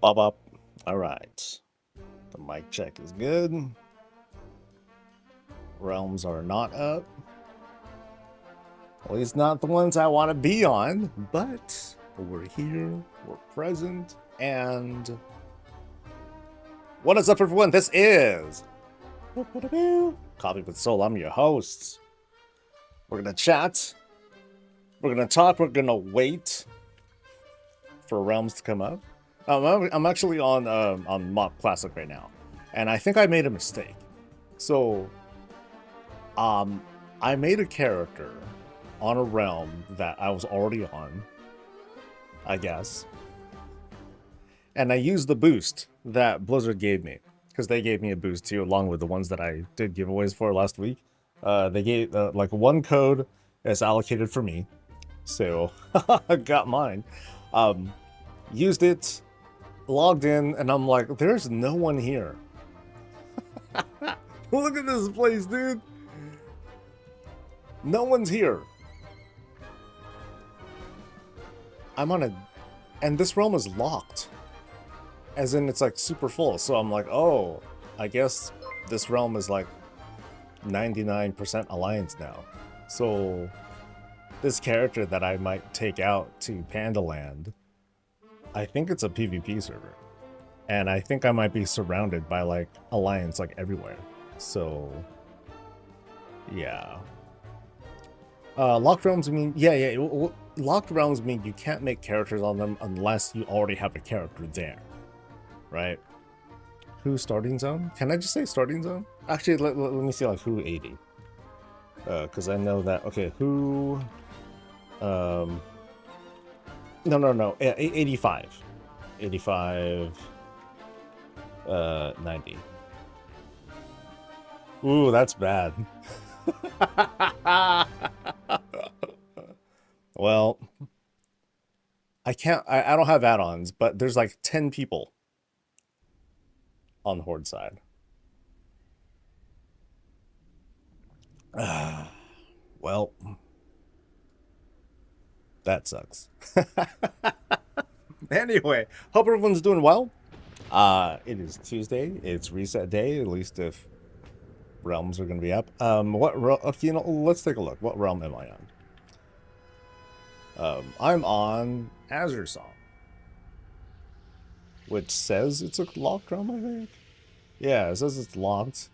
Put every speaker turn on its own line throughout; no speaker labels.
Pop up. All right. The mic check is good. Realms are not up. At least not the ones I want to be on, but we're here, we're present, and what is up, everyone? This is Coffee with Soul. I'm your host. We're gonna chat, we're gonna talk, we're gonna wait for Realms to come up. I'm actually on Mock Classic right now, and I think I made a mistake. So, I made a character on a realm that I was already on, I guess, and I used the boost that Blizzard gave me, because they gave me a boost too, along with the ones that I did giveaways for last week. They gave like one code is allocated for me, so I got mine. Used it, logged in, and I'm like, there's no one here. Look at this place, dude. No one's here. I'm on and this realm is locked. As in, it's like super full. So I'm like, oh, I guess this realm is like 99% alliance now. So this character that I might take out to Pandaland, I think it's a PvP server. And I think I might be surrounded by like alliance like everywhere. So yeah. Locked realms mean, locked realms mean you can't make characters on them unless you already have a character there, right? Who starting zone? Can I just say starting zone? Actually, let me see, like, who 80? Because I know that, okay, who, no, 85. 85, 90. Ooh, that's bad. Well, I don't have add-ons, but there's like 10 people on the Horde side. Well, that sucks. Anyway, hope everyone's doing well. It is Tuesday. It's reset day, at least if realms are going to be up. Okay, let's take a look. What realm am I on? I'm on Azure Song, which says it's a locked realm, I think. Yeah, it says it's locked,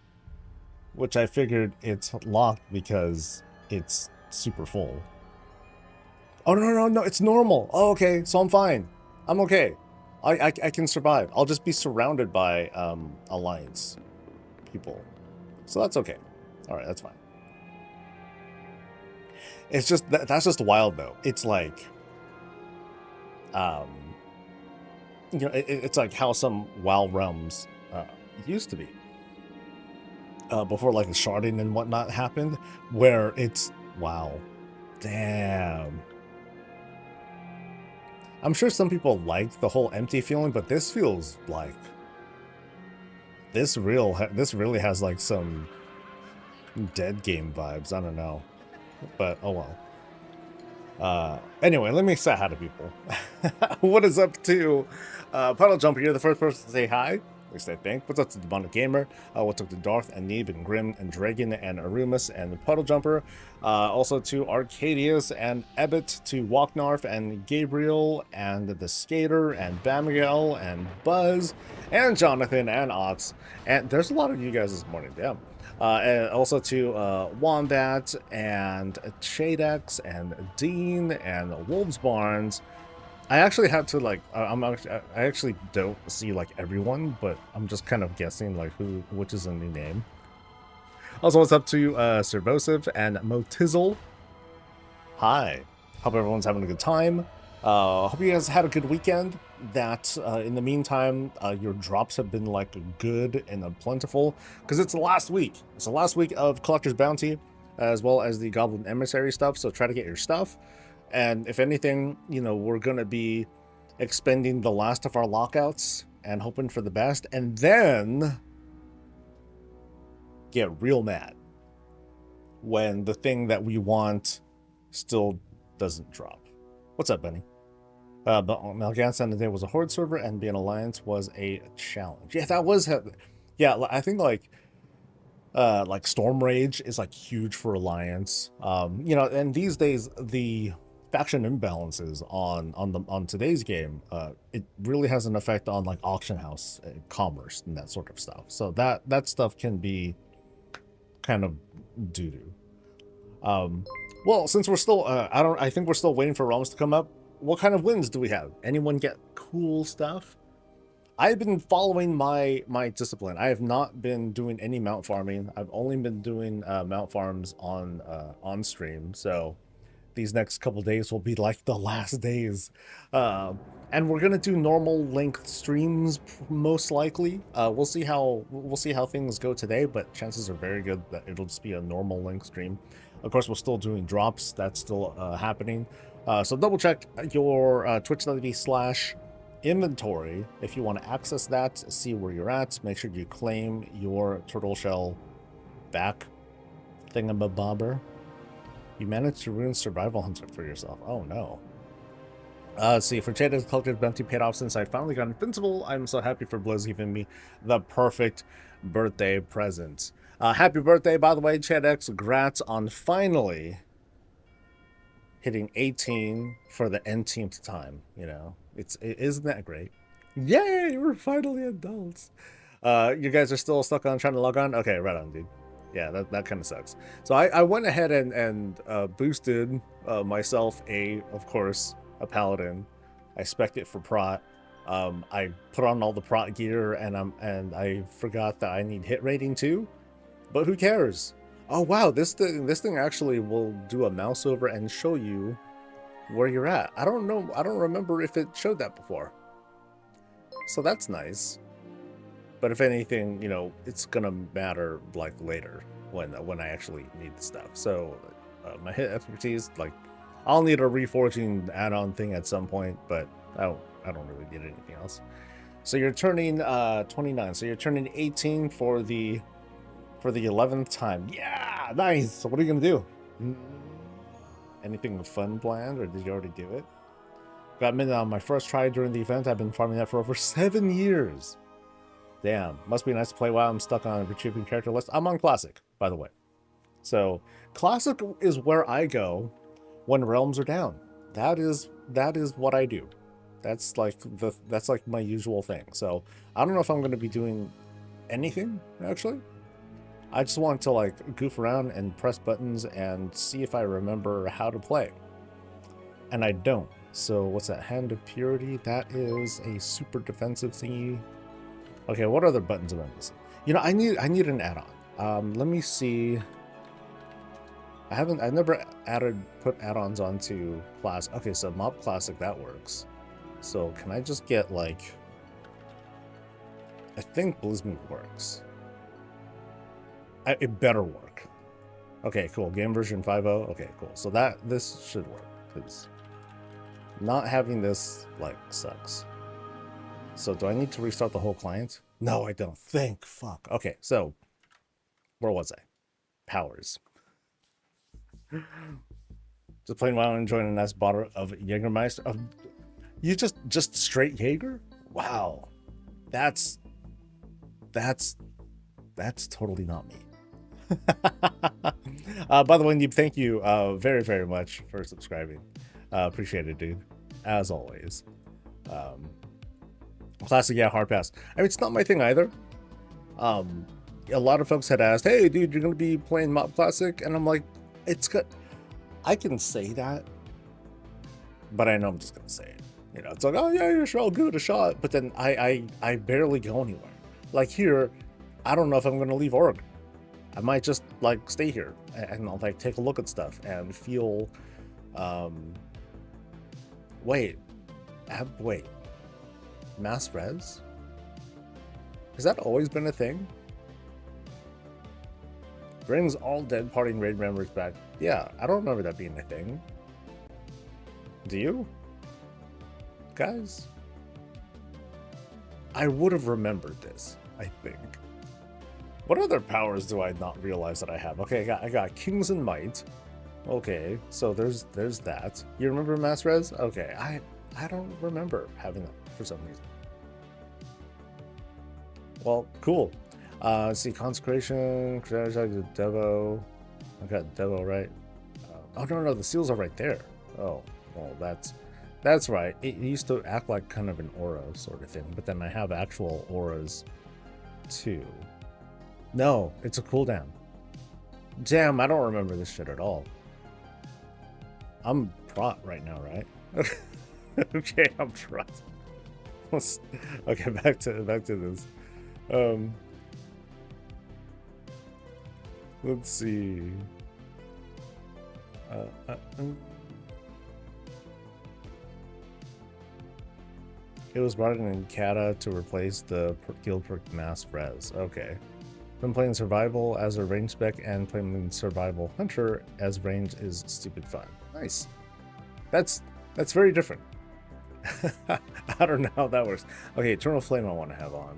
which I figured it's locked because it's super full. Oh, no, it's normal. Oh, okay, so I'm fine. I'm okay. I can survive. I'll just be surrounded by Alliance people. So that's okay. All right, that's fine. It's just that's just wild though. It's like, it's like how some WoW realms used to be before like the sharding and whatnot happened, where it's wow, damn. I'm sure some people like the whole empty feeling, but this feels like this really has like some dead game vibes. I don't know, but oh well. Anyway, let me say hi to people. What is up to Puddle Jumper? You're the first person to say hi. At least I think. What's up to Demonic Gamer? What's up to Darth and Neve and Grim and Dragon and Arumus and Puddle Jumper? Also to Arcadius and Ebbet, to Walknarf and Gabriel and the Skater and Bamigel and Buzz and Jonathan and Ox. And there's a lot of you guys this morning, damn. And also to Wombat and Shadex and Dean and Wolves Barnes. I actually had to like I actually don't see like everyone, but I'm just kind of guessing like which is a new name. Also, what's up to Servosive and Motizzle? Hi, hope everyone's having a good time. Hope you guys had a good weekend. That in the meantime, your drops have been like good and plentiful, because it's the last week. It's the last week of Collector's Bounty, as well as the Goblin Emissary stuff. So try to get your stuff. And if anything, we're going to be expending the last of our lockouts and hoping for the best, and then get real mad when the thing that we want still doesn't drop. What's up, Benny? But Malgans and the day was a horde server, and being alliance was a challenge. Yeah, that was. Yeah, I think like Storm Rage is like huge for alliance. You know, and these days the faction imbalances on today's game, it really has an effect on like auction house commerce and that sort of stuff. So that stuff can be kind of doo doo. Well, since we're still, I think we're still waiting for realms to come up. What kind of wins do we have? Anyone get cool stuff? I've been following my discipline. I have not been doing any mount farming. I've only been doing mount farms on stream. So these next couple days will be like the last days, and we're gonna do normal length streams most likely. We'll see how things go today, but chances are very good that it'll just be a normal length stream. Of course, we're still doing drops. That's still happening. So double check your twitch.tv/inventory if you want to access that, see where you're at. Make sure you claim your turtle shell back thingamabobber. You managed to ruin Survival Hunter for yourself. Oh no. See, for Jada's collected bounty paid off since I finally got invincible. I'm so happy for Blizz giving me the perfect birthday present. Happy birthday, by the way, Chad-X. Congrats on finally hitting 18 for the N-teamth time. You know, isn't that great? Yay, we're finally adults. You guys are still stuck on trying to log on? Okay, right on, dude. Yeah, that kind of sucks. So I went ahead and boosted myself of course, a Paladin. I spec'd it for prot. I put on all the prot gear, and I forgot that I need hit rating too. But who cares? Oh wow, this thing actually will do a mouse over and show you where you're at. I don't know. I don't remember if it showed that before. So that's nice. But if anything, you know, it's gonna matter like later when I actually need the stuff. So my hit expertise, like, I'll need a reforging add-on thing at some point, but I don't really need anything else. So you're turning 29. So you're turning 18 for the 11th time. Yeah, nice. So what are you gonna do? Anything fun planned, or did you already do it? Got minted on my first try during the event. I've been farming that for over 7 years. Damn, must be nice to play while I'm stuck on a retrieving character list. I'm on Classic, by the way. So Classic is where I go when realms are down. That is what I do. That's like my usual thing. So I don't know if I'm going to be doing anything actually. I just want to like goof around and press buttons and see if I remember how to play. And I don't. So what's that? Hand of Purity? That is a super defensive thingy. Okay, what other buttons am I missing? You know, I need an add-on. Let me see. I never put add-ons onto class. Okay, so Mob Classic, that works. So can I just get like, I think Blizzmove works. It better work. Okay, cool. Game version 5.0. Okay, cool. So this should work, because not having this like sucks. So do I need to restart the whole client? No, I don't. Thank fuck. Okay, so where was I? Powers. Just playing while enjoying a nice bottle of Jägermeister. You just straight Jaeger? Wow, that's totally not me. By the way, Neeb, thank you very, very much for subscribing. Appreciate it, dude. As always. Classic, yeah, hard pass. I mean, it's not my thing either. A lot of folks had asked, hey, dude, you're going to be playing Mob Classic? And I'm like, it's good. I can say that, but I know I'm just going to say it. You know, it's like, oh, yeah, you're sure, I'll give it a shot. But then I barely go anywhere. Like here, I don't know if I'm going to leave Oregon. I might just like stay here and I'll like take a look at stuff and feel, wait, mass res? Has that always been a thing? Brings all dead party raid members back. Yeah, I don't remember that being a thing. Do you? Guys? I would have remembered this, I think. What other powers do I not realize that I have? Okay, I got Kings and Might. Okay, so there's that. You remember Mass Res? Okay, I don't remember having that for some reason. Well, cool. Let's see, consecration, the Devo. I got Devo right. Oh no, the seals are right there. Oh, well, that's right. It used to act like kind of an aura sort of thing, but then I have actual auras too. No, it's a cooldown. Damn, I don't remember this shit at all. I'm prot right now, right? Okay, I'm prot. Okay, back to this. Let's see. It was brought in Kata to replace the guild perk mass res. Okay. Been playing survival as a range spec and playing survival hunter as range is stupid fun. Nice. That's very different. I don't know how that works. Okay, Eternal Flame I want to have on.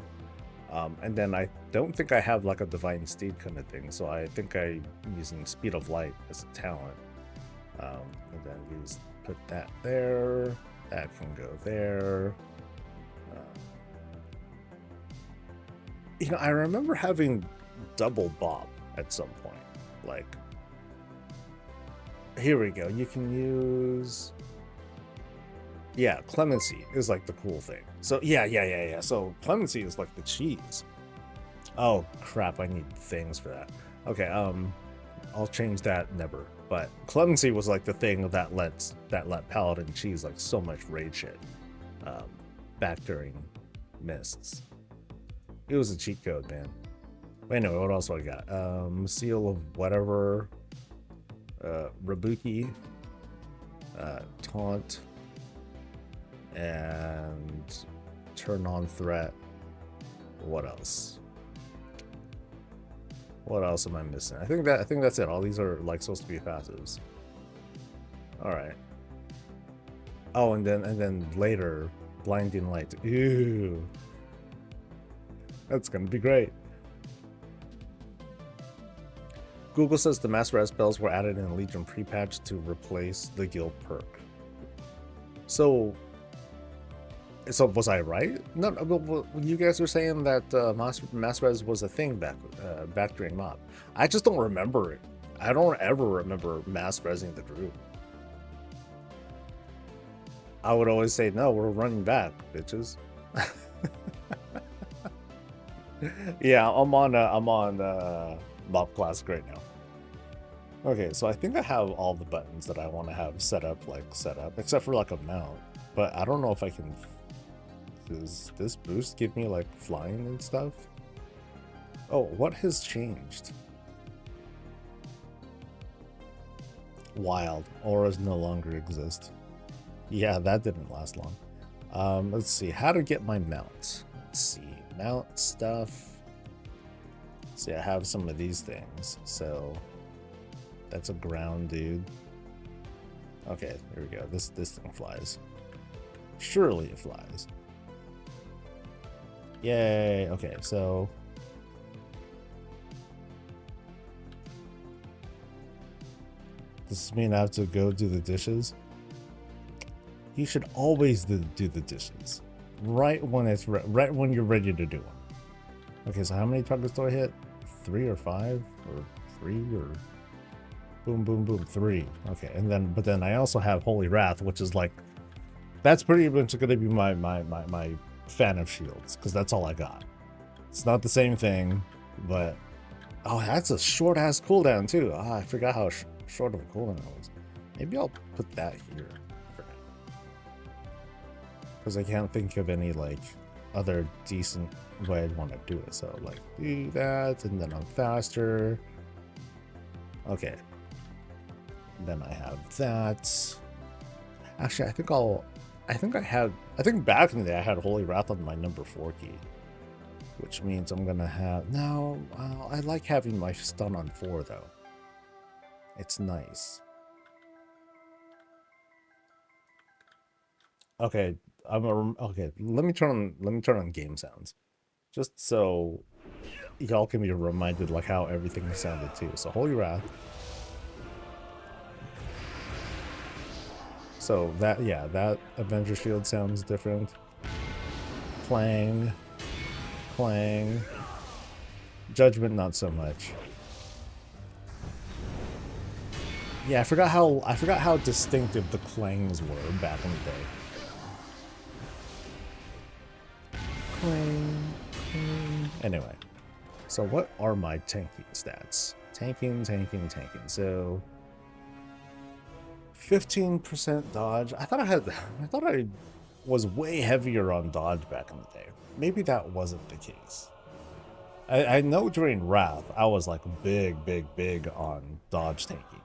And then I don't think I have like a Divine Steed kind of thing, so I think I'm using Speed of Light as a talent. And then put that there. That can go there. You know, I remember having double Bob at some point. Like, here we go. You can use... Yeah, Clemency is like the cool thing. So, yeah. So, Clemency is like the cheese. Oh, crap. I need things for that. Okay, I'll change that never. But Clemency was like the thing that let Paladin cheese like so much raid shit back during Mists. It was a cheat code, man. Wait, no, what else do I got? Seal of whatever. Rabuki. Taunt. And turn on threat. What else? What else am I missing? I think that's it. All these are like supposed to be passives. Alright. Oh, and then later, blinding light. Ew. That's gonna be great. Google says the mass res spells were added in Legion pre-patch to replace the guild perk. So was I right? No, well, you guys are saying that mass res was a thing back during mob. I just don't remember it. I don't ever remember mass resing the group. I would always say, no, we're running back, bitches. Yeah, I'm on Mob Classic right now. Okay, so I think I have all the buttons that I want to have set up, except for like a mount. But I don't know if I can. Does this boost give me like flying and stuff? Oh, what has changed? Wild. Auras no longer exist. Yeah, that didn't last long. Let's see. How to get my mount. Let's see. Mount stuff. See, I have some of these things. So that's a ground dude. Okay, here we go. This thing flies. Surely it flies. Yay. Okay, so does this mean I have to go do the dishes? You should always do the dishes right when it's right when you're ready to do them. Okay, so how many targets do I hit? 3 or 5 or 3 or boom 3. Okay, but then I also have Holy Wrath, which is like that's pretty much going to be my fan of shields, because that's all I got. It's not the same thing, but oh, that's a short ass cooldown too. I forgot how short of a cooldown it was. Maybe I'll put that here for now, because I can't think of any like other decent way I'd want to do it. So like do that, and then I'm faster. Okay, then I have that. Actually, I think back in the day I had Holy Wrath on my number 4 key, which means I'm gonna have I like having my stun on 4 though. It's nice. Okay, okay. Let me turn on game sounds, just so y'all can be reminded like how everything sounded too. So Holy Wrath. So that, yeah, that Avenger Shield sounds different. Clang. Clang. Judgment, not so much. Yeah, I forgot how distinctive the clangs were back in the day. Clang, clang. Anyway, so what are my tanking stats? Tanking. So 15% dodge. I thought I was way heavier on dodge back in the day. Maybe that wasn't the case. I know during Wrath I was like big on dodge tanking.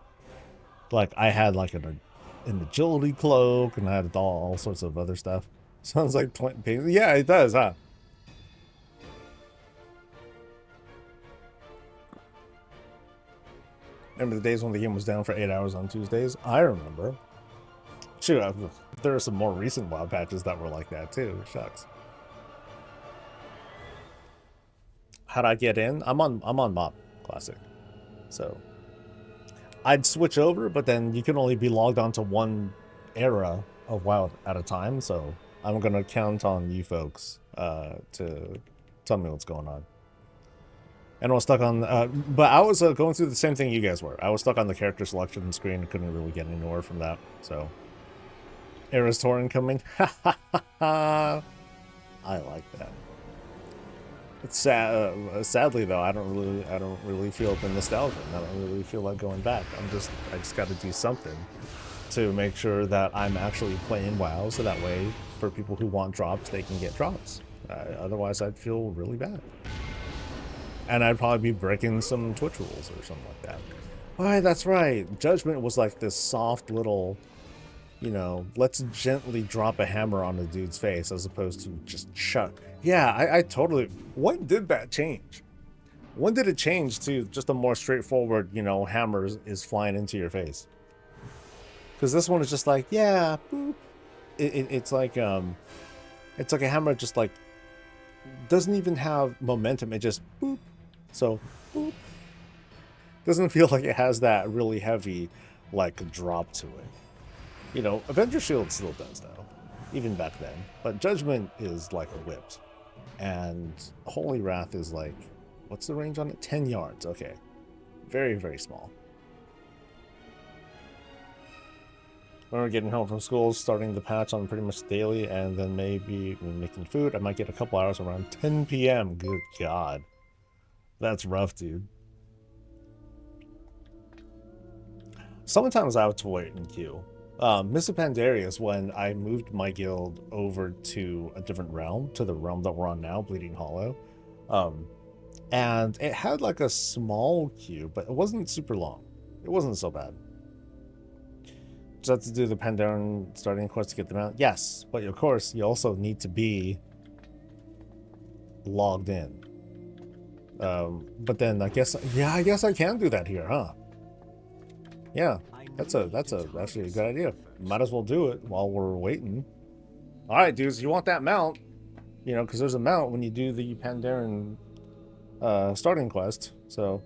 Like I had like an agility cloak and I had all sorts of other stuff. Sounds like 20. Yeah, it does, huh? Remember the days when the game was down for 8 hours on Tuesdays? I remember. Shoot, there are some more recent WoW patches that were like that too. Shucks. How'd I get in? I'm on Mob Classic, so I'd switch over, but then you can only be logged onto one era of WoW at a time. So I'm gonna count on you folks to tell me what's going on. And I was stuck on, but I was going through the same thing you guys were. I was stuck on the character selection screen. Couldn't really get anywhere from that. So, Eras Torrent coming. I like that. It's sad. Sadly, though, I don't really feel the nostalgia. I don't really feel like going back. I just got to do something to make sure that I'm actually playing WoW, so that way, for people who want drops, they can get drops. Otherwise, I'd feel really bad. And I'd probably be breaking some Twitch rules or something like that. Alright, that's right. Judgment was like this soft little, you know, let's gently drop a hammer on a dude's face as opposed to just chuck. Yeah, I totally... When did that change? When did it change to just a more straightforward, you know, hammer is flying into your face? Because this one is just like, yeah, boop. It's like a hammer just like doesn't even have momentum. It just boop. So, boop. Doesn't feel like it has that really heavy, like, drop to it. You know, Avenger Shield still does, though. Even back then. But Judgment is, like, whipped. And Holy Wrath is, like, what's the range on it? 10 yards. Okay. Very, very small. When we're getting home from school, starting the patch on pretty much daily, and then maybe making food, I might get a couple hours around 10 p.m. Good God. That's rough, dude. Sometimes I have to wait in queue. Mr. Pandaren, when I moved my guild over to a different realm, to the realm that we're on now, Bleeding Hollow. And it had like a small queue, but it wasn't super long. It wasn't so bad. Just have to do the Pandaren starting quest to get them out. Yes, but of course, you also need to be logged in. But then I guess I can do that here, huh? Yeah, that's actually a good idea. Might as well do it while we're waiting. All right, dudes, you want that mount? You know, because there's a mount when you do the Pandaren starting quest. So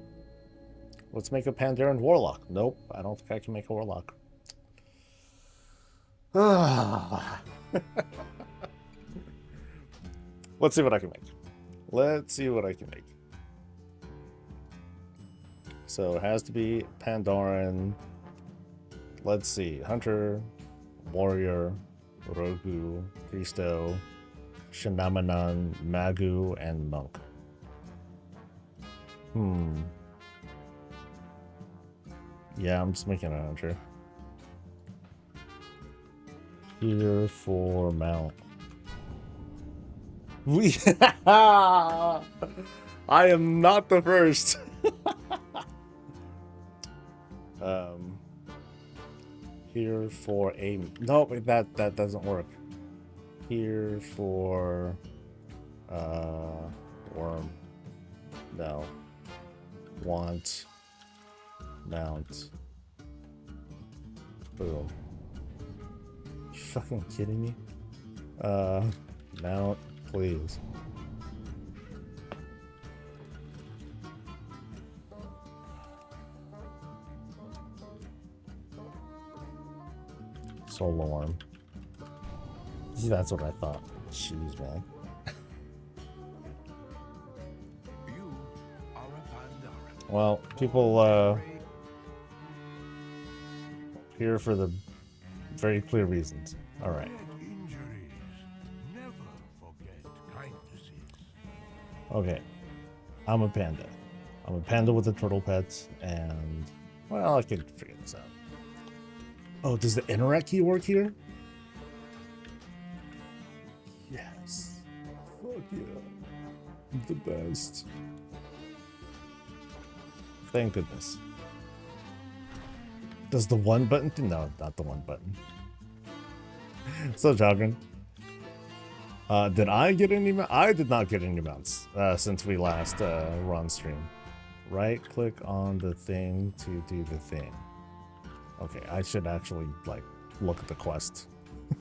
let's make a Pandaren warlock. Nope, I don't think I can make a warlock. Let's see what I can make. Let's see what I can make. So it has to be Pandaren. Let's see. Hunter, Warrior, Rogu, Christo, Shinamanan, Magu, and Monk. Yeah, I'm just making a Hunter. Here for mount. I am not the first. Here for a... No, that doesn't work. Here for... Worm. No. Want. Mount. Boom. You fucking kidding me? Mount, please. Solar Worm. See, that's what I thought. Jeez, man. Well, people here for the very clear reasons. All right. Okay. I'm a panda. I'm a panda with a turtle pet, and well, I could figure this out. Oh, does the interact key work here? Yes. Fuck yeah. The best. Thank goodness. Does the one button? No, not the one button. So, Joggen. Did I get any? I did not get any mounts since we last were on stream. Right click on the thing to do the thing. Okay, I should actually like look at the quest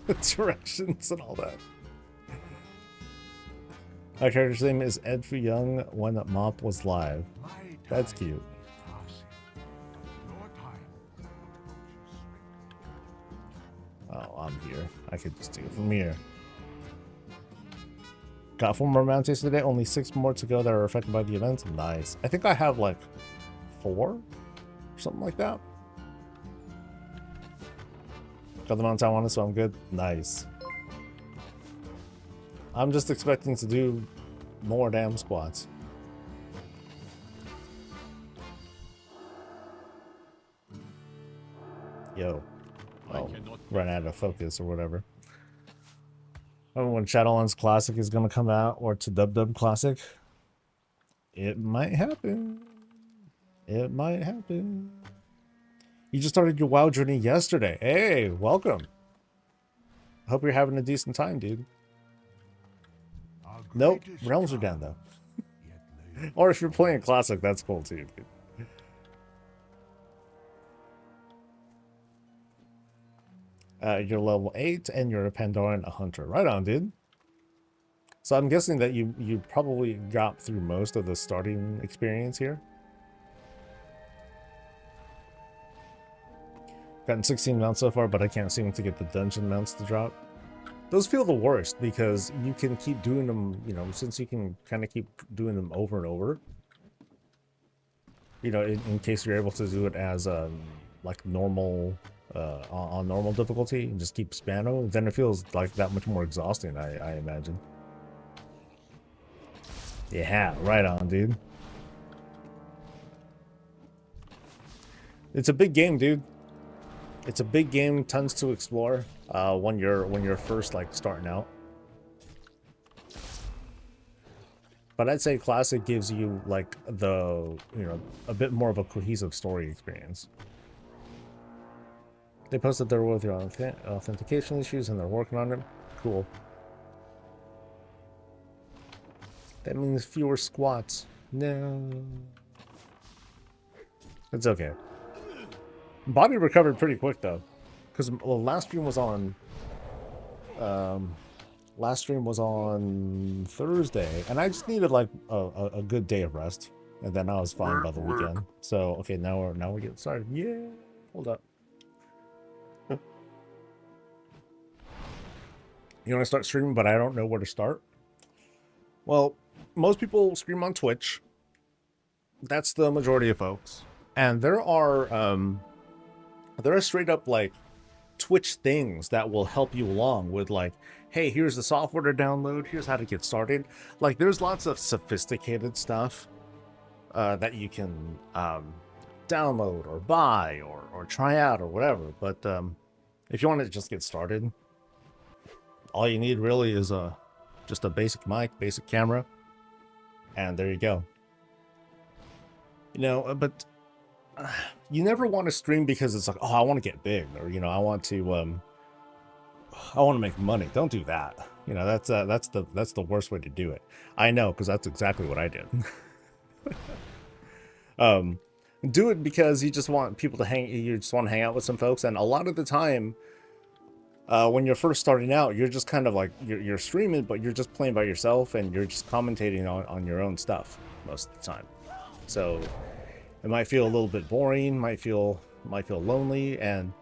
directions and all that. My character's name is Ed Fu Young when Mop was live. That's cute. Oh, I'm here. I could just do it from here. Got 4 more mounts yesterday, only 6 more to go that are affected by the event. Nice. I think I have like 4 or something like that. Got the mounts I wanted, so I'm good. Nice. I'm just expecting to do more damn squats. Yo. Oh, ran out of focus or whatever. Oh, when Shadowlands Classic is going to come out, or to Dub Classic. It might happen. It might happen. You just started your WoW journey yesterday. Hey, welcome. Hope you're having a decent time, dude. Nope, realms are down though. Or if you're playing Classic, that's cool too, dude. You're level 8 and you're a Pandaren, a hunter. Right on, dude. So I'm guessing that you probably got through most of the starting experience here. Gotten 16 mounts so far, but I can't seem to get the dungeon mounts to drop. Those feel the worst because you can keep doing them, you know, since you can kind of keep doing them over and over. You know, in case you're able to do it as like normal, on normal difficulty and just keep spamming, then it feels like that much more exhausting, I imagine. Yeah, right on, dude. It's a big game, dude. It's a big game, tons to explore when you're first like starting out. But I'd say Classic gives you like the, you know, a bit more of a cohesive story experience. They posted their with the authentication issues and they're working on them. Cool. That means fewer squats. No. It's okay. Body recovered pretty quick though, because last stream was on Thursday, and I just needed like a good day of rest, and then I was fine by the weekend. So okay, now we're getting started. Yeah, hold up. You want to start streaming, but I don't know where to start. Well, most people stream on Twitch. That's the majority of folks, and there are straight up like Twitch things that will help you along with like, hey, here's the software to download, here's how to get started. Like there's lots of sophisticated stuff that you can download or buy or try out or whatever. But if you want to just get started, all you need really is just a basic mic, basic camera, and there you go. You know, but you never want to stream because it's like, oh, I want to get big, or you know, I want to make money. Don't do that. You know, that's the worst way to do it. I know, because that's exactly what I did. Do it because you just want people to you just want to hang out with some folks, and a lot of the time, when you're first starting out, you're just kind of like you're streaming, but you're just playing by yourself, and you're just commentating on your own stuff most of the time. So it might feel a little bit boring, might feel lonely, and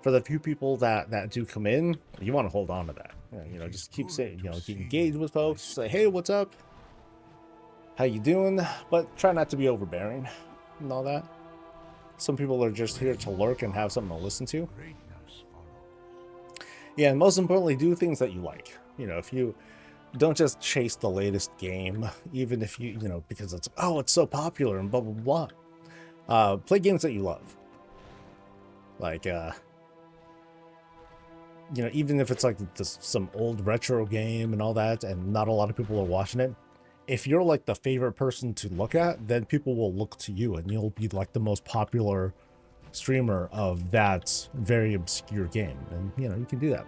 for the few people that do come in, you want to hold on to that. You know, just keep saying, you know, get engaged with folks. Say, hey, what's up? How you doing? But try not to be overbearing and all that. Some people are just here to lurk and have something to listen to. Yeah, and most importantly, do things that you like. You know, if you don't just chase the latest game, even if you know, because it's, oh, it's so popular and blah, blah, blah. Play games that you love. Like, you know, even if it's like some old retro game and all that, and not a lot of people are watching it, if you're like the favorite person to look at, then people will look to you and you'll be like the most popular streamer of that very obscure game. And, you know, you can do that.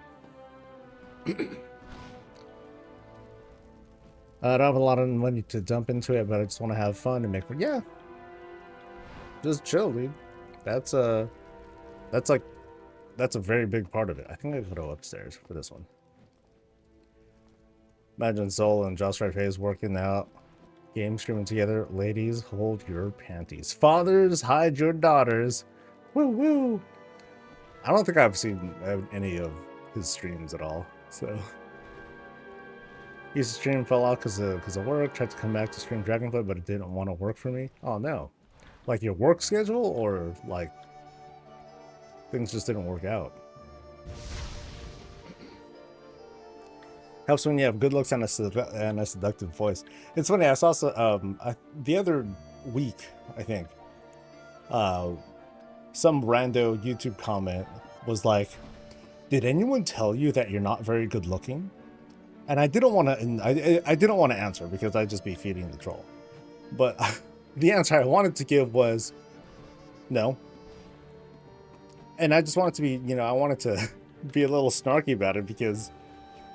I don't have a lot of money to dump into it, but I just want to have fun and make fun. Yeah. Just chill, dude. That's a very big part of it. I think I could go upstairs for this one. Imagine Soul and Josh Hayes working out, game streaming together. Ladies, hold your panties. Fathers, hide your daughters. Woo woo. I don't think I've seen any of his streams at all. So his stream fell out because of work. Tried to come back to stream Dragonflight, but it didn't want to work for me. Oh no. Like your work schedule, or like things just didn't work out? Helps when you have good looks and a seductive voice. It's funny, I saw the other week, I think, some rando YouTube comment was like, did anyone tell you that you're not very good looking? And I didn't want to, I didn't want to answer because I'd just be feeding the troll. But the answer I wanted to give was no. And I just wanted to be, you know, I wanted to be a little snarky about it because,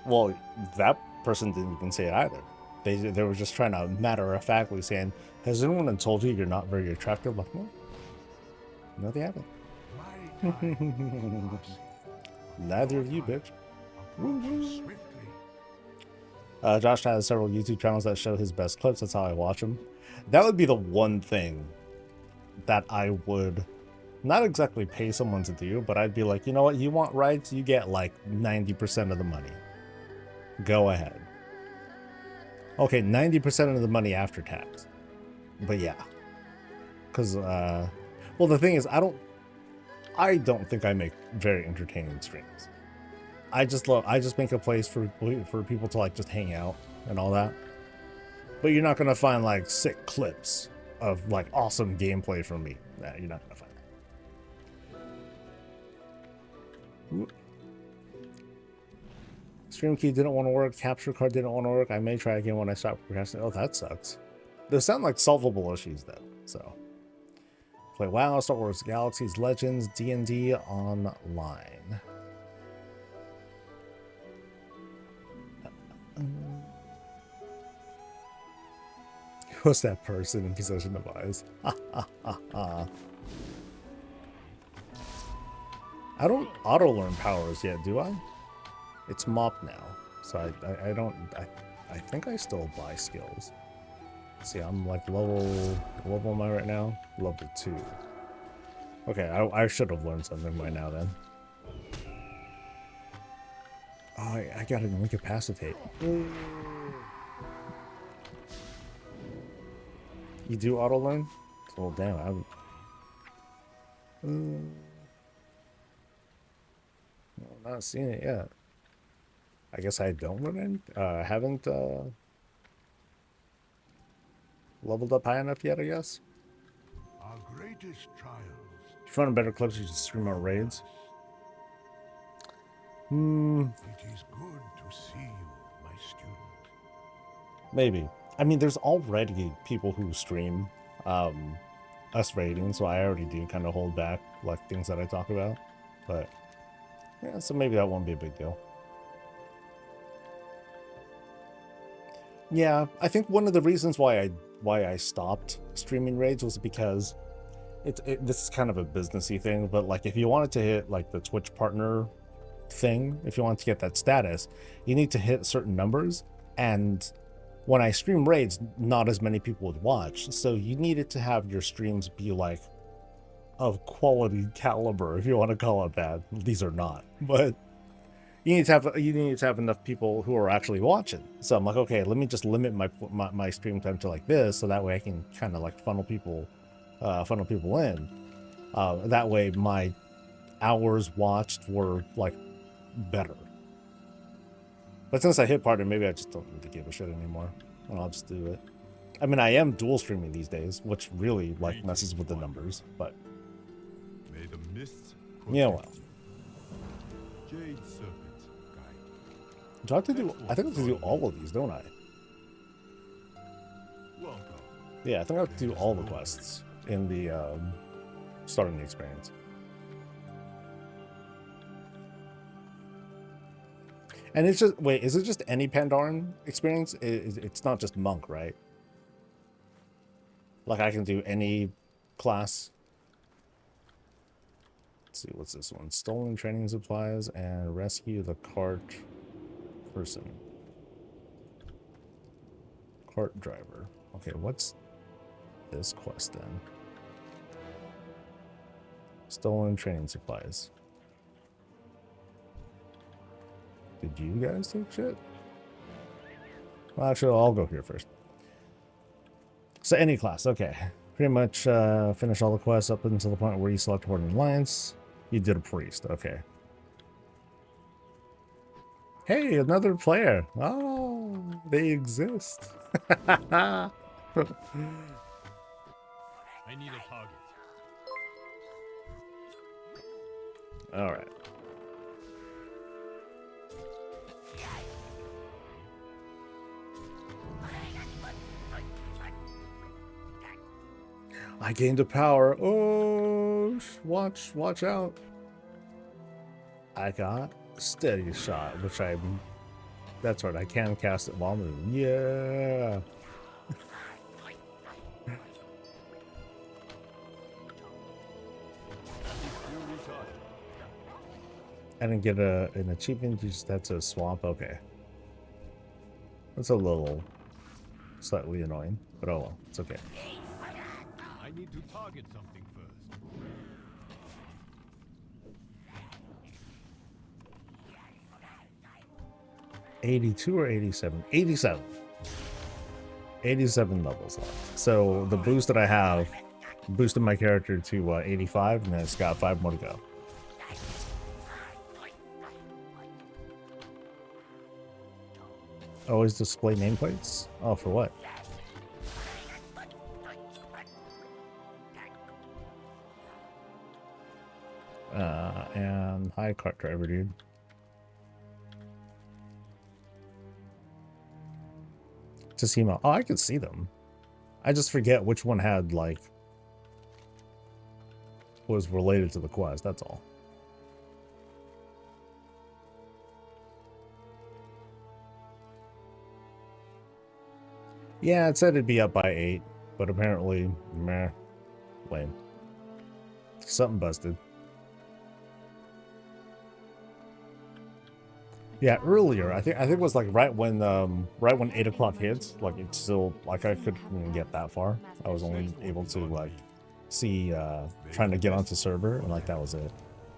well, that person didn't even say it either. They were just trying to matter-of-factly saying, has anyone told you you're not very attractive? Like, no, they haven't. Neither of you, bitch. Josh has several YouTube channels that show his best clips. That's how I watch them. That would be the one thing that I would not exactly pay someone to do, but I'd be like, you know what, you want rights, you get like 90% of the money. Go ahead. Okay, 90% of the money after tax. But yeah. Because, well, the thing is, I don't think I make very entertaining streams. I just make a place for people to like just hang out and all that. But you're not gonna find like sick clips of like awesome gameplay from me. Nah, you're not gonna find that. Stream key didn't want to work. Capture card didn't want to work. I may try again when I stop procrastinating. Oh, that sucks. Those sound like solvable issues though. So play WoW, Star Wars Galaxies, Legends, D&D online. Who's that person in possession of eyes? I don't auto-learn powers yet, do I? It's mop now, so I think I still buy skills. Let's see, I'm like level am I right now? Level 2. Okay, I should have learned something by now then. Oh, I got an incapacitate. You do auto learn? Well, damn, I'm not seeing it yet. I guess I don't learn it. Haven't leveled up high enough yet, I guess.
Our greatest trials.
If you want better clips, you just stream more raids.
It is good to see you, my student.
Maybe. I mean, there's already people who stream us raiding, so I already do kind of hold back like things that I talk about. But yeah, so maybe that won't be a big deal. Yeah, I think one of the reasons why I stopped streaming raids was because this is kind of a businessy thing, but like if you wanted to hit like the Twitch partner thing, if you want to get that status, you need to hit certain numbers, and when I stream raids, not as many people would watch, so you needed to have your streams be like of quality caliber, if you want to call it that. These are not, but you need to have enough people who are actually watching. So I'm like, okay, let me just limit my stream time to like this, so that way I can kind of like funnel people in. That way my hours watched were like better. But since I hit partner, maybe I just don't need to give a shit anymore, and I'll just do it. I mean, I am dual streaming these days, which really like messes with the numbers, but
May the mists
yeah, well.
Jade serpent guide.
Do I have to do? I think I have to do all of these, don't I?
Welcome.
Yeah, I think I have to do all the quests in the starting the experience. And it's just, wait, is it just any Pandaren experience? It's not just monk, right? Like I can do any class. Let's see, what's this one? Stolen training supplies and rescue the cart person. Cart driver. Okay, what's this quest then? Stolen training supplies. Did you guys take shit? Well, actually, I'll go here first. So any class, okay. Pretty much finish all the quests up until the point where you select Horde and Alliance. You did a priest, okay. Hey, another player. Oh, they exist.
I need a target.
All right. I gained a power. Oh, watch out. I got steady shot, which that's right, I can cast it while moving. Yeah. I didn't get an achievement, just that's a swamp. Okay. That's a little slightly annoying, but oh well, it's okay.
I need to target something first.
82 or 87? 87. 87 levels left. So the boost that I have boosted my character to 85, and then it's got 5 more to go. Always display nameplates? Oh, for what? And hi, cart driver, dude. To see my, oh, I can see them. I just forget which one had like was related to the quest. That's all. Yeah, it said it'd be up by 8, but apparently, meh, lame. Something busted. Yeah, earlier, I think it was like right when 8 o'clock hits, like it's still, like I couldn't get that far. I was only able to like see trying to get onto server, and like that was it.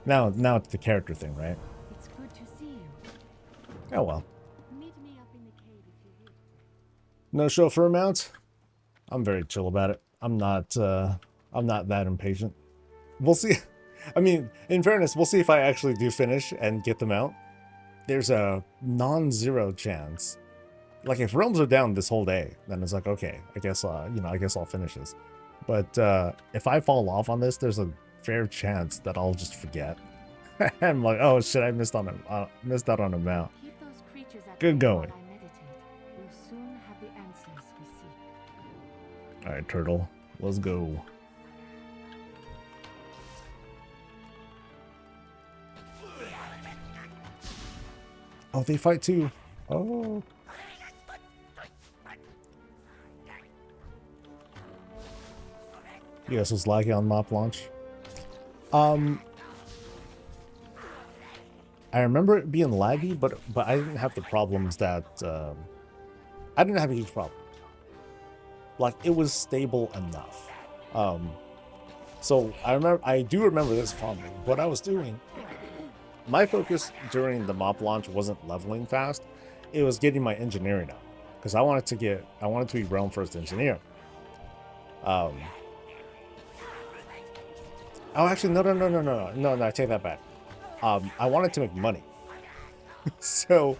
Now it's the character thing, right?
It's good to see you.
Oh well.
Meet me up in the cave if you wish.
No chauffeur mount? I'm very chill about it. I'm not that impatient. We'll see. I mean, in fairness, we'll see if I actually do finish and get them out. There's a non-zero chance. Like if realms are down this whole day, then it's like, okay, I guess I guess I'll finish this. But if I fall off on this, there's a fair chance that I'll just forget. I'm like, oh shit, I missed out on a mount.
Keep those creatures at
Good
bay
going.
while I meditate. We'll soon have the answers we seek.
All right, turtle, let's go. Oh, they fight too. Oh. You guys was laggy on map launch. I remember it being laggy, but I didn't have the problems that I didn't have a huge problem. Like it was stable enough. So I do remember this fondly. What I was doing, my focus during the mop launch wasn't leveling fast. It was getting my engineering up. Because I wanted to be realm first engineer. Oh, actually, no, I take that back. I wanted to make money. So,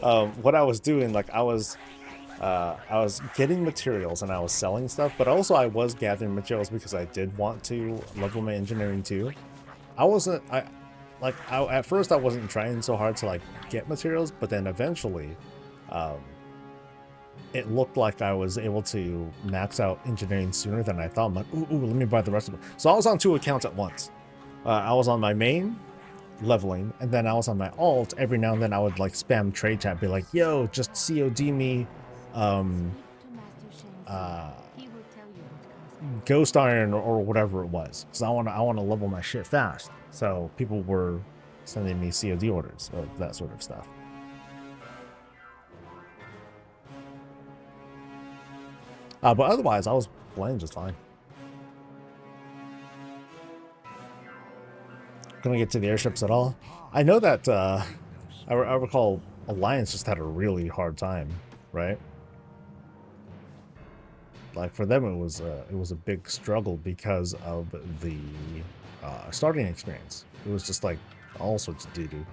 what I was doing, like, I was getting materials and I was selling stuff, but also I was gathering materials because I did want to level my engineering too. At first I wasn't trying so hard to like get materials, but then eventually, it looked like I was able to max out engineering sooner than I thought. I'm like, ooh, let me buy the rest of it. So I was on 2 accounts at once. I was on my main leveling, and then I was on my alt. Every now and then I would like spam trade chat, be like, yo, just COD me Ghost Iron or whatever it was, because I want to level my shit fast. So people were sending me COD orders of that sort of stuff. But otherwise, I was playing just fine. Gonna get to the airships at all? I know that I recall Alliance just had a really hard time, right? Like for them, it was a big struggle because of the starting experience. It was just like all sorts of doo-doo.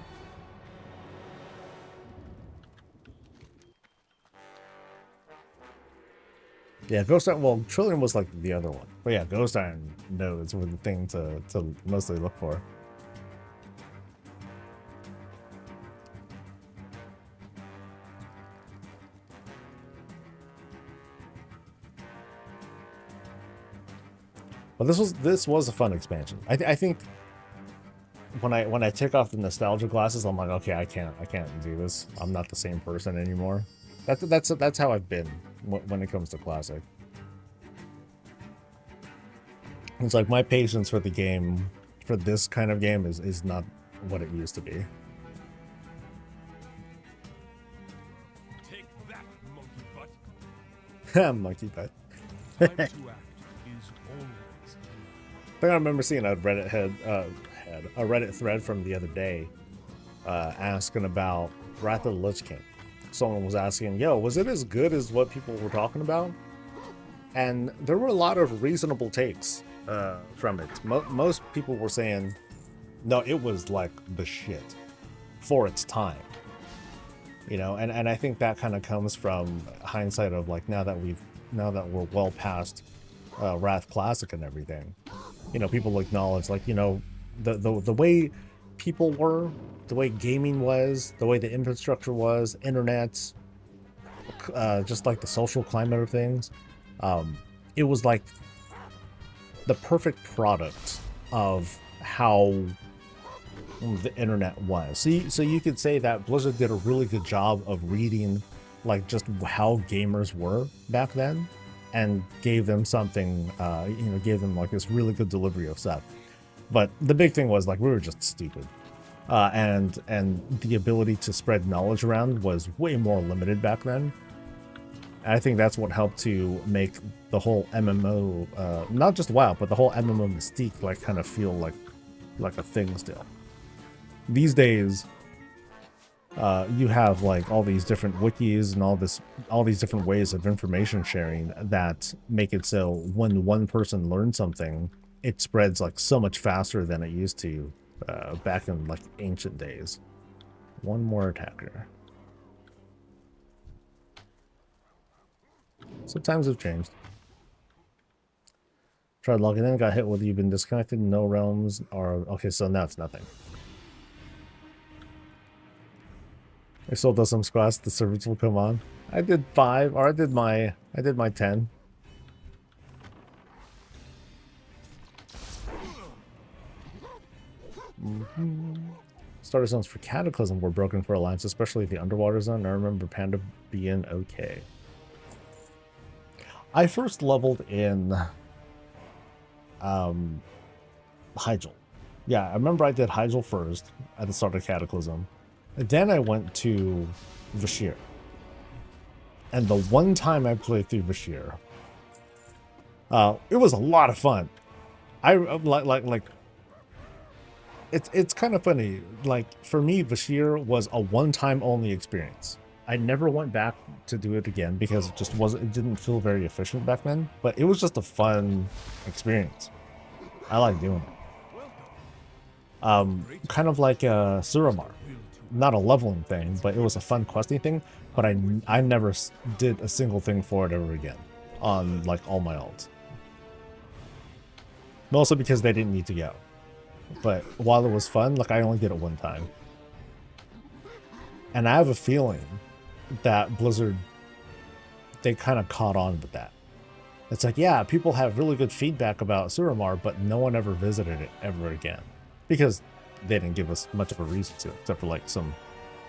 Yeah, Ghost Iron, well, Trillium was like the other one. But yeah, Ghost Iron nodes were the thing to mostly look for. Well, this was a fun expansion. I think when I take off the nostalgia glasses, I'm like, okay, I can't do this. I'm not the same person anymore. That's how I've been when it comes to classic. It's like my patience for the game, for this kind of game, is not what it used to be.
Take that, monkey butt.
Monkey butt.
Time to act is always.
I think I remember seeing a Reddit a Reddit thread from the other day asking about Wrath of the Lich King. Someone was asking, yo, was it as good as what people were talking about? And there were a lot of reasonable takes from it. Most people were saying, no, it was like the shit for its time. You know, and I think that kind of comes from hindsight of like now that we're well past Wrath Classic and everything. You know, people acknowledge like, you know, the way people were, the way gaming was, the way the infrastructure was, internet, just like the social climate of things. It was like the perfect product of how the internet was. So you could say that Blizzard did a really good job of reading like just how gamers were back then and gave them something, gave them like this really good delivery of stuff. But the big thing was like we were just stupid. And the ability to spread knowledge around was way more limited back then. And I think that's what helped to make the whole MMO, not just WoW, but the whole MMO mystique like kind of feel like a thing still. These days, you have like all these different wikis and all these different ways of information sharing that make it so when one person learns something, it spreads like so much faster than it used to back in like ancient days. One more attacker. So times have changed. Tried logging in, got hit with you've been disconnected, no realms, or okay, so now it's nothing. I still do some squats, the servers will come on. I did 5, or I did my 10. Starter zones for Cataclysm were broken for Alliance, especially the underwater zone. I remember Panda being okay. I first leveled in Hyjal. Yeah, I remember I did Hyjal first at the start of Cataclysm. And then I went to Vashir. And the one time I played through Vashir, it was a lot of fun. I like it's kind of funny. Like for me, Bashir was a one-time only experience. I never went back to do it again because it didn't feel very efficient back then, but it was just a fun experience. I like doing it. Kind of like Suramar. Not a leveling thing, but it was a fun questing thing, but I never did a single thing for it ever again on like all my alts. Mostly because they didn't need to go. But while it was fun, like I only did it one time. And I have a feeling that Blizzard, they kind of caught on with that. It's like, yeah, people have really good feedback about Suramar, but no one ever visited it ever again. Because they didn't give us much of a reason to, except for like some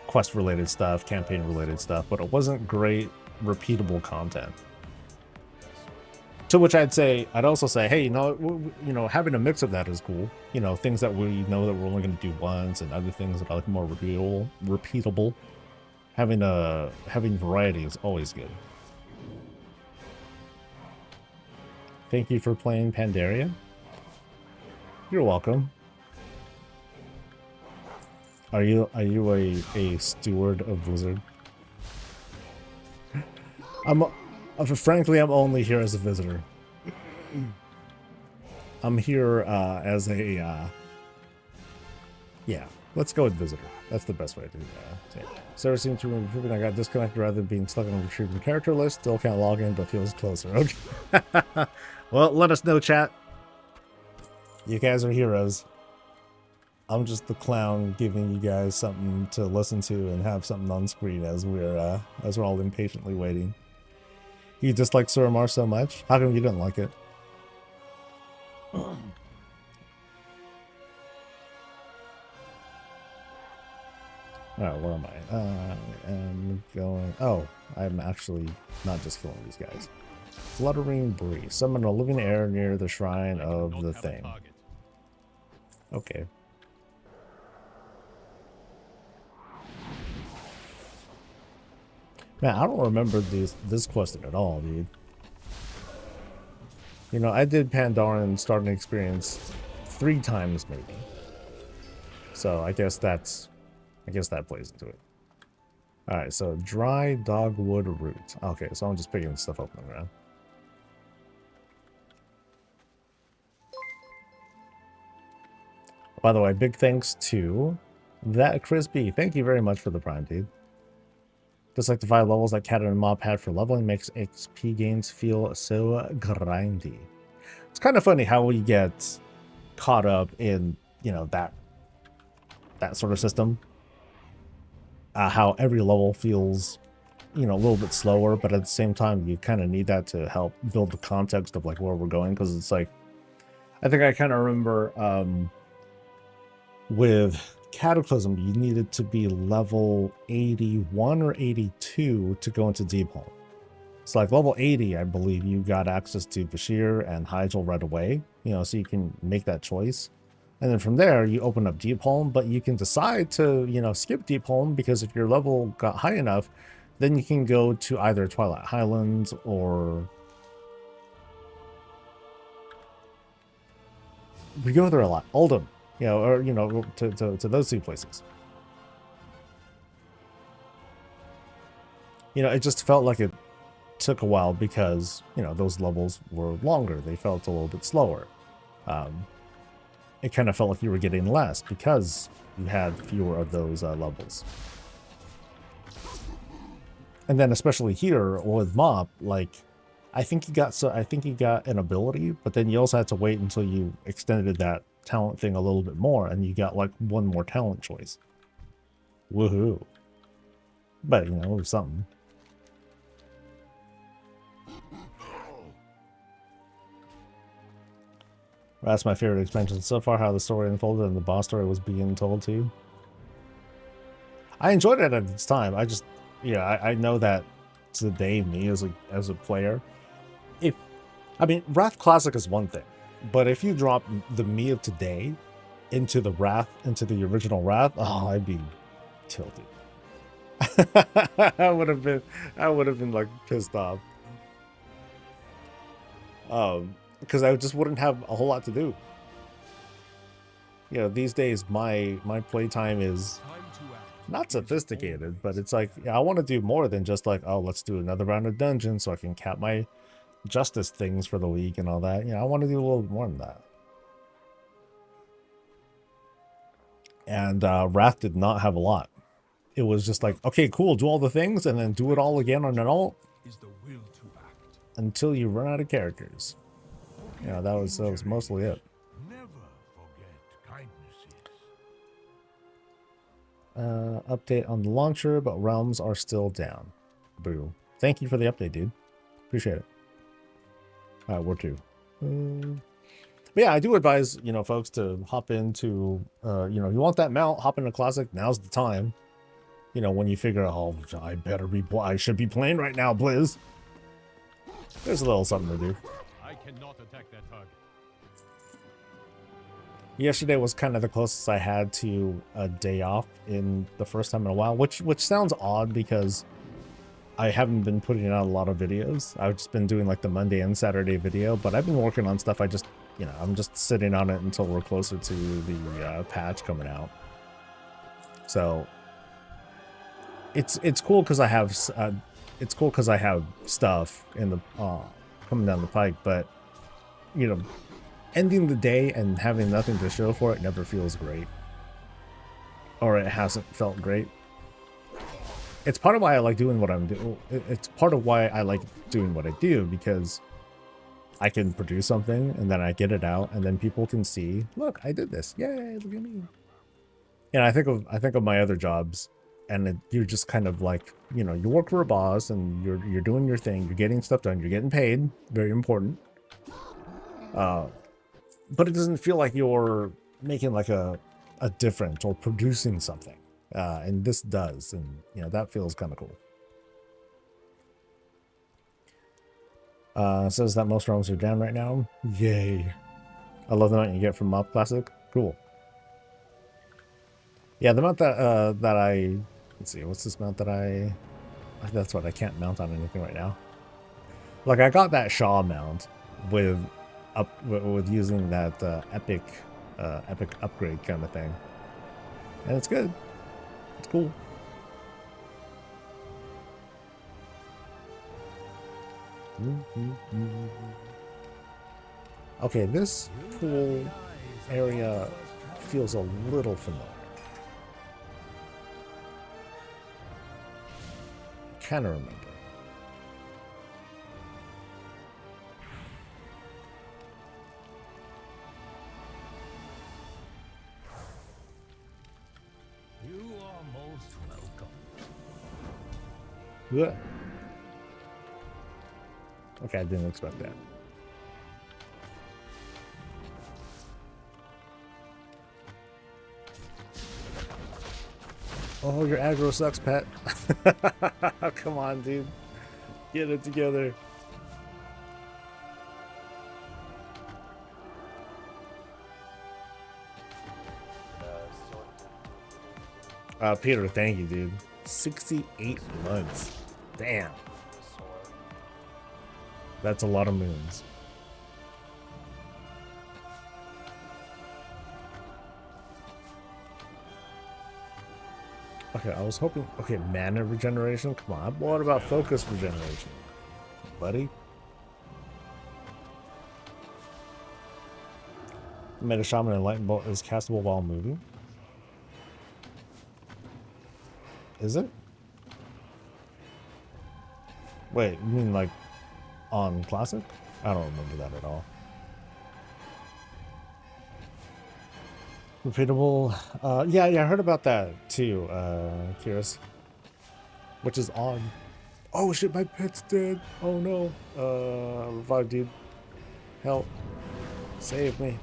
quest-related stuff, campaign-related stuff, but it wasn't great, repeatable content. To which I'd also say, hey, having a mix of that is cool. You know, things that we know that we're only going to do once, and other things that are like more repeatable. Having variety is always good. Thank you for playing Pandaren. You're welcome. Are you a steward of Blizzard? Frankly, I'm only here as a visitor. I'm here as a yeah. Let's go with visitor. That's the best way to say it. Sarah seems to be improving. I got disconnected rather than being stuck on a retrieving character list. Still can't log in, but feels closer. Okay. Well, let us know, chat. You guys are heroes. I'm just the clown giving you guys something to listen to and have something on screen as we're all impatiently waiting. You dislike Suramar so much? How come you didn't like it? Alright, where am I? I'm going... Oh, I'm actually not just killing these guys. Fluttering Breeze. Summon a living air near the shrine of the thing. Okay. Man, I don't remember this question at all, dude. You know, I did Pandaren starting experience 3 times maybe. So I guess that plays into it. Alright, so dry dogwood root. Okay, so I'm just picking stuff up on the ground. By the way, big thanks to that Crispy. Thank you very much for the Prime, dude. Just like the 5 levels that Cat and Mop had for leveling makes XP gains feel so grindy. It's kind of funny how we get caught up in, you know, that sort of system. How every level feels, you know, a little bit slower, but at the same time, you kind of need that to help build the context of like where we're going. Because it's like, I think I kind of remember with Cataclysm, you needed to be level 81 or 82 to go into Deep Home. So like level 80, I believe you got access to Bashir and Hyjal right away, you know, so you can make that choice. And then from there, you open up Deep Home, but you can decide to, you know, skip Deep Home because if your level got high enough, then you can go to either Twilight Highlands or... We go there a lot. Oldham. You know, or, you know, to those 2 places. You know, it just felt like it took a while because, you know, those levels were longer. They felt a little bit slower. It kind of felt like you were getting less because you had fewer of those levels. And then especially here with Mop, like, I think you got an ability, but then you also had to wait until you extended that talent thing a little bit more, and you got like 1 more talent choice. Woohoo! But you know, it was something. That's my favorite expansion so far. How the story unfolded and the boss story was being told too. I enjoyed it at its time. I just, yeah, I know that today, me as a player, I mean, Wrath Classic is one thing. But if you drop the me of today into the original Wrath, oh, I'd be tilted. I would have been like pissed off. because I just wouldn't have a whole lot to do. You know, these days my playtime is not sophisticated, but it's like, yeah, I want to do more than just like, oh, let's do another round of dungeons so I can cap my justice things for the week and all that. You know, I want to do a little bit more than that. And Wrath did not have a lot. It was just like, okay, cool, do all the things and then do it all again on an alt until you run out of characters. Yeah, that was mostly it.
Never forget kindnesses.
Update on the launcher, but realms are still down. Boo. Thank you for the update, dude. Appreciate it. Alright, we're two. But yeah, I do advise, you know, folks to hop into, you know, you want that mount, hop into Classic, now's the time. You know, when you figure out, oh, I should be playing right now, Blizz. There's a little something to do.
I cannot attack that hug.
Yesterday was kind of the closest I had to a day off in the first time in a while, which sounds odd because I haven't been putting out a lot of videos. I've just been doing like the Monday and Saturday video, but I've been working on stuff. I'm just sitting on it until we're closer to the patch coming out. So it's cool because I have stuff in the coming down the pike, but you know, ending the day and having nothing to show for it never feels great, or it hasn't felt great. It's part of why I like doing what I'm doing. It's part of why I like doing what I do, because I can produce something and then I get it out and then people can see, look, I did this. Yay, look at me. And I think of my other jobs, and you're just kind of like, you know, you work for a boss and you're doing your thing, you're getting stuff done, you're getting paid, very important. But it doesn't feel like you're making like a difference or producing something. And this does, and you know, that feels kind of cool. Says that most realms are down right now. Yay. I love the mount you get from Mob Classic. Cool. Yeah, the mount that I, let's see, what's this mount that that's what I can't mount on anything right now. Like, I got that Shaw mount with using that epic upgrade kind of thing, and it's good. It's cool. Okay, this pool area feels a little familiar. Kind of remember.
You are most welcome.
Yeah. Okay, I didn't expect that. Oh, your aggro sucks, Pat. Come on, dude. Get it together. Peter, thank you, dude. 68 months. Damn. That's a lot of moons. Okay, I was hoping... Okay, mana regeneration? Come on, what about focus regeneration? Buddy? Meta Shaman and Lightning Bolt is castable while moving? Is it? Wait, you mean like on Classic? I don't remember that at all. Repeatable. Yeah, I heard about that too, Kiris. Which is odd. Oh shit, my pet's dead. Oh no. Revive, dude. Help. Save me.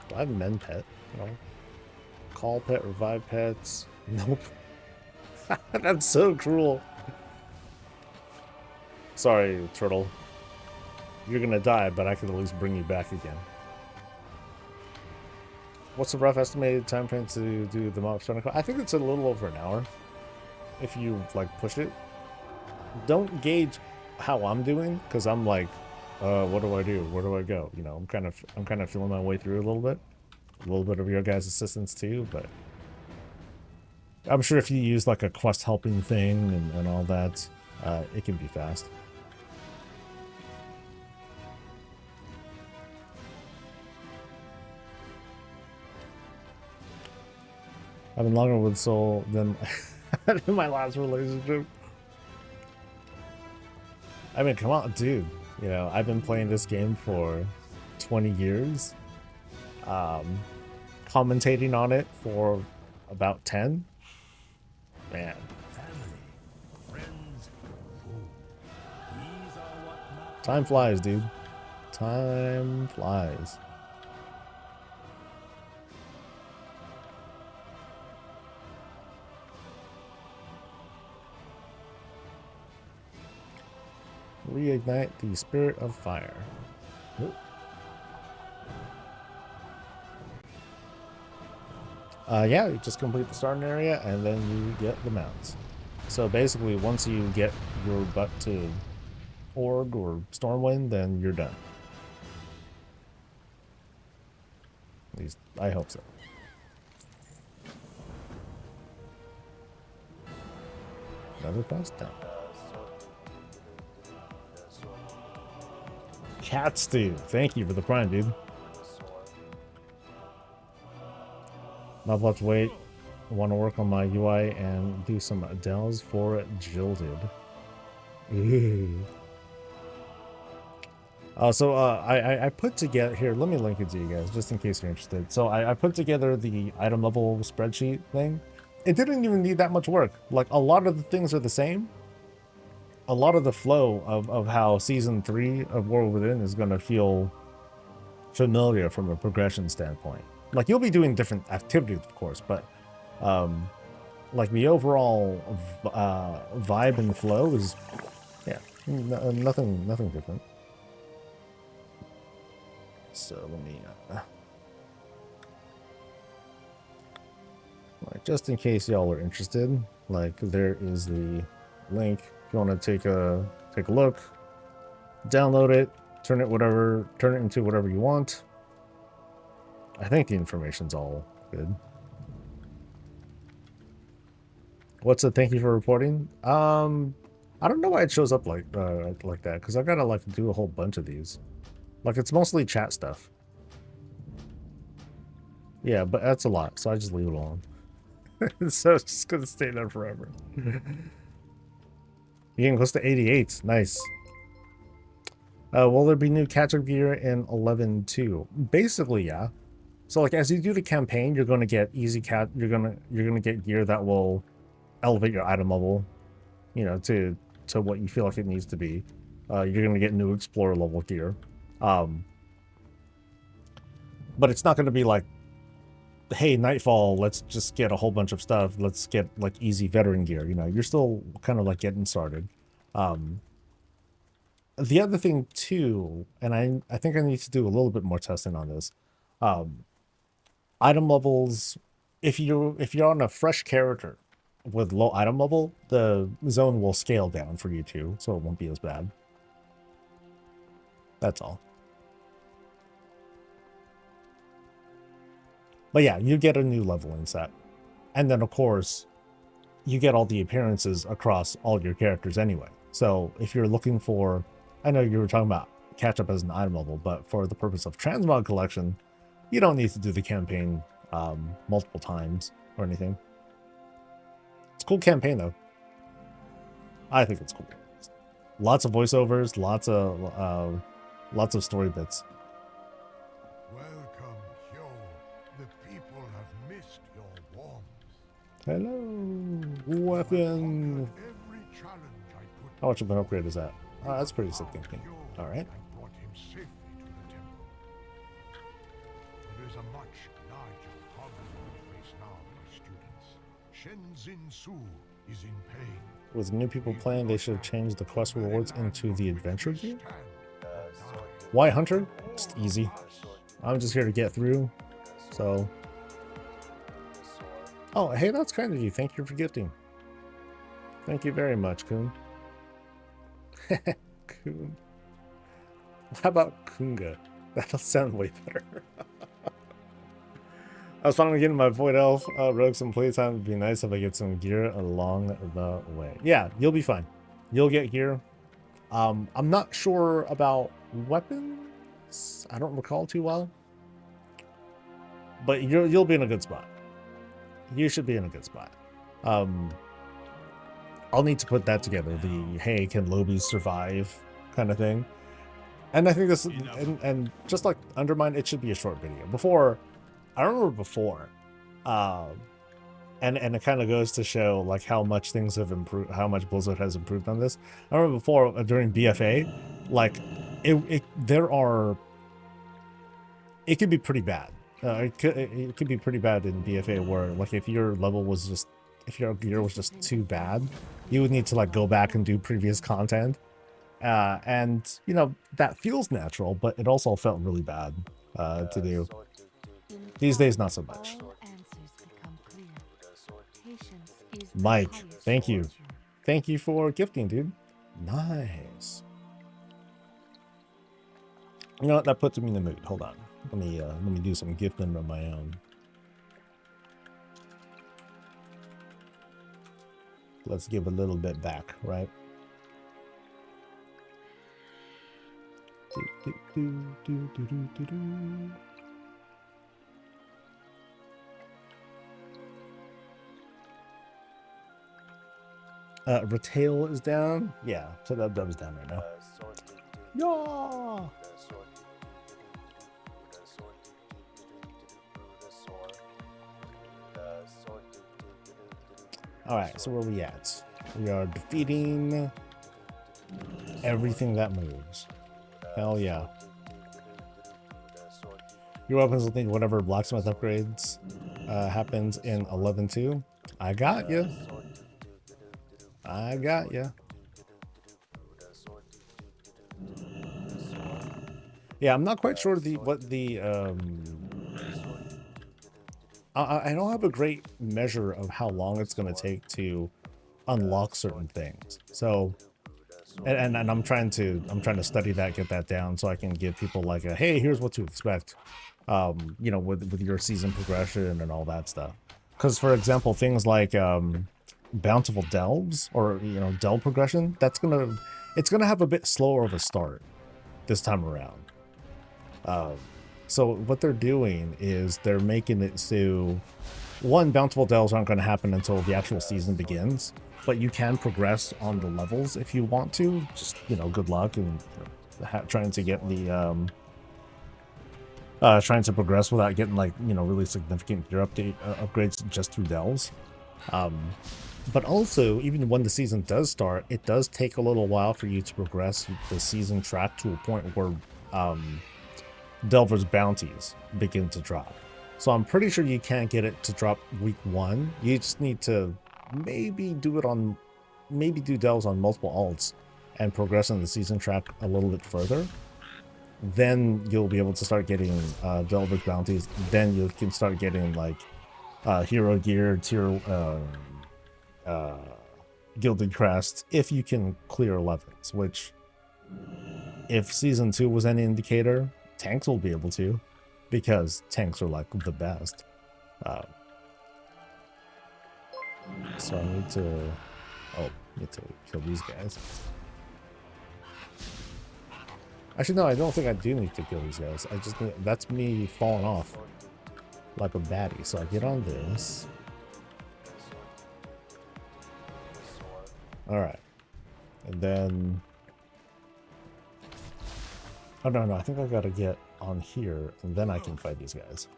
Do I have a men pet? No. Call pet, revive pets. Nope. That's so cruel. Sorry, turtle. You're gonna die, but I could at least bring you back again. What's the rough estimated time frame to do the mob spectacle? I think it's a little over an hour. If you like push it. don't gauge how I'm doing, because I'm like, what do I do? Where do I go? You know, I'm kind of feeling my way through a little bit of your guys' assistance too, but I'm sure if you use like a quest helping thing and all that, it can be fast. I've been longer with Soul than in my last relationship. I mean, come on, dude. You know, I've been playing this game for 20 years. Commentating on it for about 10. Man. Time flies, dude. Time flies. Reignite the spirit of fire. Oop. Yeah, you just complete the starting area and then you get the mounts. So basically, once you get your butt to Org or Stormwind, then you're done. At least, I hope so. Another pass down. Cat Stew, thank you for the prime, dude. Not much to wait. I want to work on my UI and do some Dells for Jilted. Ooh. I put together here. Let me link it to you guys just in case you're interested. So I put together the item level spreadsheet thing. It didn't even need that much work. Like a lot of the things are the same. A lot of the flow of how season 3 of World Within is going to feel familiar from a progression standpoint. Like you'll be doing different activities, of course, but like the overall vibe and flow is, yeah, nothing different. So let me, like, just in case y'all are interested, like there is the link. If you want to take a look, download it, turn it into whatever you want. I think the information's all good. What's a thank you for reporting? I don't know why it shows up like that, because I gotta like do a whole bunch of these. Like it's mostly chat stuff. Yeah, but that's a lot, so I just leave it alone. So it's just gonna stay there forever. You're getting close to 88. Nice. Will there be new catch-up gear in 11.2? Basically, yeah. So like as you do the campaign, you're gonna get you're gonna get gear that will elevate your item level, you know, to what you feel like it needs to be. You're gonna get new explorer level gear. But it's not gonna be like, hey, Nightfall, let's just get a whole bunch of stuff. Let's get like easy veteran gear. You know, you're still kind of like getting started. The other thing too, and I think I need to do a little bit more testing on this. Item levels, if you're on a fresh character with low item level, the zone will scale down for you too, so it won't be as bad. That's all. But yeah, you get a new leveling set. And then of course, you get all the appearances across all your characters anyway. So if you're looking for, I know you were talking about catch up as an item level, but for the purpose of transmog collection, you don't need to do the campaign multiple times or anything. It's a cool campaign though. I think it's cool. Lots of voiceovers, lots of story bits.
Welcome, Hyo. The people have missed your warmth.
Hello, weapon.
Every challenge I put
How much of an upgrade is that? Oh, that's pretty significant. All right.
I brought him safely to the temple. There is a much larger problem we face now, my students. Shenzin Su is in pain.
With new people playing, they should have changed the quest rewards into the adventure gear. Why Hunter? Just easy. I'm just here to get through. So. Oh, hey, that's kind of you. Thank you for gifting. Thank you very much, Kun. Kun. How about Kunga? That'll sound way better. I was finally getting my Void Elf rogue some playtime. It'd be nice if I get some gear along the way. Yeah, you'll be fine. You'll get gear. I'm not sure about weapons. I don't recall too well. But you'll be in a good spot. You should be in a good spot. I'll need to put that together. The hey, can Lobbies survive kind of thing. And I think this and just like Undermine, it should be a short video. Before, I remember before, and it kind of goes to show like how much things have improved, how much Blizzard has improved on this. I remember before during BFA, like it could be pretty bad. It could be pretty bad in BFA where like if your level was just if your gear was just too bad, you would need to like go back and do previous content. And you know that feels natural, but it also felt really bad to do. These days, not so much. Mike, thank you. Thank you for gifting, dude. Nice. You know what? That puts me in the mood. Hold on. Let me do some gifting of my own. Let's give a little bit back, right? Retail is down. Yeah, so that dub's down right now. Yeah. All right, so where are we at? We are defeating everything that moves. Hell yeah. Your weapons will need whatever blacksmith upgrades happens in 11.2. I got you. I got you. Yeah, I'm not quite sure what the I don't have a great measure of how long it's going to take to unlock certain things. So, and I'm trying to study that, get that down, so I can give people like a hey, here's what to expect. You know, with your season progression and all that stuff. Because for example, things like bountiful delves or you know delve progression, it's gonna have a bit slower of a start this time around. So what they're doing is they're making it so one, bountiful delves aren't going to happen until the actual season begins, but you can progress on the levels if you want to. Just you know, good luck and trying to get the trying to progress without getting like you know really significant gear upgrades just through delves. But also, even when the season does start, it does take a little while for you to progress the season track to a point where Delver's bounties begin to drop. So I'm pretty sure you can't get it to drop week 1. You just need to maybe do delves on multiple alts and progress in the season track a little bit further. Then you'll be able to start getting Delver's bounties. Then you can start getting like hero gear, tier gilded crests if you can clear 11s, which if season 2 was any indicator, tanks will be able to, because tanks are like the best. So I need to kill these guys. Actually no, I don't think I do need to kill these guys. I just that's me falling off like a baddie. So I get on this. Alright. And then oh no, I think I gotta get on here and then I can fight these guys.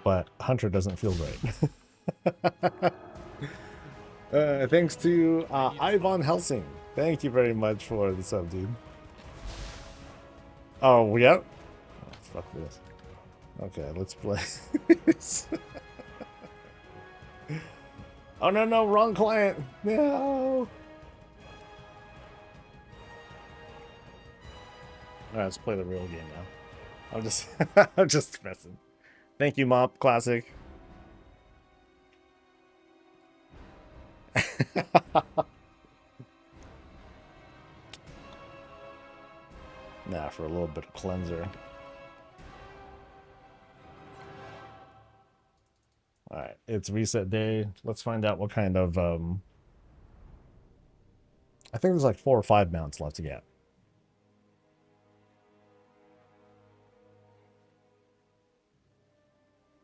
But Hunter doesn't feel great. Thanks to Ivan Helsing. Thank you very much for the sub, dude. Oh, yep. Oh, fuck this. Okay, let's play. Oh no, wrong client. No. Alright, let's play the real game now. I'm just messing. Thank you, Mop Classic. Nah, for a little bit of cleanser. Alright, it's reset day. Let's find out what kind of, I think there's like 4 or 5 mounts left to get.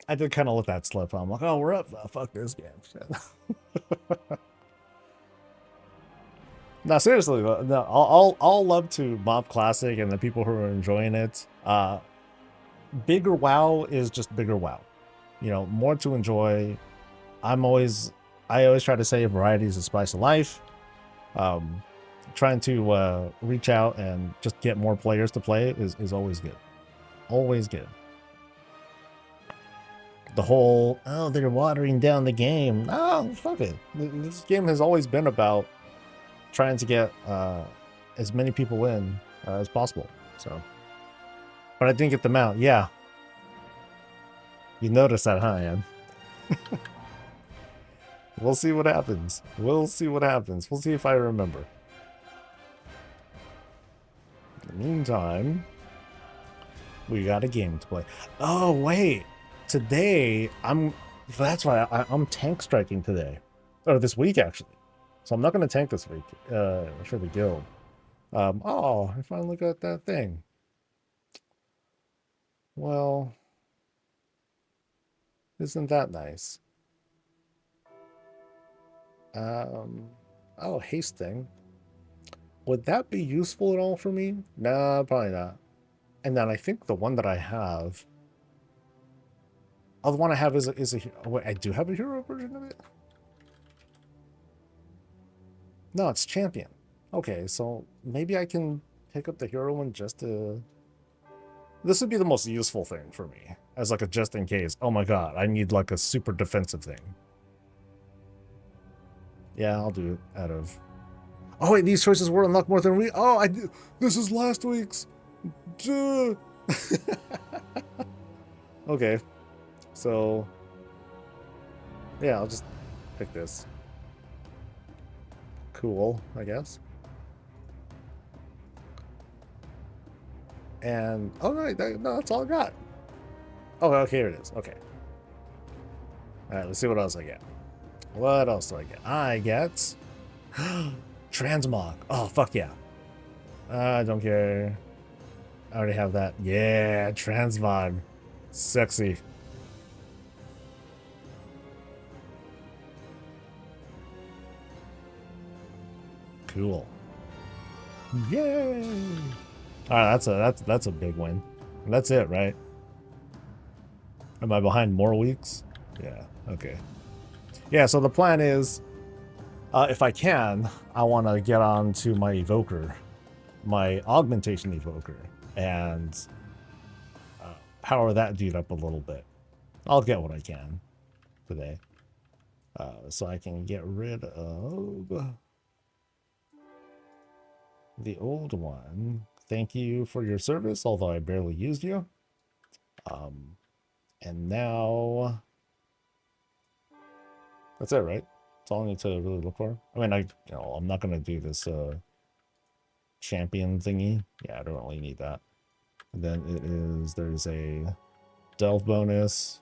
I did kind of let that slip. I'm like, oh, we're up. Oh, fuck this game. No, seriously, no, I'll love to mob Classic and the people who are enjoying it. Bigger WoW is just bigger WoW. You know, more to enjoy. I always try to say variety is the spice of life. Trying to reach out and just get more players to play is always good. Always good. The whole, oh, they're watering down the game. Oh, fuck it. This game has always been about trying to get as many people in as possible. So, but I didn't get them out. Yeah. You noticed that, huh, Ann? We'll see what happens. We'll see what happens. We'll see if I remember. In the meantime, we got a game to play. Oh, wait. Today, that's why I'm tank striking today. Or this week, actually. So I'm not going to tank this week for the guild. Oh, I finally got that thing. Well, isn't that nice? Oh, hasting. Would that be useful at all for me? Nah, probably not. And then I think the one that I have... Oh, the one I have is a... Oh, wait, I do have a hero version of it? No, it's champion. Okay, so maybe I can pick up the hero one just to... This would be the most useful thing for me. As like a just in case. Oh my god, I need like a super defensive thing. Yeah, I'll do it out of... Oh wait, these choices were unlocked more than we... Oh, I did... This is last week's... Duh. Okay. So... Yeah, I'll just pick this. Cool, I guess. And... Oh, no, no, that's all I got. Oh, okay, here it is. Okay. Alright, let's see what else I get. What else do I get? I get... Transmog. Oh, fuck yeah. I don't care. I already have that. Yeah, transmog. Sexy. Cool. Yay! Alright, that's a big win. And that's it, right? Am I behind more weeks? Yeah, okay. Yeah, so the plan is, if I can, I want to get on to my evoker, my augmentation evoker, and power that dude up a little bit. I'll get what I can today. So I can get rid of the old one. Thank you for your service, although I barely used you. And now... That's it, right? That's all I need to really look for. I mean, I'm not gonna do this champion thingy. Yeah, I don't really need that. And then there's a delve bonus.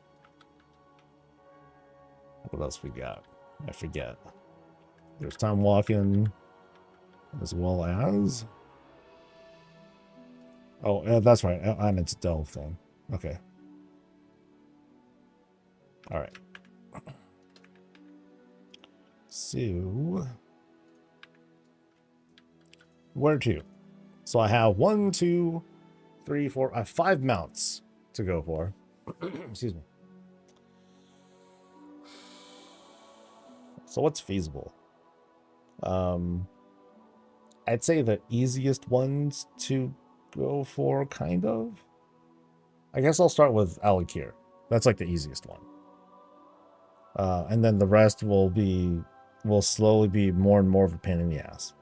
What else we got? I forget. There's time walking, as well as... Oh, that's right. And it's delve thing. Okay. All right. So, where to? So I have 1, 2, 3, 4. I have 5 mounts to go for. Excuse me. So what's feasible? I'd say the easiest ones to go for, kind of. I guess I'll start with Alakir. That's like the easiest one. And then the rest will slowly be more and more of a pain in the ass.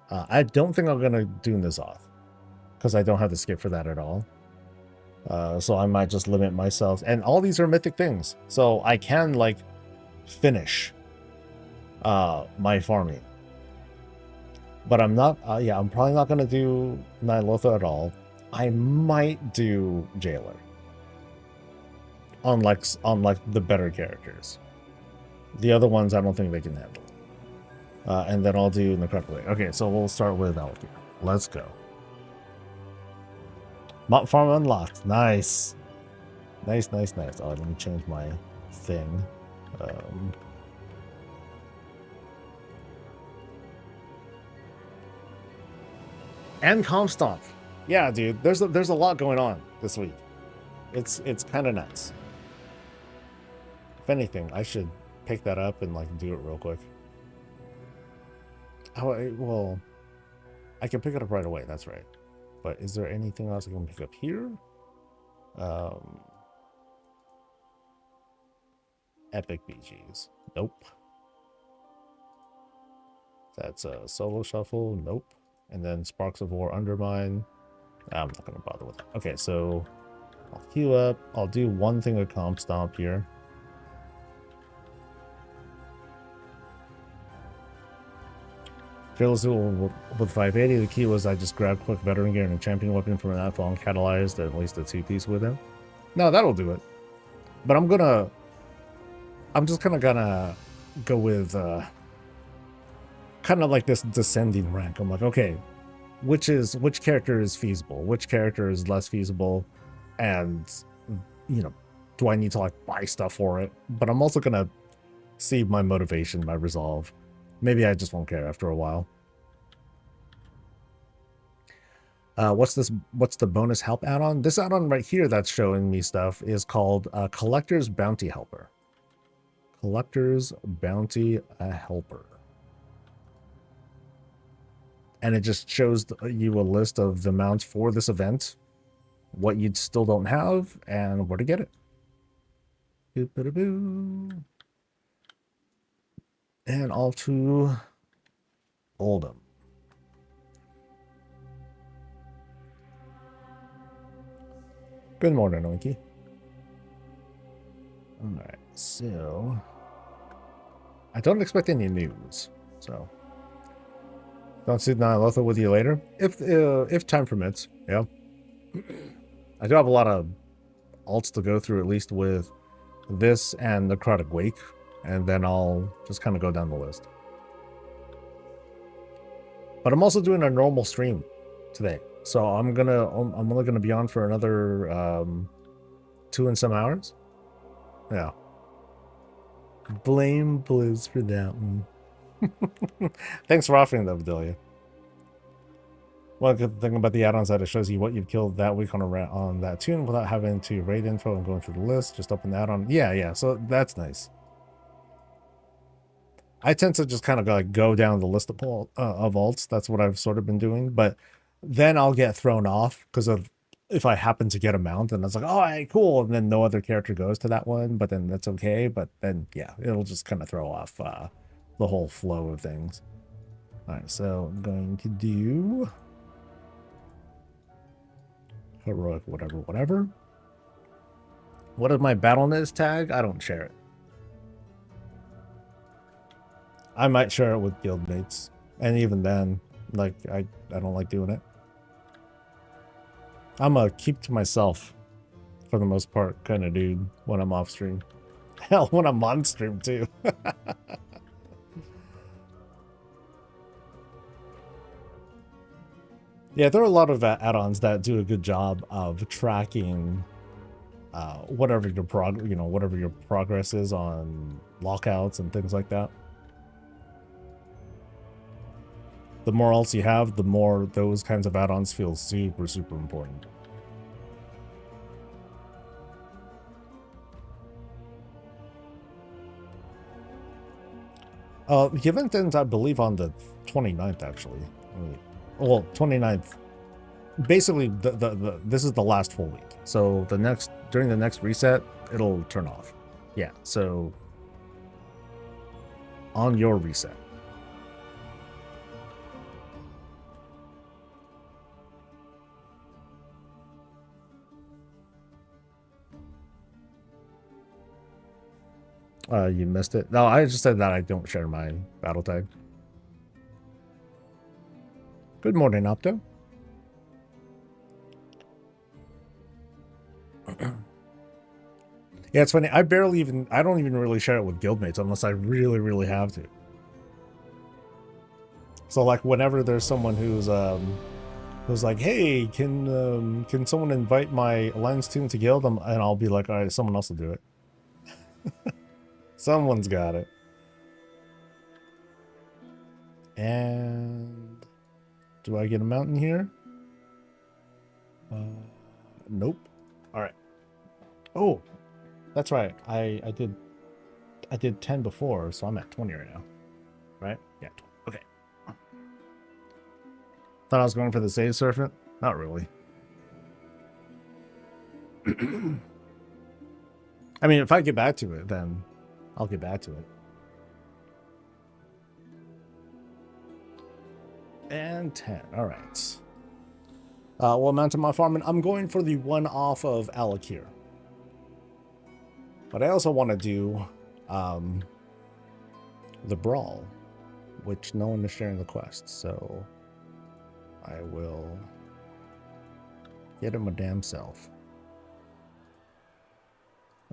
I don't think I'm gonna do N'Zoth, because I don't have the skip for that at all. So I might just limit myself. And all these are mythic things, so I can like finish my farming. But I'm not, yeah, I'm probably not going to do Ny'alotha at all. I might do Jailer. On like the better characters. The other ones, I don't think they can handle. And then I'll do Necropolis. Okay, so we'll start with Alkia. Let's go. Mop farm unlocked. Nice. Nice, nice, nice. Oh, let me change my thing. And Comstomp. Yeah, dude. There's a lot going on this week. It's kind of nuts. If anything, I should pick that up and like do it real quick. Oh, well, I can pick it up right away. That's right. But is there anything else I can pick up here? Epic BGs. Nope. That's a solo shuffle. Nope. And then Sparks of War Undermine. I'm not going to bother with that. Okay, so I'll queue up. I'll do one thing with Comp Stomp here. Fearless with 580. The key was I just grabbed quick veteran gear and a champion weapon from an outfall and catalyzed at least a 2-piece with him. No, that'll do it. But I'm just kind of gonna go with kind of like this descending rank. I'm like, okay, which character is feasible, which character is less feasible, and do I need to like buy stuff for it? But I'm also gonna see my motivation, my resolve. Maybe I just won't care after a while. What's the bonus help add-on? This add-on right here that's showing me stuff is called Collector's Bounty Helper. Collector's Bounty Helper. And it just shows you a list of the mounts for this event, what you still don't have, and where to get it. And all to Oldham. Good morning, Oinky. Alright, so I don't expect any news, so don't see Ny'alotha with you later. If time permits, yeah. I do have a lot of alts to go through, at least with this and Necrotic Wake, and then I'll just kind of go down the list. But I'm also doing a normal stream today, so I'm only gonna be on for another 2 and some hours. Yeah. Blame Blizz for that one. Thanks for offering that, Vidalia. One good thing about the add-ons that it shows you what you've killed that week on that tune without having to raid info and going through the list. Just open the add-on. Yeah. So that's nice. I tend to just kind of like go down the list of alts. That's what I've sort of been doing. But then I'll get thrown off because of if I happen to get a mount and it's like, oh, hey, cool. And then no other character goes to that one, but then that's okay. But then, yeah, it'll just kind of throw off the whole flow of things. All right, so I'm going to do heroic, whatever. What is my BattleNet tag? I don't share it. I might share it with guildmates, and even then, like I don't like doing it. I'm a keep to myself for the most part kind of dude when I'm off stream. Hell, when I'm on stream too. Yeah, there are a lot of add-ons that do a good job of tracking whatever your progress is on lockouts and things like that. The more alts you have, the more those kinds of add-ons feel super, super important. The event ends, I believe, on the 29th, actually. Well, 29th. Basically, this is the last full week. So during the next reset, it'll turn off. Yeah, so on your reset. You missed it. No, I just said that I don't share my battle tag. Good morning, Opto. Yeah, it's funny. I don't even really share it with guildmates unless I really, really have to. So like whenever there's someone who's like, hey, can someone invite my Alliance team to guild? And I'll be like, all right, someone else will do it. Someone's got it. And do I get a mountain here? Nope. All right. Oh, that's right. I did 10 before, so I'm at 20 right now. Right? Yeah. Okay. Thought I was going for the save serpent. Not really. I mean, if I get back to it, then I'll get back to it. And 10. All right. What amount am I farming? I'm going for the one off of Alakir. But I also want to do the Brawl, which no one is sharing the quest. So I will get him a damn self.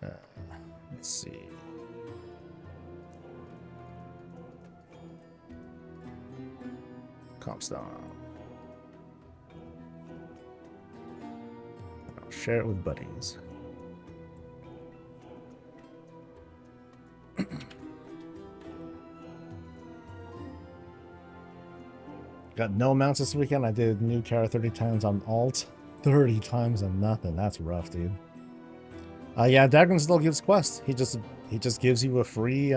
Let's see. Compston. I'll share it with buddies. Got no amounts this weekend. I did new Kara 30 times on alt. 30 times on nothing. That's rough, dude. Yeah, Dagon still gives quests. He just gives you a free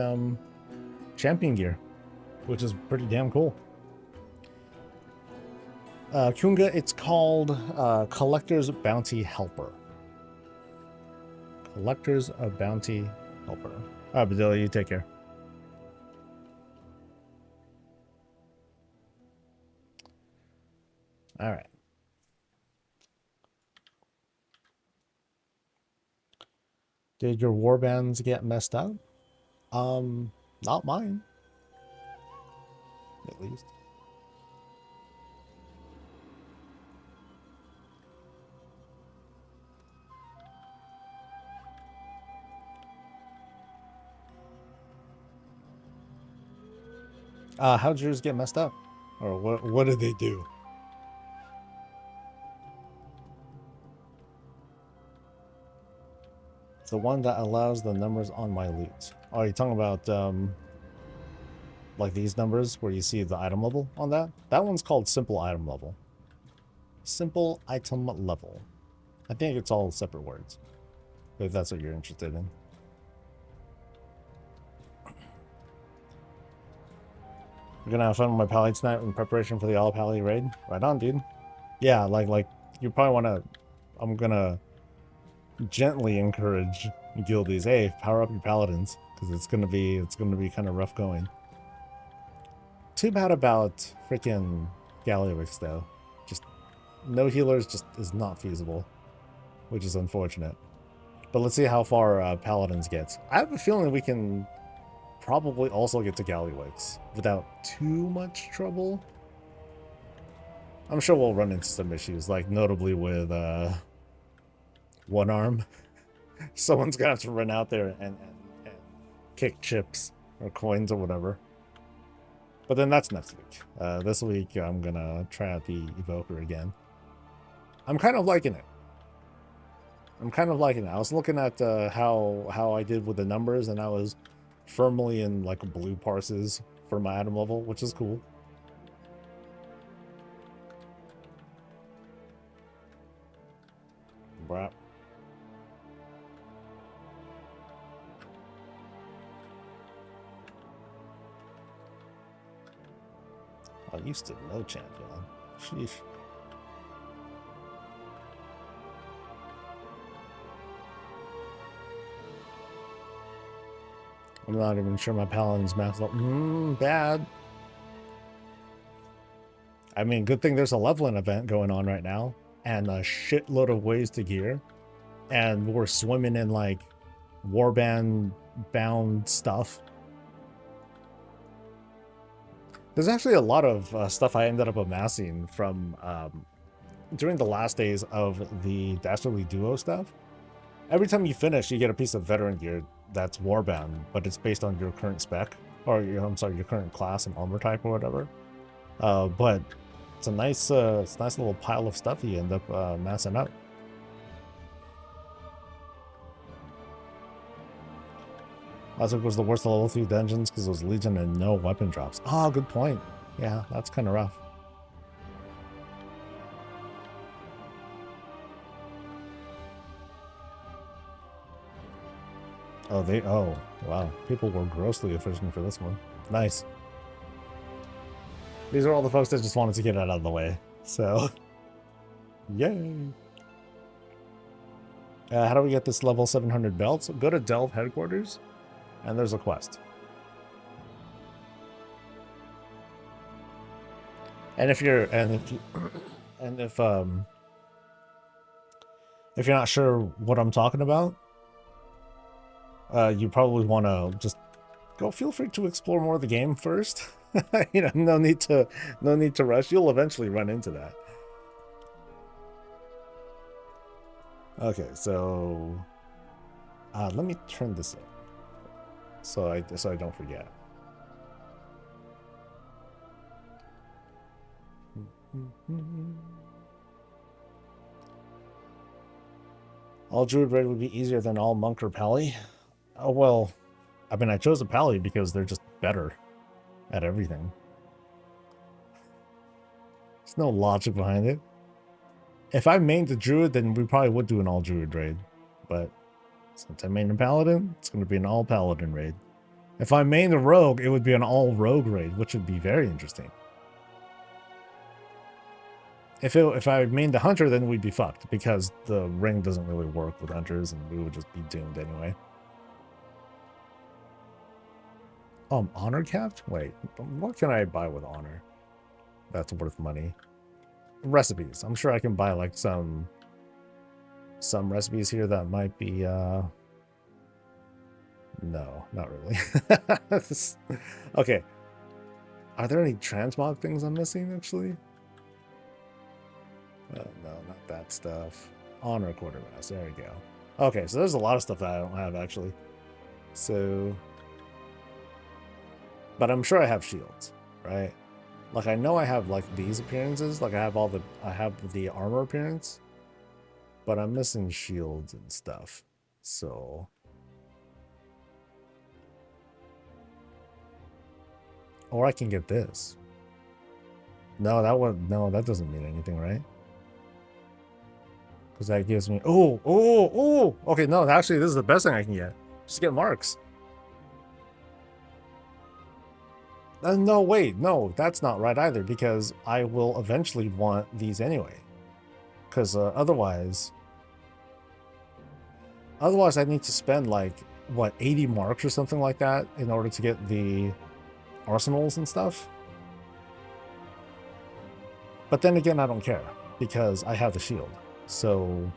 champion gear, which is pretty damn cool. Kunga, it's called Collector's Bounty Helper. Collector's Bounty Helper. All right, Bedelia, you take care. All right. Did your warbands get messed up? Not mine. At least. How'd yours get messed up? Or what did they do? The one that allows the numbers on my loot. Oh, are you talking about like these numbers where you see the item level on that? That one's called simple item level. Simple item level. I think it's all separate words, if that's what you're interested in. We're gonna have fun with my pally tonight in preparation for the all pally raid. Right on, dude. Yeah, like you probably wanna. I'm gonna gently encourage guildies, hey, power up your paladins, because it's gonna be kind of rough going. Too bad about freaking Gallywix though. Just no healers just is not feasible, which is unfortunate. But let's see how far paladins gets. I have a feeling we can probably also get to Gallywix without too much trouble. I'm sure we'll run into some issues, like notably with one arm. Someone's gonna have to run out there and kick chips or coins or whatever. But then that's next week. This week I'm gonna try out the Evoker again. I'm kind of liking it. I was looking at how I did with the numbers, and I was firmly in like blue parses for my item level, which is cool. Brap. I used to know champion. Sheesh. I'm not even sure my paladin's maxed up. Bad. I mean, good thing there's a leveling event going on right now, and a shitload of ways to gear, and we're swimming in like warband bound stuff. There's actually a lot of stuff I ended up amassing from during the last days of the Dastardly Duo stuff. Every time you finish, you get a piece of veteran gear that's warbound, but it's based on your current spec, or I'm sorry, your current class and armor type or whatever. But it's a nice little pile of stuff you end up massing up. Also, was the worst of level 3 dungeons because it was Legion and no weapon drops. Oh, good point. Yeah, that's kind of rough. Oh, wow. People were grossly efficient for this one. Nice. These are all the folks that just wanted to get it out of the way. So, yay. How do we get this level 700 belts? Go to Delve headquarters, and there's a quest. And if you're if you're not sure what I'm talking about, you probably want to just go. Feel free to explore more of the game first. You know, no need to rush. You'll eventually run into that. Okay, so let me turn this in so I don't forget. All Druid raid would be easier than all Monk or Pally. Oh well, I mean I chose a Pally because they're just better at everything. There's no logic behind it. If I mained the Druid, then we probably would do an all Druid raid. But since I mained a Paladin, it's going to be an all Paladin raid. If I mained a Rogue, it would be an all Rogue raid, which would be very interesting. If I mained the Hunter, then we'd be fucked because the ring doesn't really work with Hunters and we would just be doomed anyway. Honor capped? Wait, what can I buy with Honor that's worth money? Recipes. I'm sure I can buy like some recipes here that might be no, not really. Okay. Are there any transmog things I'm missing actually? No, not that stuff. Honor quartermass. There we go. Okay, so there's a lot of stuff that I don't have actually. So, but I'm sure I have shields, right? Like I know I have like these appearances. Like I have the armor appearance, but I'm missing shields and stuff. So, or I can get this. No, that doesn't mean anything, right? Because that gives me okay, no, actually this is the best thing I can get. Just get marks. No, wait, no, that's not right either, because I will eventually want these anyway. Because otherwise I need to spend like what 80 marks or something like that in order to get the arsenals and stuff. But then again, I don't care because I have the shield. So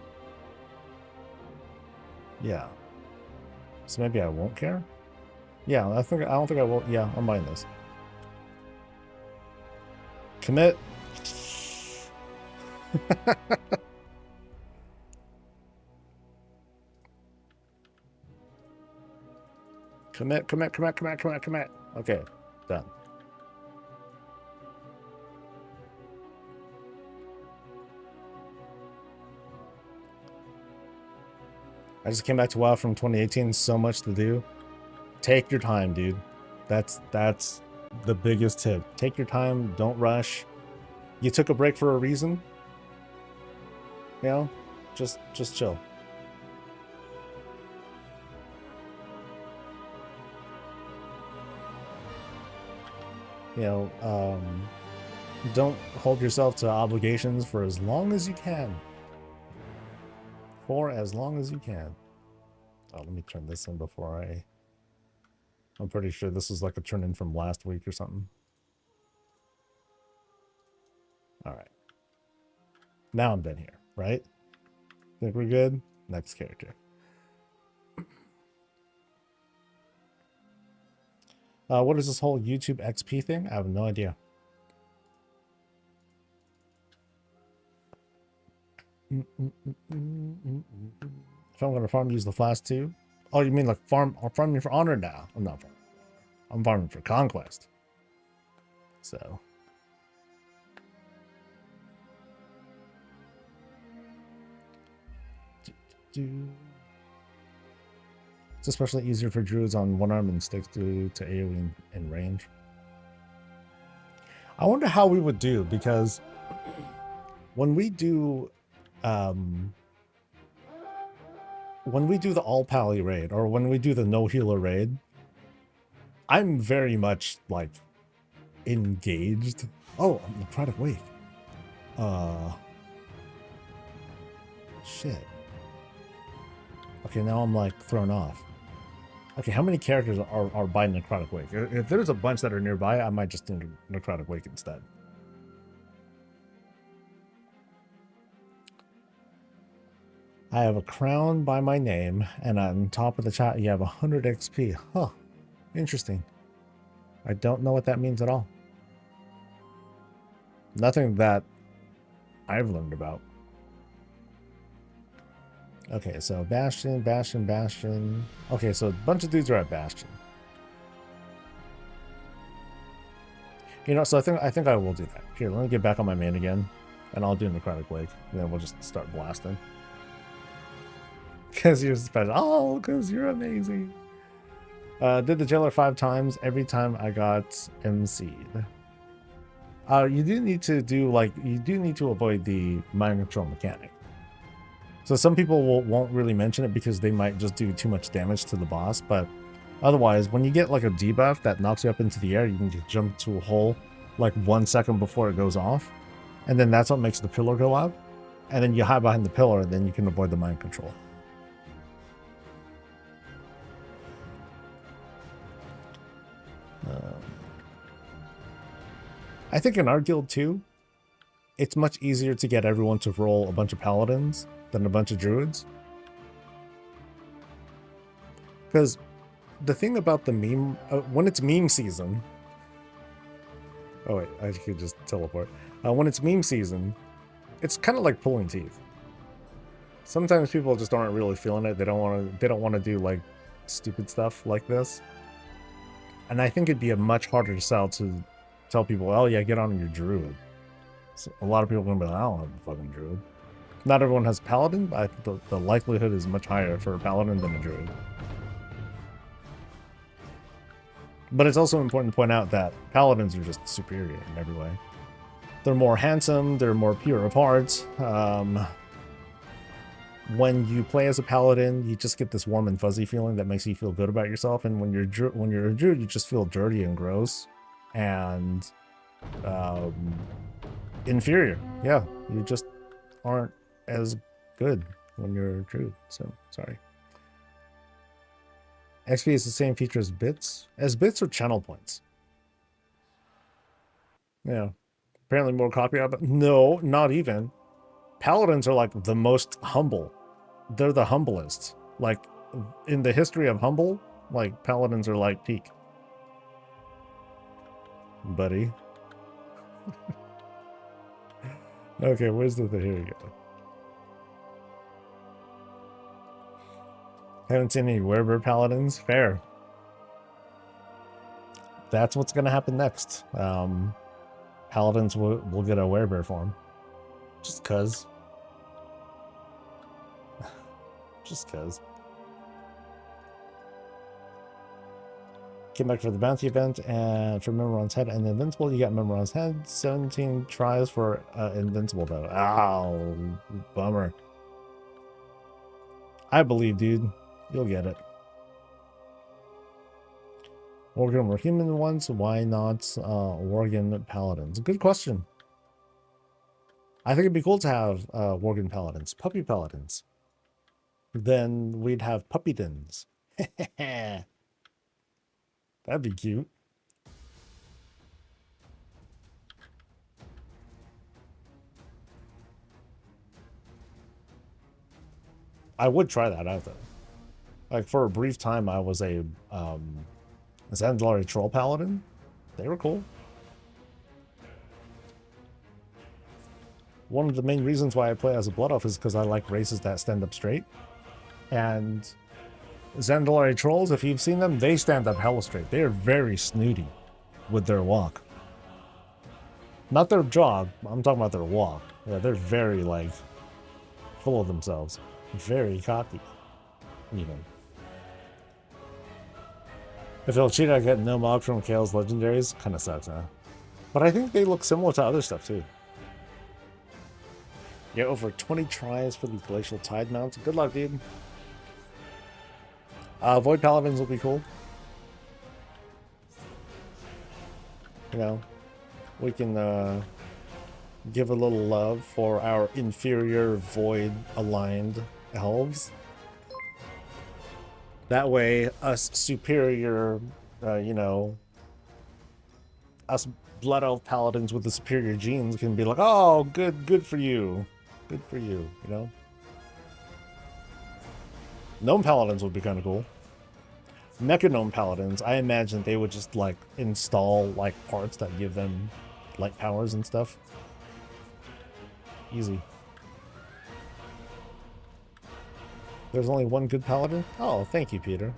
yeah. So maybe I won't care. Yeah, I don't think I will. Yeah, I'm buying this. Commit. Commit. Okay, done. I just came back to WoW from 2018. So much to do. Take your time, dude. That's the biggest tip. Take your time. Don't rush. You took a break for a reason. You know, just chill. You know, don't hold yourself to obligations for as long as you can. For as long as you can. Oh, let me turn this in before I'm pretty sure this is like a turn in from last week or something. All right. Now I'm done here, right? Think we're good? Next character. What is this whole YouTube XP thing? I have no idea. If I'm gonna farm, use the flask too. Oh, you mean like farm? I'm farming for honor now. I'm not farming. I'm farming for conquest. So. It's especially easier for druids on one arm and sticks to AoE in range. I wonder how we would do, because when we do the all pally raid, or when we do the no healer raid, I'm very much like engaged. Oh, necrotic wake. Shit. Okay, now I'm like thrown off. Okay, how many characters are by necrotic wake? If there's a bunch that are nearby, I might just do necrotic wake instead. I have a crown by my name, and on top of the chat, you have 100 XP. Huh. Interesting. I don't know what that means at all. Nothing that I've learned about. Okay, so Bastion, Bastion, Bastion. Okay, so a bunch of dudes are at Bastion. You know, so I think I will do that. Here, let me get back on my main again, and I'll do Necrotic Wake, and then we'll just start blasting. Because you're special. Oh, because you're amazing. Did the jailer 5 times. Every time I got MC'd. You do need to do, like, you do need to avoid the mind control mechanic. So some people won't really mention it because they might just do too much damage to the boss, but otherwise, when you get like a debuff that knocks you up into the air, you can just jump to a hole like 1 second before it goes off, and then that's what makes the pillar go up, and then you hide behind the pillar, and then you can avoid the mind control. I think in our guild too, it's much easier to get everyone to roll a bunch of paladins than a bunch of druids. Because the thing about the meme, when it's meme season, oh wait, I could just teleport. When it's meme season, it's kind of like pulling teeth. Sometimes people just aren't really feeling it. They don't want to do like stupid stuff like this. And I think it'd be a much harder sell to tell people, oh yeah, get on your druid. So a lot of people are going to be like, I don't have a fucking druid. Not everyone has paladin, but I think the likelihood is much higher for a paladin than a druid. But it's also important to point out that paladins are just superior in every way. They're more handsome, they're more pure of heart. When you play as a paladin, you just get this warm and fuzzy feeling that makes you feel good about yourself. And when you're a druid, you just feel dirty and gross and inferior. Yeah, you just aren't as good when you're a druid. So sorry. XP is the same feature as bits. As bits or channel points. Yeah. Apparently more copy out, but no, not even. Paladins are like the most humble. They're the humblest. Like in the history of humble, like paladins are like peak. Buddy. Okay, where's the here we go. Haven't seen any werebear paladins. Fair. That's what's gonna happen next. Paladins will get a werebear form. Just cuz. Just cuz. Came back for the bounty event and for Memoron's head and Invincible. You got Memoron's head. 17 tries for Invincible though. Ow, bummer. I believe, dude. You'll get it. Worgen were human ones. Why not Worgen paladins? Good question. I think it'd be cool to have Worgen paladins, puppy paladins. Then we'd have puppydins. That'd be cute. I would try that out though. Like for a brief time, I was a Zandalari Troll Paladin. They were cool. One of the main reasons why I play as a Blood Elf is because I like races that stand up straight. And Zandalari Trolls, if you've seen them, they stand up hella straight. They are very snooty with their walk. Not their jog, I'm talking about their walk. Yeah, they're very, like, full of themselves. Very cocky, even. If El Cheetah get no mob from Kale's legendaries, kinda sucks, huh? But I think they look similar to other stuff, too. Yeah, over 20 tries for the Glacial Tide mount. Good luck, dude. Void Paladins will be cool. You know, we can give a little love for our inferior Void-aligned elves. That way, us superior, you know, us Blood Elf Paladins with the superior genes can be like, oh, good for you. Good for you, you know? Gnome Paladins would be kind of cool. Mecha Gnome Paladins, I imagine they would just, like, install, like, parts that give them light powers and stuff. Easy. There's only one good Paladin? Oh, thank you, Peter.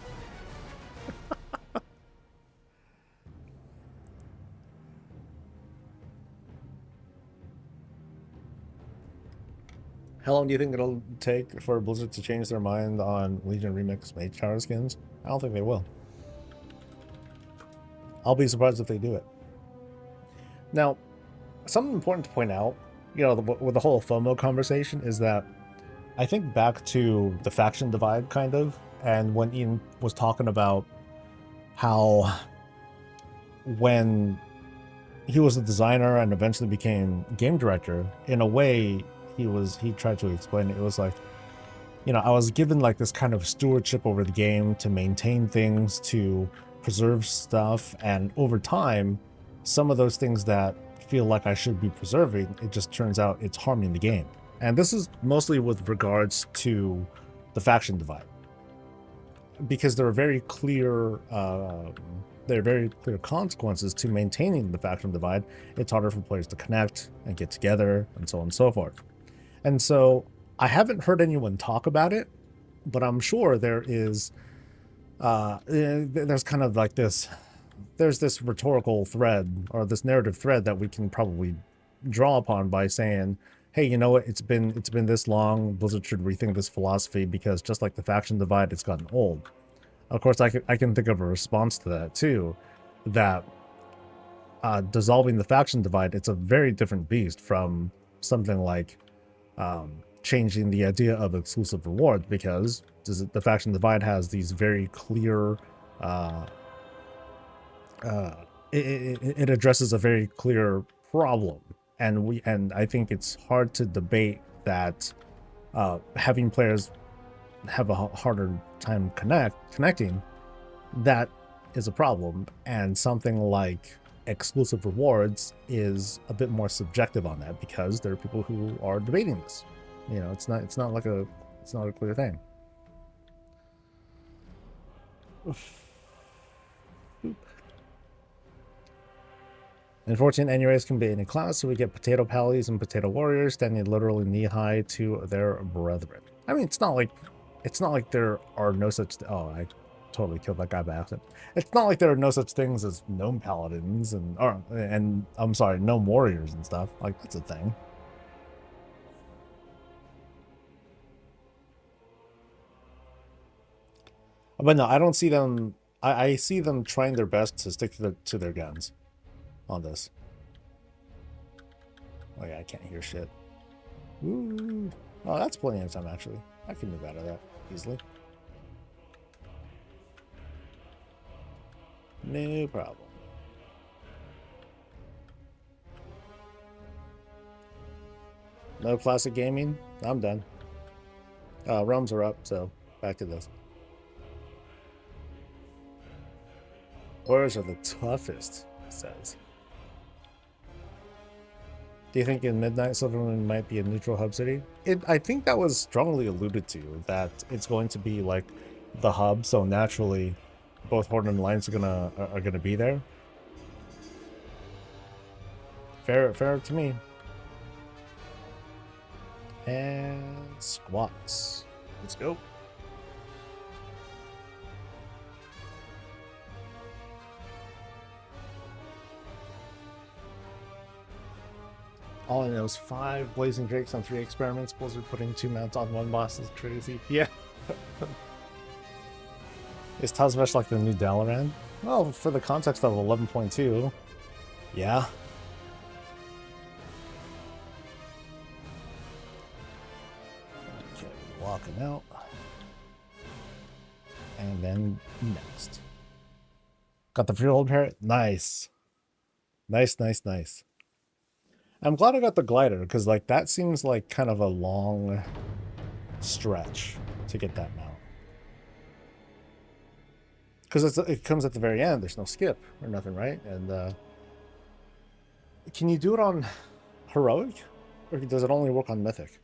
How long do you think it'll take for Blizzard to change their mind on Legion Remix Mage Tower skins? I don't think they will. I'll be surprised if they do it. Now, something important to point out, you know, with the whole FOMO conversation is that I think back to the faction divide, kind of, and when Ian was talking about how when he was a designer and eventually became game director, in a way, he tried to explain it. It was like, you know, I was given like this kind of stewardship over the game to maintain things, to preserve stuff, and over time, some of those things that feel like I should be preserving, it just turns out it's harming the game. And this is mostly with regards to the faction divide, because there are very clear consequences to maintaining the faction divide. It's harder for players to connect and get together, and so on and so forth. And so I haven't heard anyone talk about it, but I'm sure there is, there's kind of like this, there's this rhetorical thread or this narrative thread that we can probably draw upon by saying, hey, you know what, it's been this long, Blizzard should rethink this philosophy because just like the faction divide, it's gotten old. Of course, I can think of a response to that too, that dissolving the faction divide, it's a very different beast from something like changing the idea of exclusive rewards, because the faction divide has these very clear it addresses a very clear problem, and I think it's hard to debate that having players have a harder time connecting, that is a problem, and something like exclusive rewards is a bit more subjective on that, because there are people who are debating this. You know, it's not a clear thing. In 14, any race can be any class, so we get potato pallies and potato warriors standing literally knee-high to their brethren. I mean, it's not like there are no such... Oh, I totally killed that guy by accident. It's not like there are no such things as gnome paladins and I'm sorry, gnome warriors and stuff. Like, that's a thing. But no, I don't see them... I see them trying their best to stick to their guns on this. Oh yeah, I can't hear shit. Ooh. Oh, that's plenty of time, actually. I can move out of that easily. No problem. No classic gaming? I'm done. Realms are up, so back to this. Warriors are the toughest, it says. Do you think in Midnight Silvermoon might be a neutral hub city? I think that was strongly alluded to, that it's going to be like the hub, so naturally both Horde and Alliance are gonna be there. Fair to me. And squats. Let's go. All I know is 5 Blazing Drakes on 3 experiments. Blizzard putting 2 mounts on 1 boss is crazy. Yeah. Is Tazvesh like the new Dalaran? Well, for the context of 11.2, yeah. Okay, walking out. And then next. Got the freehold parrot? Nice. Nice. I'm glad I got the glider, because like that seems like kind of a long stretch to get that mount. Because it comes at the very end, there's no skip or nothing, right? And can you do it on heroic? Or does it only work on mythic?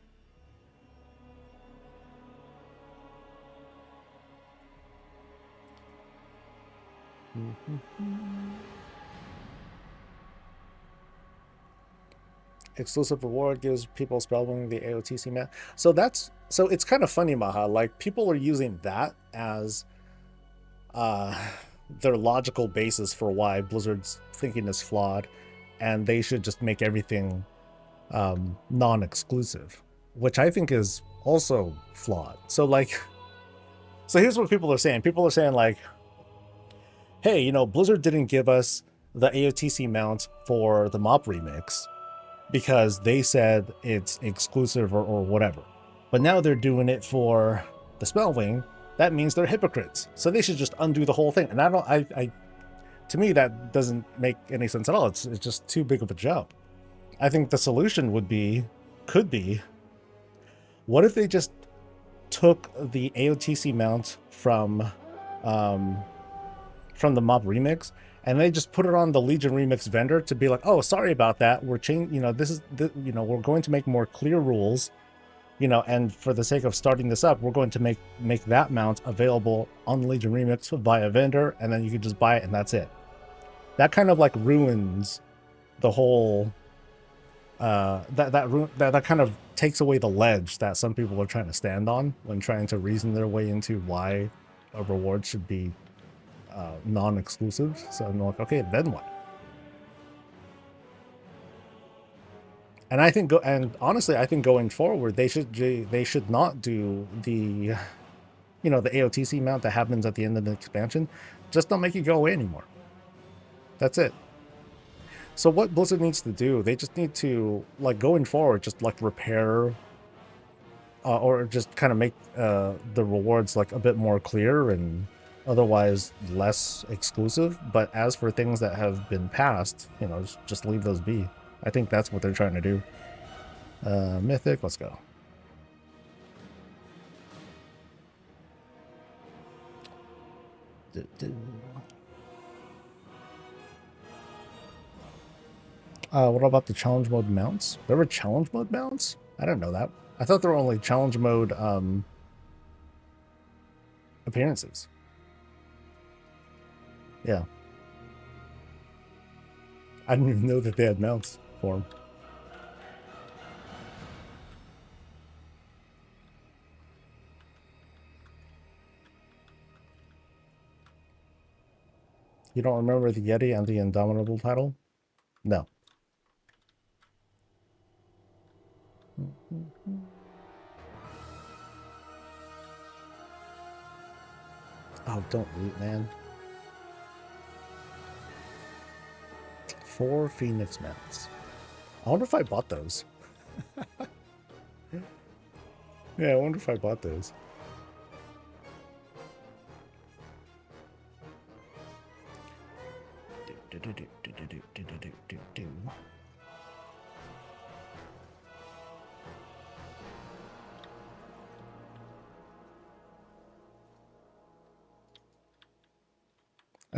Exclusive reward gives people spellbinding the AOTC map. So it's kind of funny, Maha. Like people are using that as their logical basis for why Blizzard's thinking is flawed, and they should just make everything non-exclusive, which I think is also flawed. So here's what people are saying. People are saying like, hey, you know, Blizzard didn't give us the AOTC mount for the mop remix because they said it's exclusive or whatever. But now they're doing it for the Spellwing. That means they're hypocrites. So they should just undo the whole thing. And to me, that doesn't make any sense at all. It's just too big of a jump. I think the solution could be, what if they just took the AOTC mount from the mob remix, and they just put it on the Legion remix vendor to be like, oh, sorry about that. We're we're going to make more clear rules, and for the sake of starting this up, we're going to make that mount available on Legion remix via vendor, and then you can just buy it, and that's it. That kind of like ruins the whole. That kind of takes away the ledge that some people are trying to stand on when trying to reason their way into why a reward should be non-exclusive. So I'm like, okay, then what? And honestly, I think going forward, they should not do the, the AOTC mount that happens at the end of the expansion. Just don't make it go away anymore. That's it. So what Blizzard needs to do, they just need to, like, going forward, just like repair or just kind of make the rewards like a bit more clear and otherwise less exclusive. But as for things that have been passed, just leave those be. I think that's what they're trying to do. Mythic, let's go. What about the challenge mode mounts? There were challenge mode mounts? I didn't know that. I thought there were only challenge mode appearances. Yeah. I didn't even know that they had mounts for them. You don't remember the Yeti and the Indomitable title? No. Oh, don't loot, man. 4 Phoenix mounts. I wonder if I bought those. Yeah, I wonder if I bought those.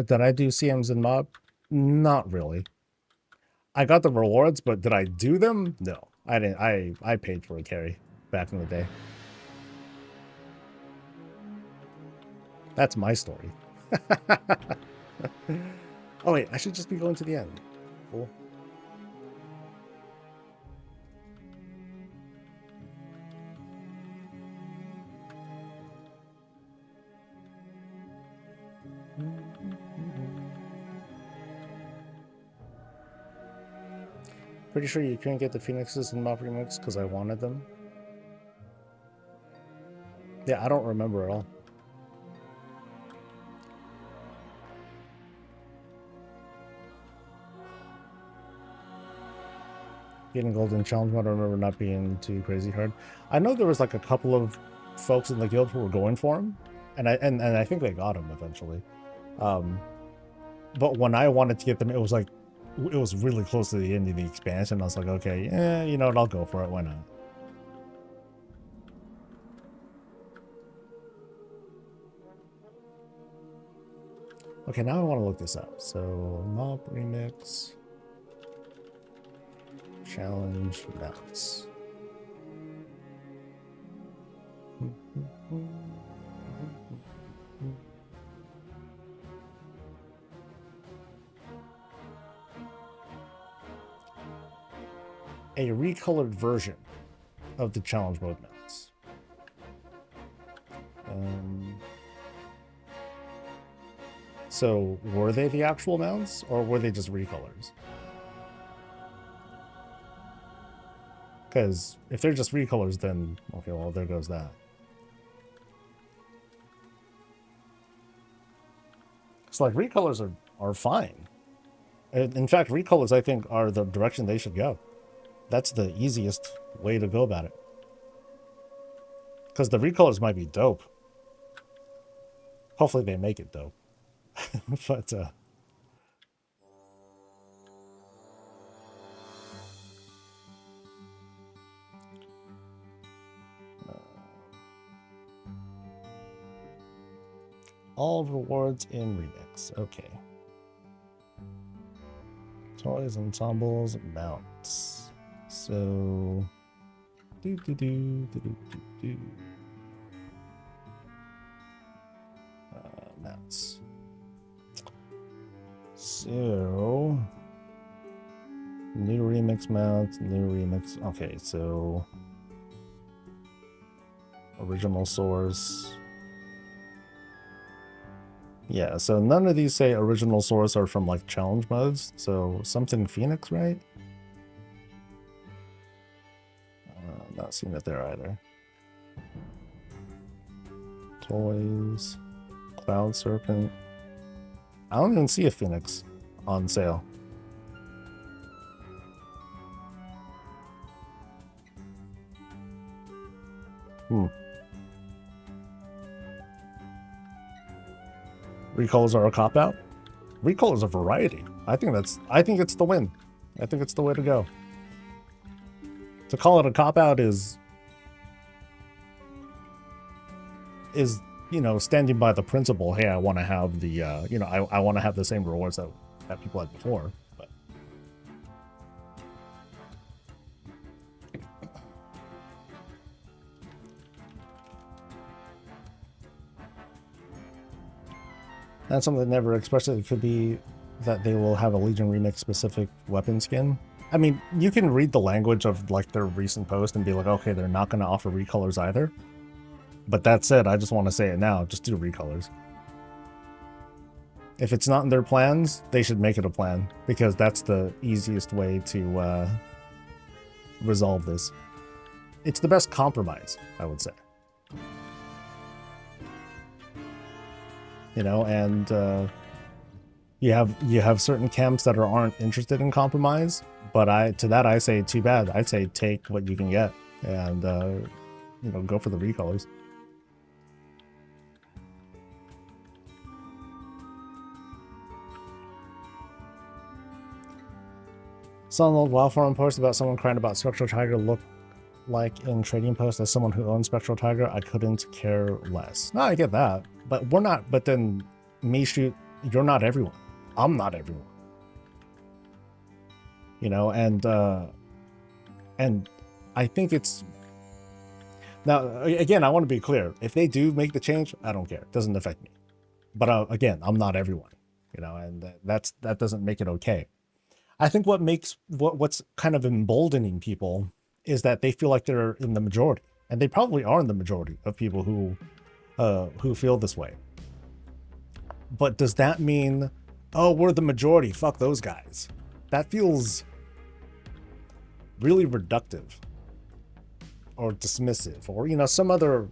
Did I do CMs and mob? Not really. I got the rewards, but did I do them? No, I didn't. I paid for a carry back in the day. That's my story. Oh wait, I should just be going to the end. Cool. Pretty sure you couldn't get the Phoenixes in Mob Remix because I wanted them. Yeah, I don't remember at all. Getting Golden Challenge mode, I remember not being too crazy hard. I know there was like a couple of folks in the guild who were going for them, and I think they got them eventually. But when I wanted to get them, it was like it was really close to the end of the expansion. I was like, okay, yeah, you know what, I'll go for it. Why not? Okay, now I want to look this up. So, Mob Remix Challenge Mounts. A recolored version of the challenge mode mounts. So were they the actual mounts or were they just recolors? Because if they're just recolors, then okay, well, there goes that. It's like recolors are fine. In fact, recolors I think are the direction they should go. That's the easiest way to go about it. Because the recolors might be dope. Hopefully they make it dope. But all rewards in Remix. Okay. Toys, ensembles, mounts. So, mounts. So, new remix mount, new remix. Okay, so original source. Yeah, so none of these say original source are from like challenge modes. So something Phoenix, right? Not seeing it there either. Toys, Cloud Serpent. I don't even see a Phoenix on sale. Recalls are a cop-out? Recall is a variety. I think it's the win. I think it's the way to go. To call it a cop-out is, you know, standing by the principle, hey, I want to have the, you know, I want to have the same rewards that people had before. But that's something that never expressed it. It could be that they will have a Legion Remix specific weapon skin. I mean, you can read the language of like their recent post and be like, okay, they're not going to offer recolors either. But that said, I just want to say it now, just do recolors. If it's not in their plans, they should make it a plan, because that's the easiest way to resolve this. It's the best compromise, I would say. You know, and you have certain camps that aren't interested in compromise, but I say too bad. I'd say take what you can get and you know, go for the recolors. Saw an old WoW forum post about someone crying about Spectral Tiger look like in trading post. As someone who owns Spectral Tiger, I couldn't care less. No, I get that, but we're not. But then, me shoot, you're not everyone. I'm not everyone. You know, and I think it's now again. I want to be clear. If they do make the change, I don't care. It doesn't affect me. But again, I'm not everyone, you know, and that doesn't make it okay. I think what's kind of emboldening people is that they feel like they're in the majority, and they probably are in the majority of people who feel this way. But does that mean, oh, we're the majority, fuck those guys? That feels really reductive or dismissive, or, you know, some other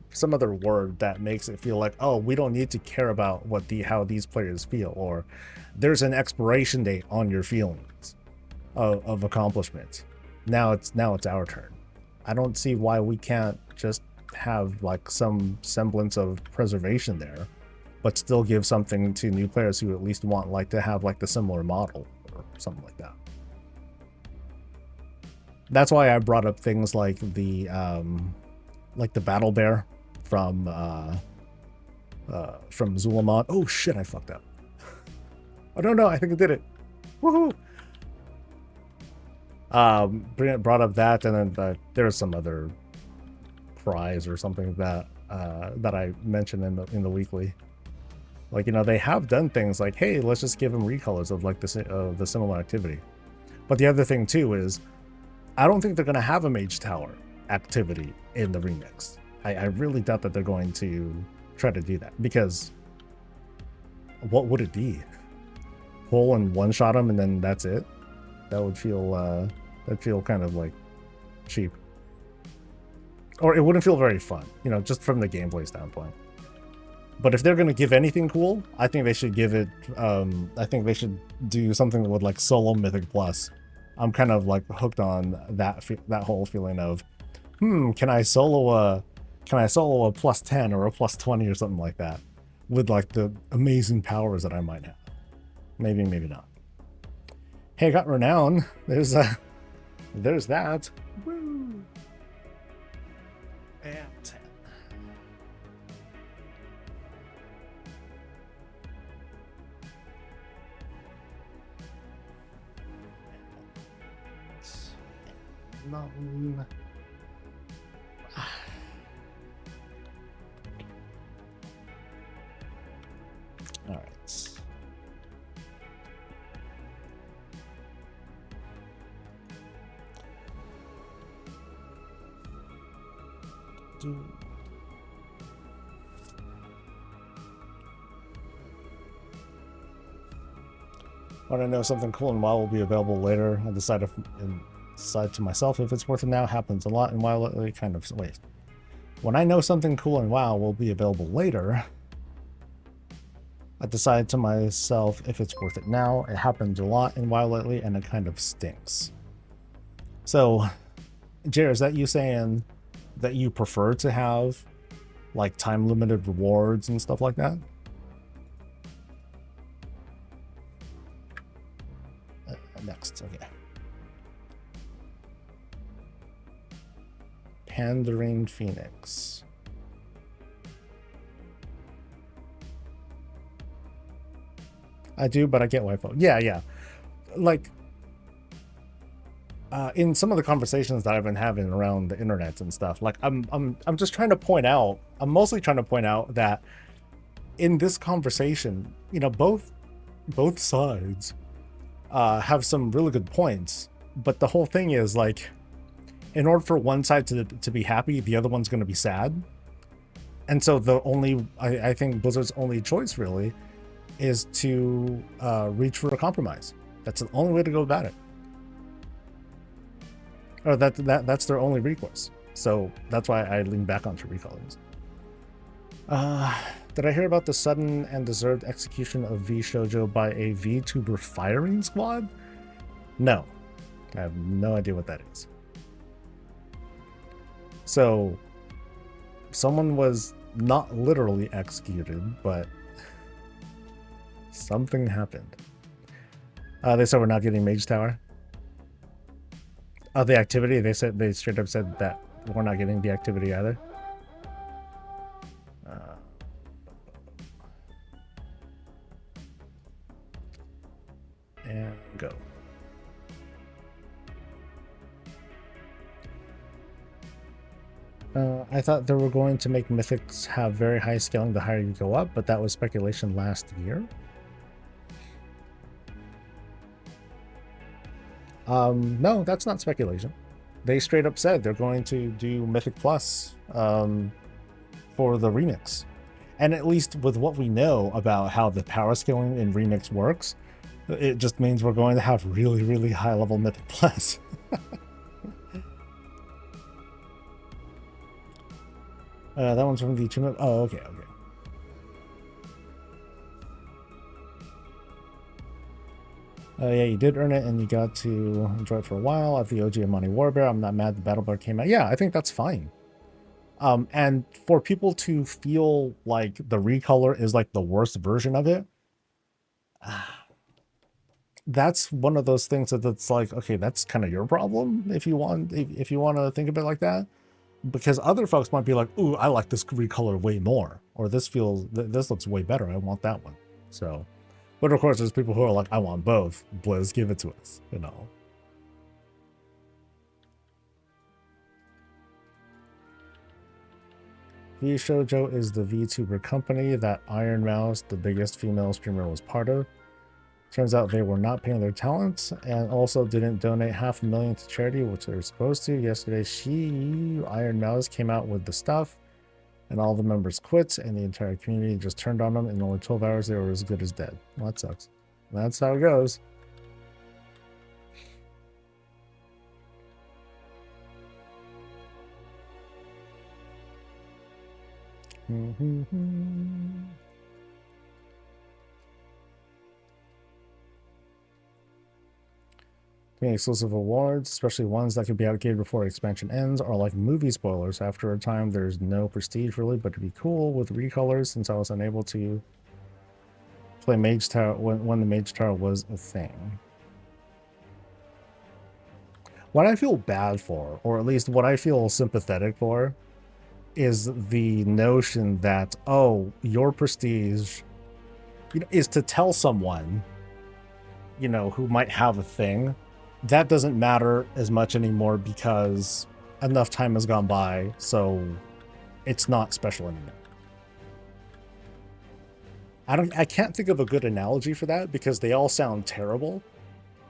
word that makes it feel like, oh, we don't need to care about how these players feel, or there's an expiration date on your feelings of accomplishment. Now it's our turn. I don't see why we can't just have like some semblance of preservation there, but still give something to new players who at least want like to have like the similar model or something like that. That's why I brought up things like the battle bear from Zulamon. Oh shit, I fucked up. Oh no, I think I did it. Woohoo! Brought up that, and then there's some other prize or something that I mentioned in the weekly. Like, you know, they have done things like, hey, let's just give them recolors of like the similar activity. But the other thing too is, I don't think they're gonna have a Mage Tower activity in the remix. I really doubt that they're going to try to do that, because what would it be? Pull and one-shot them and then that's it? That would feel kind of like cheap. Or it wouldn't feel very fun, you know, just from the gameplay standpoint. But if they're going to give anything cool, I think they should give it, I think they should do something with like solo Mythic Plus. I'm kind of like hooked on that whole feeling of, can I solo a plus 10 or a plus 20 or something like that with like the amazing powers that I might have. Maybe not. Hey, I got Renown. There's that. Woo. And 10. None. All right. Want to know something cool and WoW will be available later. I decide to myself if it's worth it now. Happens a lot in WoW lately. Kind of wait. When I know something cool in WoW will be available later, I decide to myself if it's worth it now. It happens a lot in WoW lately, and it kind of stinks. So, Jer, is that you saying that you prefer to have like time-limited rewards and stuff like that? Next, okay. Pandaren Phoenix. I do, but I get Wi-Fi. Yeah. Like, in some of the conversations that I've been having around the internet and stuff, like I'm just trying to point out. I'm mostly trying to point out that in this conversation, you know, both sides have some really good points, but the whole thing is like, in order for one side to be happy, the other one's going to be sad. And so I think Blizzard's only choice really is to reach for a compromise. That's the only way to go about it. Or that's their only recourse. So that's why I lean back onto recolors. Did I hear about the sudden and deserved execution of V Shoujo by a VTuber firing squad? No. I have no idea what that is. So, someone was not literally executed, but something happened. They said we're not getting Mage Tower. The activity, they straight up said that we're not getting the activity either. And go. I thought they were going to make mythics have very high scaling the higher you go up, but that was speculation last year. No, that's not speculation. They straight up said they're going to do Mythic Plus for the remix. And at least with what we know about how the power scaling in remix works, it just means we're going to have really, really high level Mythic Plus. That one's from the achievement. Oh, okay, okay. Yeah, you did earn it, and you got to enjoy it for a while. At the OG Amani Warbear, I'm not mad the Battle Bar came out. Yeah, I think that's fine. And for people to feel like the recolor is like the worst version of it, that's one of those things that's like, okay, that's kind of your problem if you want to think of it like that. Because other folks might be like, ooh, I like this recolor way more, or this looks way better. I want that one. So, but of course, there's people who are like, I want both. Blizz, give it to us, you know. VShojo is the VTuber company that Iron Mouse, the biggest female streamer, was part of. Turns out they were not paying their talents and also didn't donate $500,000 to charity, which they were supposed to. Yesterday, Iron Mouse, came out with the stuff, and all the members quit, and the entire community just turned on them. In only 12 hours, they were as good as dead. Well, that sucks. That's how it goes. Exclusive awards, especially ones that could be allocated before expansion ends, are like movie spoilers. After a time, there's no prestige really, but to be cool with recolors, since I was unable to play Mage Tower when the Mage Tower was a thing. What I feel bad for, or at least what I feel sympathetic for, is the notion that, oh, your prestige, you know, is to tell someone, you know, who might have a thing, that doesn't matter as much anymore because enough time has gone by, so it's not special anymore. I can't think of a good analogy for that because they all sound terrible.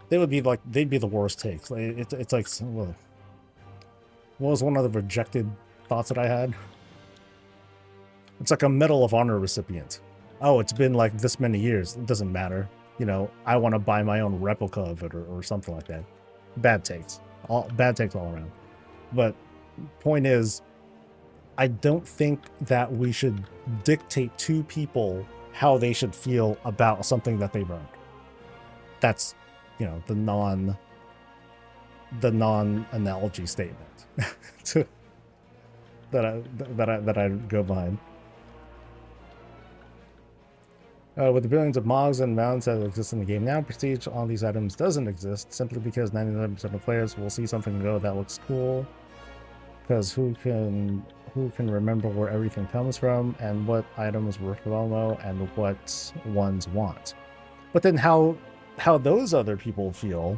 They'd be the worst takes. It's like, well, what was one of the rejected thoughts that I had? It's like a Medal of Honor recipient. Oh, it's been like this many years. It doesn't matter. You know, I want to buy my own replica of it or something like that. Bad takes. Bad takes all around. But point is, I don't think that we should dictate to people how they should feel about something that they've earned. That's, you know, the non-analogy statement that I go behind. With the billions of mogs and mounts that exist in the game now, prestige on these items doesn't exist simply because 99% of players will see something and go, that looks cool. Because who can remember where everything comes from and what items were FOMO and what ones want. But then how those other people feel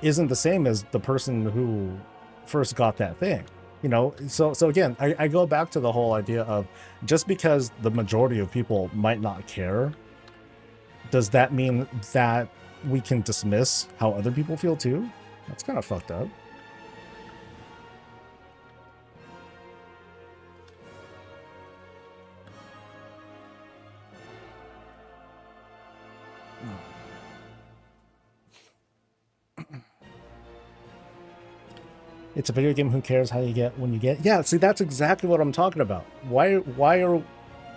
isn't the same as the person who first got that thing. You know, so again, I go back to the whole idea of just because the majority of people might not care, does that mean that we can dismiss how other people feel too? That's kind of fucked up. It's a video game. Who cares how you get when you get? Yeah, see, that's exactly what I'm talking about.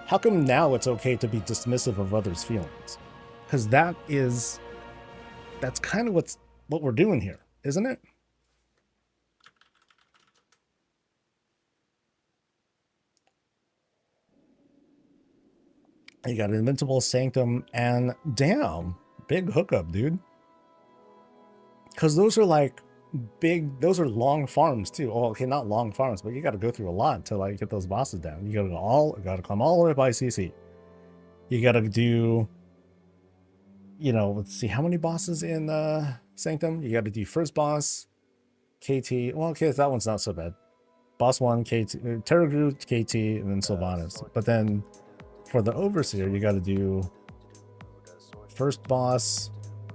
How come now it's okay to be dismissive of others' feelings? Because that's kind of what we're doing here, isn't it? You got Invincible, Sanctum, and damn, big hookup, dude. Because those are like those are long farms too. Oh, okay, not long farms, but you got to go through a lot to like get those bosses down. You got to come all the way by CC. You got to do, you know, let's see, how many bosses in Sanctum? You got to do first boss, KT. Well, okay, that one's not so bad. boss 1, KT, Terragru, KT, and then Sylvanas. But then for the Overseer, you got to do first boss.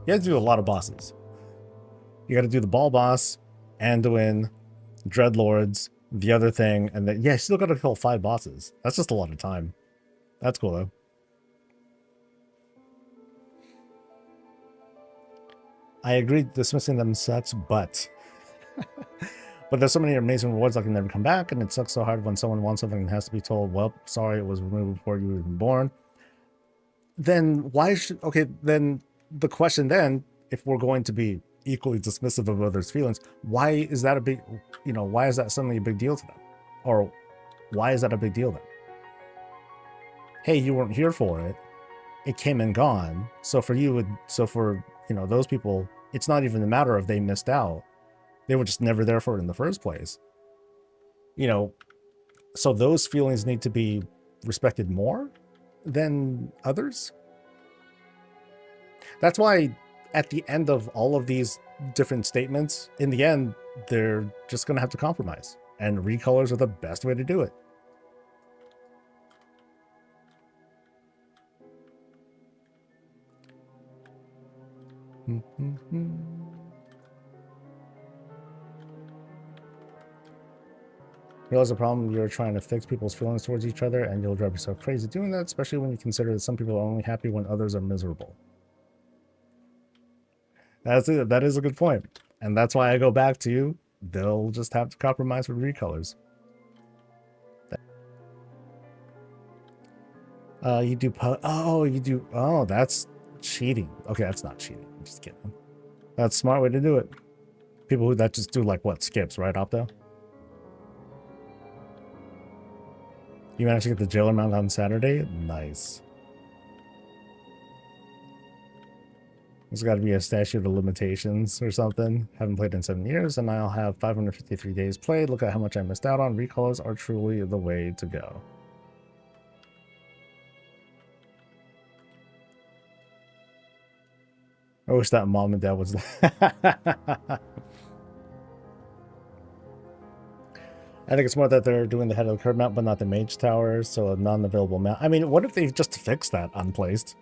You have to do a lot of bosses. You got to do the ball boss, Anduin, Dreadlords, the other thing, and then yeah, you still got to kill 5 bosses. That's just a lot of time. That's cool though. I agree, dismissing them sucks, but there's so many amazing rewards that can never come back, and it sucks so hard when someone wants something and has to be told, well, sorry, it was removed before you were even born. Then why should, okay, then the question then, if we're going to be equally dismissive of others' feelings, why is that a big, you know, why is that suddenly a big deal to them? Or why is that a big deal then? Hey, you weren't here for it. It came and gone. So for you, so for, you know, those people, it's not even a matter of they missed out. They were just never there for it in the first place. You know, so those feelings need to be respected more than others. That's why at the end of all of these different statements, in the end, they're just going to have to compromise. And recolors are the best way to do it. Realize the problem, you're trying to fix people's feelings towards each other, and you'll drive yourself crazy doing that, especially when you consider that some people are only happy when others are miserable. That's it. That is a good point. And that's why I go back to you. They'll just have to compromise with recolors. You do, you do, that's cheating. Okay, that's not cheating. I'm just kidding. That's a smart way to do it. People who that just do like what, skips, right, Opto? You managed to get the jailer mount on Saturday? Nice. There's got to be a statute of limitations or something. Haven't played in 7 years, and I'll have 553 days played. Look at how much I missed out on. Recolors are truly the way to go. I wish that mom and dad was I think it's more that they're doing the head of the curve mount, but not the mage tower, so a non-available mount. I mean, what if they just fix that unplaced?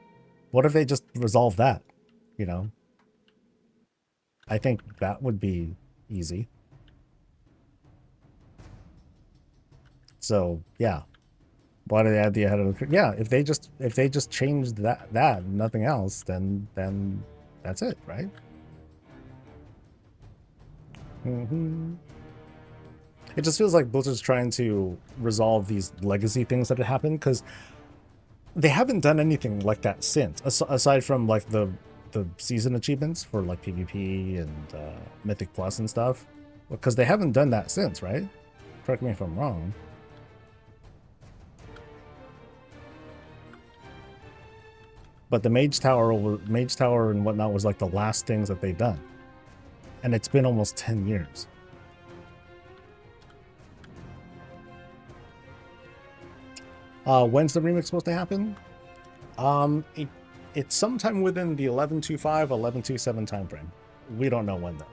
What if they just resolve that? You know? I think that would be easy. So, yeah. Why do they add the head of the curve? Yeah, if they just changed that nothing else, then that's it, right? It just feels like Blizzard's trying to resolve these legacy things that have happened, because they haven't done anything like that since, aside from like the season achievements for like PvP and Mythic Plus and stuff, because they haven't done that since, right? Correct me if I'm wrong. But the Mage Tower and whatnot was like the last things that they've done. And it's been almost 10 years. When's the remix supposed to happen? It's sometime within the 11.25, 11.27 timeframe. We don't know when though.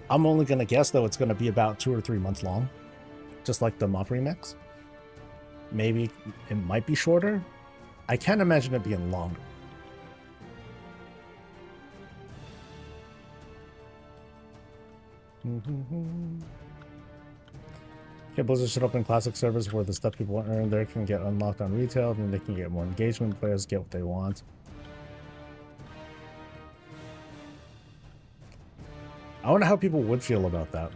I'm only going to guess though it's going to be about 2 or 3 months long. Just like the MOP remix. Maybe it might be shorter. I can't imagine it being longer. Yeah, Blizzard should open classic servers where the stuff people earn there can get unlocked on retail, then they can get more engagement, players get what they want. I wonder how people would feel about that.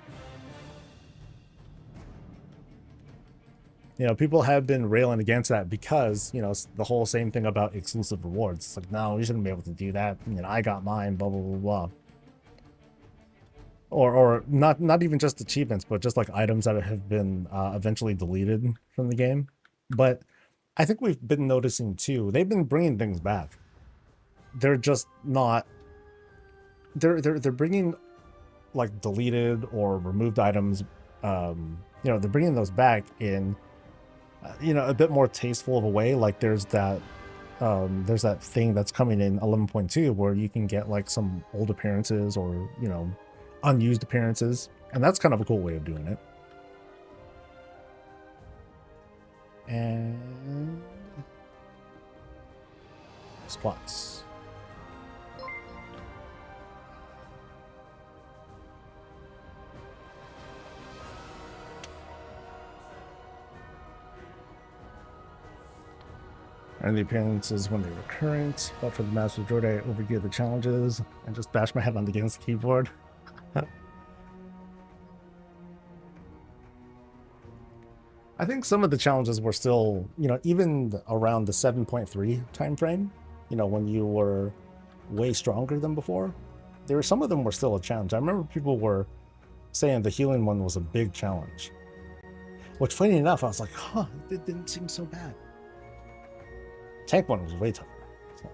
You know, people have been railing against that because, you know, the whole same thing about exclusive rewards. It's like, no, you shouldn't be able to do that. You know, I got mine, blah, blah, blah, blah. Or not even just achievements, but just like items that have been eventually deleted from the game. But I think we've been noticing too, they've been bringing things back. They're just not, they're bringing like deleted or removed items. You know, they're bringing those back in, you know, a bit more tasteful of a way. Like there's that thing that's coming in 11.2 where you can get like some old appearances or, you know, unused appearances, and that's kind of a cool way of doing it. And squats. And the appearances when they were current, but for the Master Majority, I overgeared the challenges and just bashed my head on against the keyboard. I think some of the challenges were still, you know, even around the 7.3 time frame, you know, when you were way stronger than before, some of them were still a challenge. I remember people were saying the healing one was a big challenge, which, funny enough, I was like, huh, it didn't seem so bad. Tank one was way tougher. So.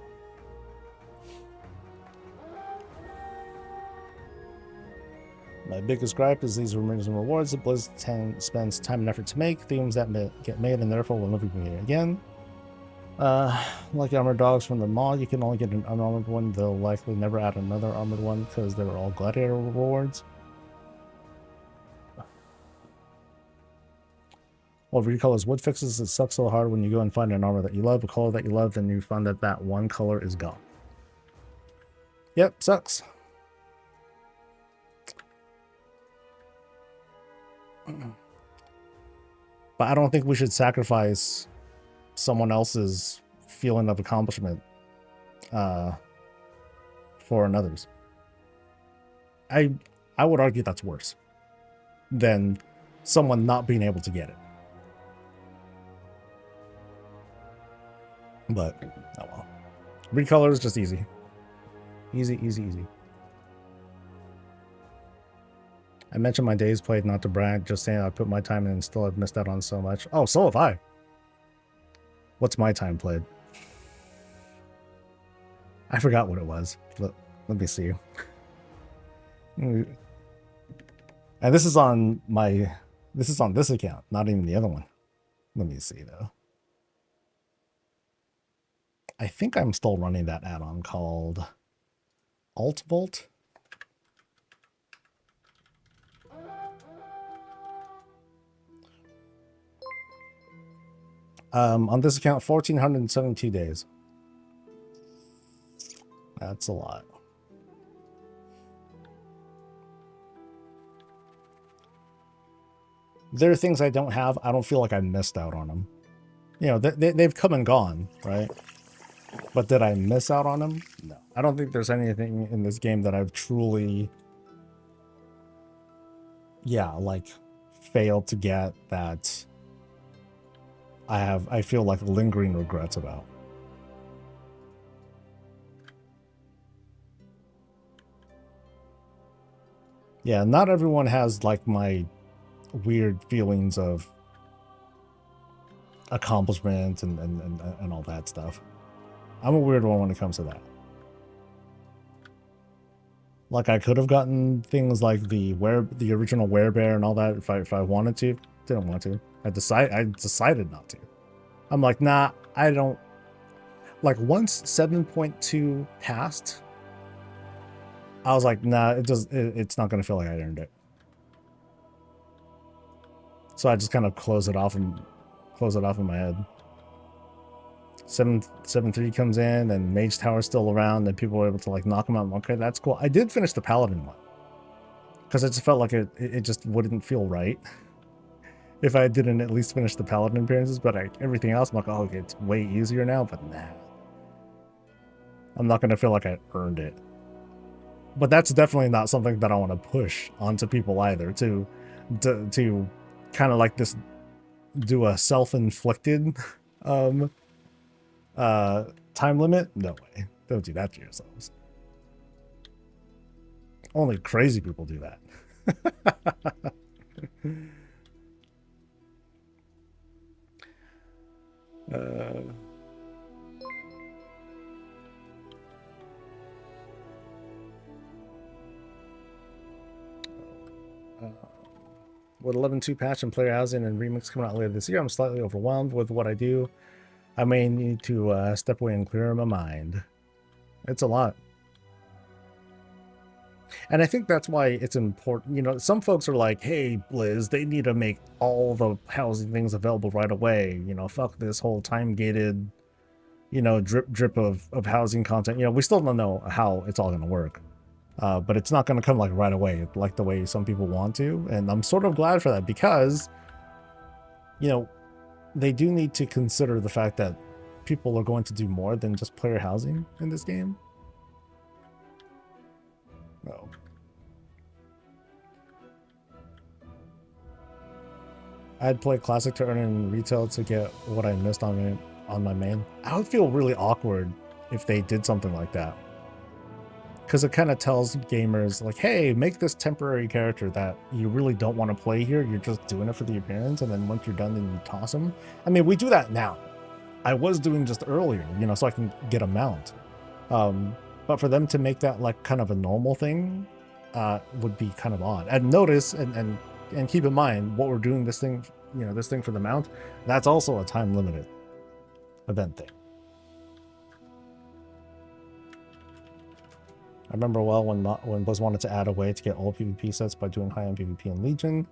My biggest gripe is these rewards and rewards that Blizz spends time and effort to make, themes that get made and therefore will never be made again. Like armored dogs from the mall, you can only get an unarmored one. They'll likely never add another armored one because they were all gladiator rewards. Well, recolors wood fixes, it sucks so hard when you go and find an armor that you love, a color that you love, then you find that that one color is gone. Yep, sucks. But I don't think we should sacrifice someone else's feeling of accomplishment for another's. I would argue that's worse than someone not being able to get it. But, oh well. Recolor is just easy. Easy, easy, easy. I mentioned my days played, not to brag, just saying I put my time in and still have missed out on so much. Oh, so have I. What's my time played? I forgot what it was. Let me see. And this is on this account, not even the other one. Let me see though. I think I'm still running that add-on called Alt Volt. On this account, 1,472 days. That's a lot. There are things I don't have. I don't feel like I missed out on them. You know, they've come and gone, right? But did I miss out on them? No. I don't think there's anything in this game that I've truly, yeah, like, failed to get that I feel like lingering regrets about. Yeah, not everyone has like my weird feelings of accomplishment and all that stuff. I'm a weird one when it comes to that. Like I could have gotten things like the original werebear and all that if I wanted to. Didn't want to. I decided not to. I'm like, nah, I don't. Like once 7.2 passed, I was like, nah, it's not gonna feel like I earned it. So I just kind of close it off in my head. 7.3 comes in and Mage Tower's still around and people were able to like knock him out. Okay, that's cool. I did finish the Paladin one because I just felt like it just wouldn't feel right if I didn't at least finish the Paladin appearances. But everything else, I'm like, oh, okay, it's way easier now. But nah, I'm not gonna feel like I earned it. But that's definitely not something that I want to push onto people either. To kind of like this, do a self-inflicted time limit. No way. Don't do that to yourselves. Only crazy people do that. With 11.2 patch and player housing and remix coming out later this year, I'm slightly overwhelmed with what I do. I may need to step away and clear my mind. It's a lot. And I think that's why it's important. You know, some folks are like, hey, Blizz, they need to make all the housing things available right away. You know, fuck this whole time gated, you know, drip of housing content. You know, we still don't know how it's all going to work. But it's not going to come like right away, like the way some people want to. And I'm sort of glad for that because, you know, they do need to consider the fact that people are going to do more than just player housing in this game. Oh. I'd play Classic to earn in retail to get what I missed on my main. I would feel really awkward if they did something like that. Because it kind of tells gamers, like, hey, make this temporary character that you really don't want to play here. You're just doing it for the appearance, and then once you're done, then you toss them. I mean, we do that now. I was doing just earlier, you know, so I can get a mount. But for them to make that like kind of a normal thing would be kind of odd. And notice and keep in mind what we're doing this thing, you know, this thing for the mount, that's also a time limited event thing. I remember well when Buzz wanted to add a way to get all PvP sets by doing high-end PvP in Legion.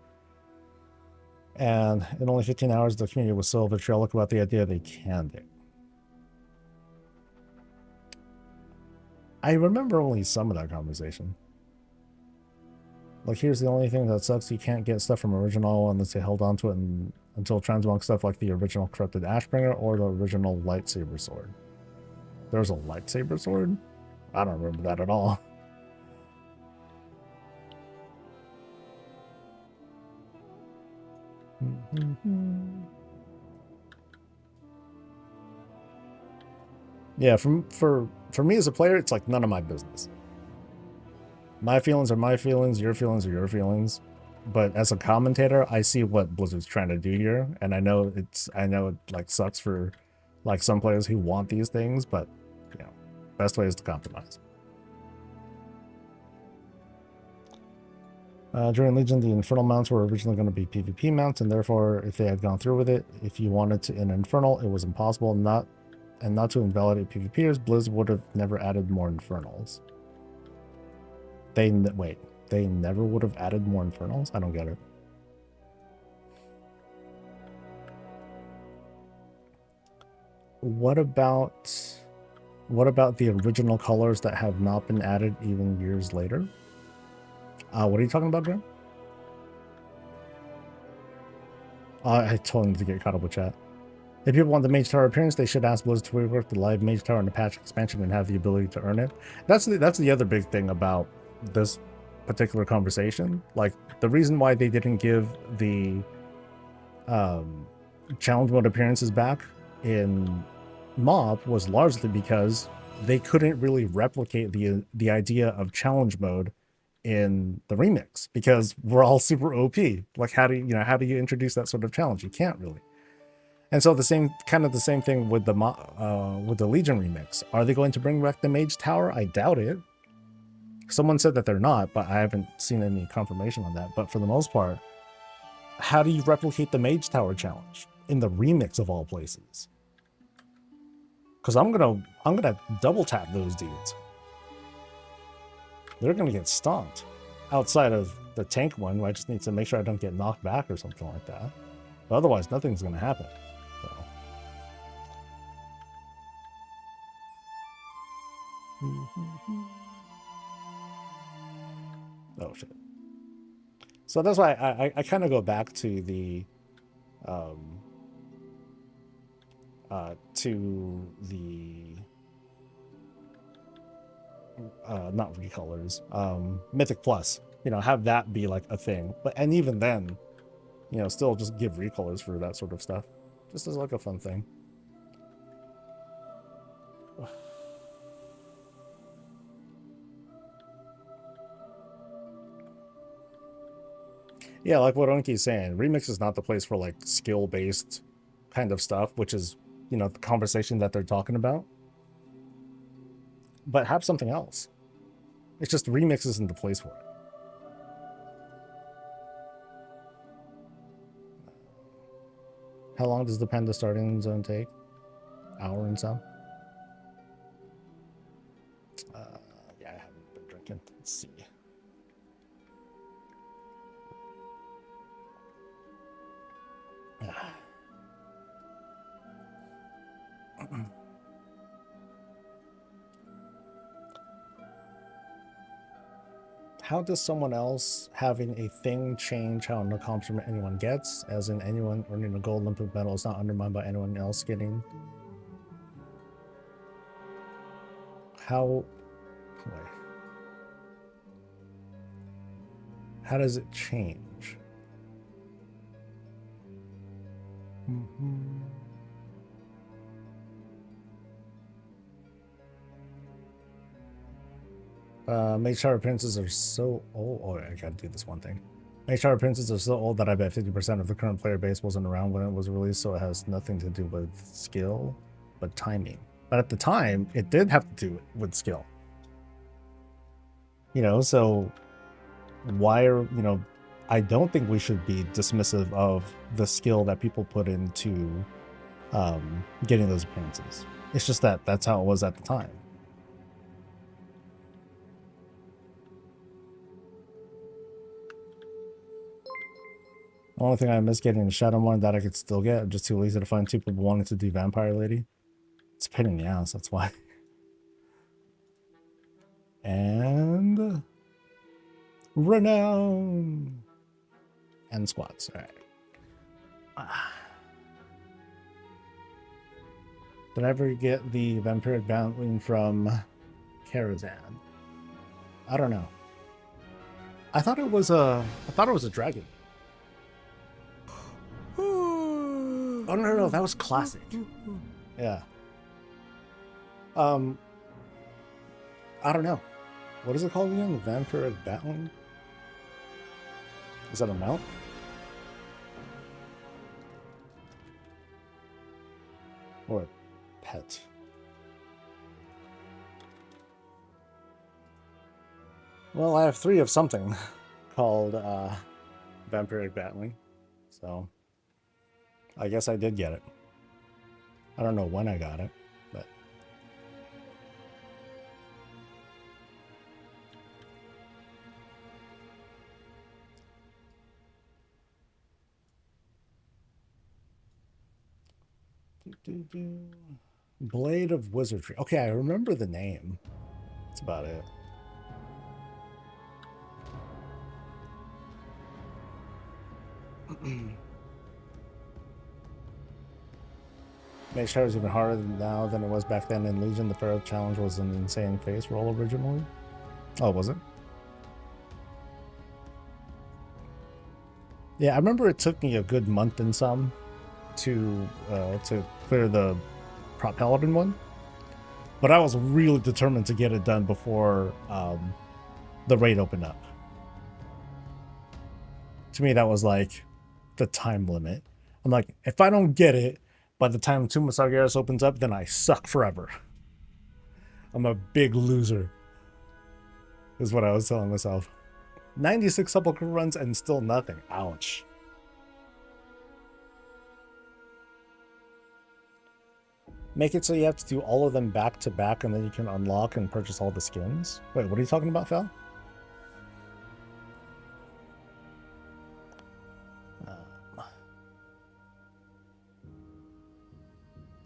And in only 15 hours, the community was so vitriolic about the idea they canned it. I remember only some of that conversation. Like, here's the only thing that sucks. You can't get stuff from original unless they held on to it until transmog stuff like the original Corrupted Ashbringer or the original lightsaber sword. There was a lightsaber sword? I don't remember that at all. Yeah, for me as a player, it's like none of my business. My feelings are my feelings, your feelings are your feelings. But as a commentator, I see what Blizzard's trying to do here, and I know it like sucks for like some players who want these things, but you know, best way is to compromise. During Legion, the Infernal mounts were originally going to be PvP mounts, and therefore, if they had gone through with it, if you wanted to in Infernal, it was impossible. Not to invalidate PvPers, Blizz would have never added more Infernals. They never would have added more Infernals? I don't get it. What about the original colors that have not been added even years later? What are you talking about, Graham? I told him to get caught up with chat. If people want the Mage Tower appearance, they should ask Blizz to rework the live Mage Tower in the patch expansion and have the ability to earn it. That's the other big thing about this particular conversation. Like, the reason why they didn't give the challenge mode appearances back in Mob was largely because they couldn't really replicate the idea of challenge mode in the remix, because we're all super OP. Like, how do you introduce that sort of challenge? You can't really. And so the same thing with the Legion remix. Are they going to bring back the Mage Tower? I doubt it. Someone said that they're not, but I haven't seen any confirmation on that. But for the most part, how do you replicate the Mage Tower challenge in the remix of all places? Because I'm gonna double tap those dudes. They're gonna get stomped. Outside of the tank one, where I just need to make sure I don't get knocked back or something like that. But otherwise, nothing's gonna happen. So. Oh shit. So that's why I kind of go back to the not recolors, Mythic Plus, you know, have that be like a thing. And even then, you know, still just give recolors for that sort of stuff, just as like a fun thing. Yeah, like what Onki's saying, remix is not the place for like skill-based kind of stuff, which is, you know, the conversation that they're talking about. But have something else. It's just remix isn't the place for it. How long does the Panda starting zone take? Hour and some? Yeah, I haven't been drinking. Let's see. How does someone else having a thing change how an accomplishment anyone gets? As in, anyone earning a gold Olympic medal is not undermined by anyone else getting. How? Wait. How does it change? Mage Tower appearances are so old. Oh, I gotta do this one thing. Mage Tower appearances are so old that I bet 50% of the current player base wasn't around when it was released, so it has nothing to do with skill, but timing. But at the time, it did have to do with skill. You know, so why are, you know, I don't think we should be dismissive of the skill that people put into getting those appearances. It's just that that's how it was at the time. The only thing I miss getting a Shadow one that I could still get. I'm just too lazy to find two people wanting to do Vampire Lady. It's a pain in the ass, that's why. And Renown and squats. All right. Did I ever get the Vampiric Bantling from Karazhan? I don't know. I thought it was a dragon. Oh no, that was classic. Yeah. I don't know. What is it called again? The Vampiric Bantling? Is that a mount? Or a pet? Well, I have 3 of something called Vampiric Bantling, so I guess I did get it. I don't know when I got it, but Blade of Wizardry. Okay, I remember the name. That's about it. Mage Tower is even harder now than it was back then in Legion. The Pharaoh challenge was an insane face roll originally. Oh, was it? Yeah, I remember it took me a good month and some to clear the Paladin one, but I was really determined to get it done before the raid opened up. To me, that was like the time limit. I'm like, if I don't get it by the time Tomb of Sargeras opens up, then I suck forever. I'm a big loser, is what I was telling myself. 96 sepulchre runs and still nothing. Ouch. Make it so you have to do all of them back to back and then you can unlock and purchase all the skins. Wait, what are you talking about, Fel?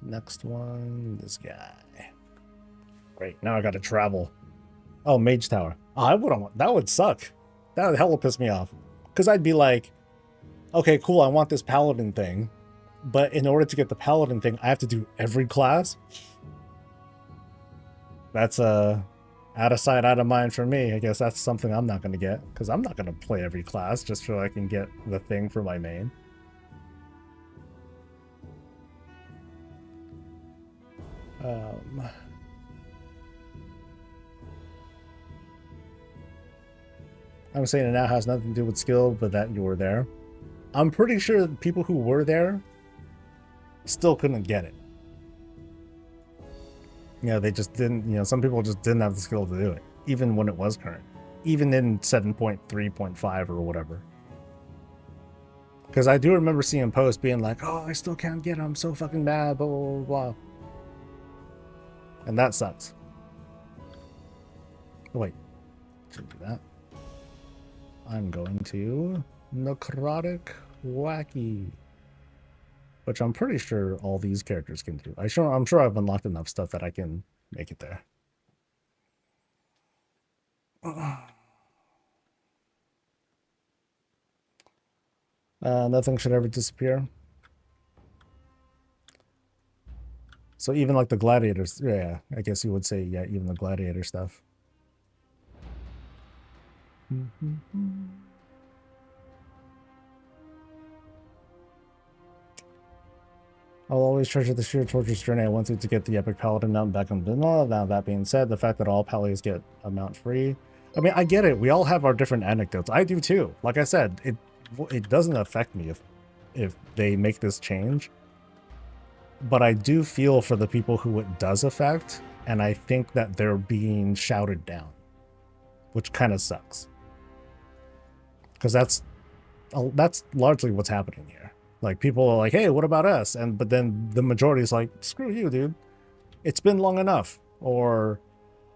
Next one, this guy. Great, now I gotta travel. Oh, Mage Tower. Oh, I wouldn't. That would suck. That would hella piss me off. Because I'd be like, okay, cool, I want this Paladin thing. But in order to get the Paladin thing, I have to do every class? That's out of sight, out of mind for me. I guess that's something I'm not going to get. Because I'm not going to play every class just so I can get the thing for my main. I'm saying it now has nothing to do with skill, but that you were there. I'm pretty sure that people who were there still couldn't get it. Yeah, they just didn't, you know, some people just didn't have the skill to do it, even when it was current. Even in 7.3.5 or whatever. Because I do remember seeing posts being like, oh, I still can't get it, I'm so fucking mad, blah, blah, blah, blah. And that sucks. Oh, wait. Shouldn't do that. I'm going to Necrotic Wacky. Which I'm pretty sure all these characters can do. I'm sure I've unlocked enough stuff that I can make it there. Nothing should ever disappear. So even like the gladiators, yeah, I guess you would say, yeah, even the gladiator stuff. I'll always treasure the sheer torturous journey I went through to get the epic Paladin mount back on vanilla. Now, that being said, the fact that all Pallies get a mount free. I mean, I get it. We all have our different anecdotes. I do too. Like I said, it doesn't affect me if they make this change. But I do feel for the people who it does affect, and I think that they're being shouted down, which kind of sucks. Because that's largely what's happening here. Like, people are like, hey, what about us? But then the majority is like, screw you, dude. It's been long enough. Or,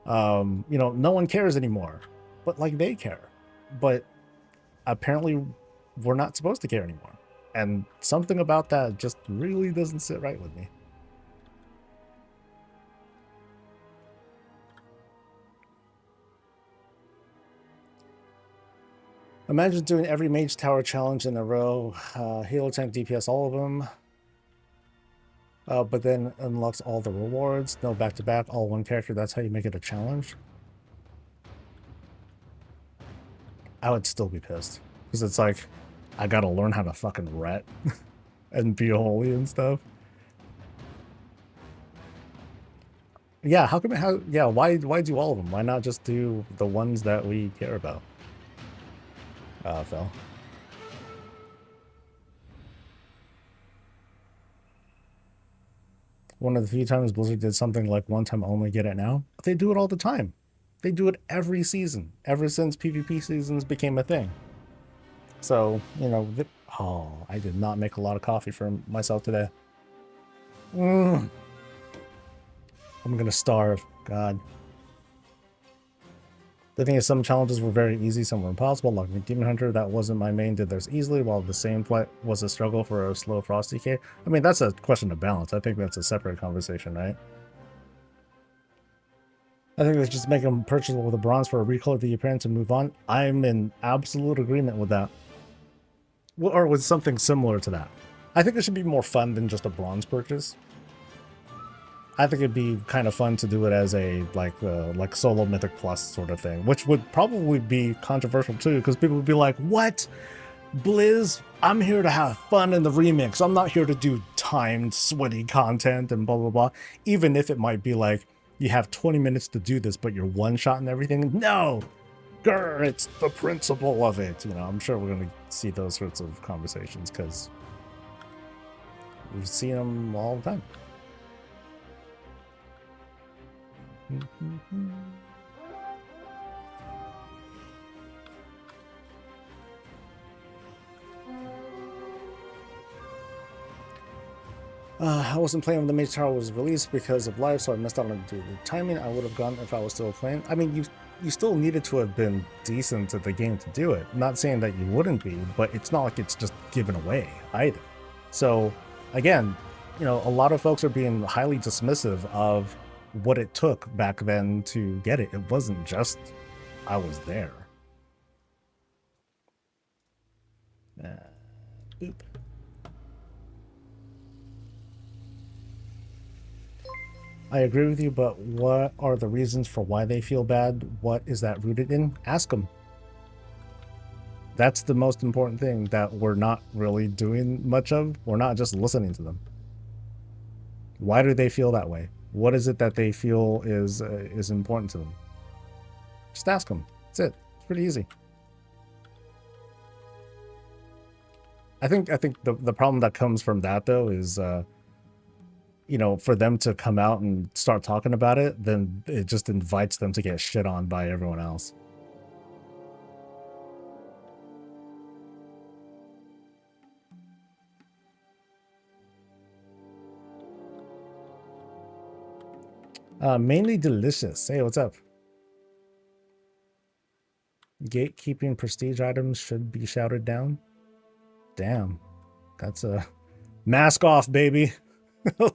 you know, no one cares anymore. But, like, they care. But apparently we're not supposed to care anymore. And something about that just really doesn't sit right with me. Imagine doing every Mage Tower challenge in a row. Halo tank, DPS, all of them. But then unlocks all the rewards. No back-to-back, all one character. That's how you make it a challenge. I would still be pissed. Because it's like, I gotta learn how to fucking ret. And be holy and stuff. Yeah, why do all of them? Why not just do the ones that we care about? Phil. One of the few times Blizzard did something like one time only, get it now. They do it all the time. They do it every season, ever since PvP seasons became a thing. So, you know, I did not make a lot of coffee for myself today. I'm gonna starve. God. The thing is, some challenges were very easy, some were impossible. Like Demon Hunter, that wasn't my main, did theirs easily, while the same fight was a struggle for a slow Frost Decay. I mean, that's a question of balance. I think that's a separate conversation, right? I think let's just make them purchasable with a bronze for a recolor the appearance and move on. I'm in absolute agreement with that. Or with something similar to that. I think it should be more fun than just a bronze purchase. I think it'd be kind of fun to do it as a like solo Mythic Plus sort of thing, which would probably be controversial too, because people would be like, "What, Blizz? I'm here to have fun in the remix. I'm not here to do timed, sweaty content and blah blah blah." Even if it might be like you have 20 minutes to do this, but you're one shot and everything. No, grr, it's the principle of it. You know, I'm sure we're gonna see those sorts of conversations because we've seen them all the time. I wasn't playing when the Mage Tower was released because of life, so I missed out on the timing. I would have gone if I was still playing. I mean, you still needed to have been decent at the game to do it. I'm not saying that you wouldn't be, but it's not like it's just given away either. So, again, you know, a lot of folks are being highly dismissive of what it took back then to get it. It wasn't just I was there. Boop. I agree with you, but what are the reasons for why they feel bad? What is that rooted in? Ask them. That's the most important thing that we're not really doing much of. We're not just listening to them. Why do they feel that way? What is it that they feel is important to them? Just ask them. That's it. It's pretty easy. I think the problem that comes from that though is, you know, for them to come out and start talking about it, then it just invites them to get shit on by everyone else. Mainly delicious. Hey, what's up? Gatekeeping prestige items should be shouted down. Damn, that's a mask off, baby.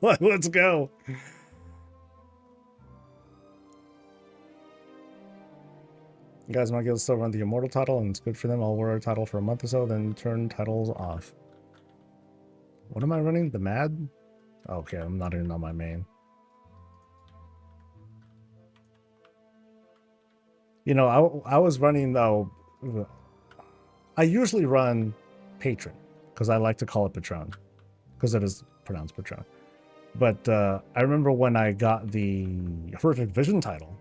Let's go. Guys might still run the Immortal title, and it's good for them. I'll wear a title for a month or so, then turn titles off. What am I running? The Mad? Okay, I'm not even on my main. You know, I was running, though. I usually run Patron, because I like to call it Patron, because it is pronounced Patron. But I remember when I got the Horrific Vision title,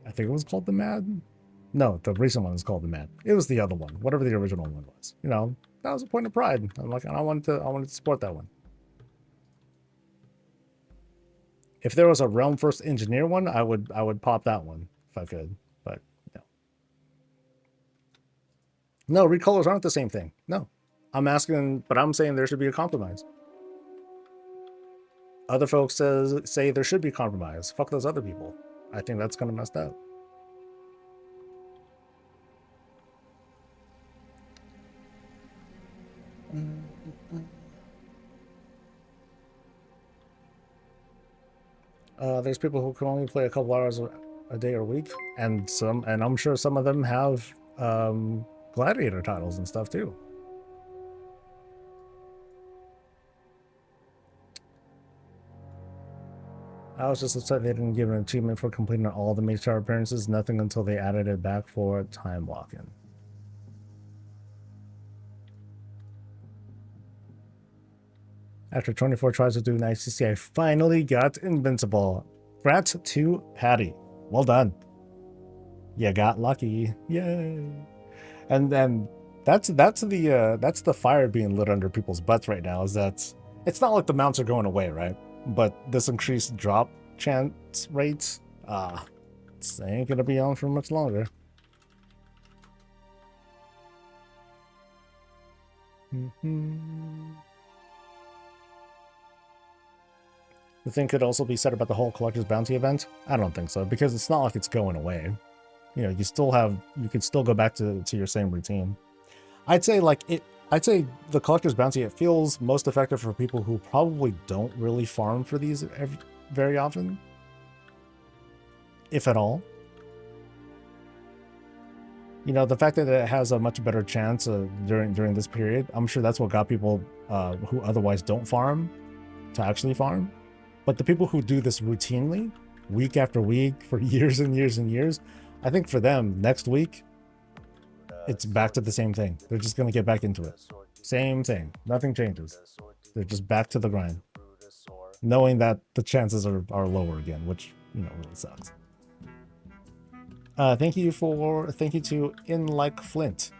I think it was called the Mad. No, the recent one is called the Mad. It was the other one, whatever the original one was. You know, that was a point of pride. I'm like, I wanted to support that one. If there was a Realm First Engineer one, I would pop that one if I could. But no. No, recolors aren't the same thing. No. I'm asking, but I'm saying there should be a compromise. Other folks say there should be compromise. Fuck those other people. I think that's kind of messed up. There's people who can only play a couple hours a day or a week, and I'm sure some of them have gladiator titles and stuff too. I was just upset they didn't give an achievement for completing all the Mage Tower appearances, nothing until they added it back for time walking. After 24 tries to do an ICC, I finally got Invincible. Congrats to Patty. Well done. You got lucky. Yay. And then that's the fire being lit under people's butts right now, is that it's not like the mounts are going away, right? But this increased drop chance rates, it ain't gonna be on for much longer. The thing could also be said about the whole Collector's Bounty event. I don't think so, because it's not like it's going away. You know, you can still go back to your same routine. I'd say the Collector's Bounty, it feels most effective for people who probably don't really farm for these very often, if at all. You know, the fact that it has a much better chance during this period, I'm sure that's what got people who otherwise don't farm to actually farm. But the people who do this routinely, week after week, for years and years and years, I think for them, next week, it's back to the same thing. They're just going to get back into it. Same thing. Nothing changes. They're just back to the grind. Knowing that the chances are lower again, which, you know, really sucks. Thank you to In Like Flint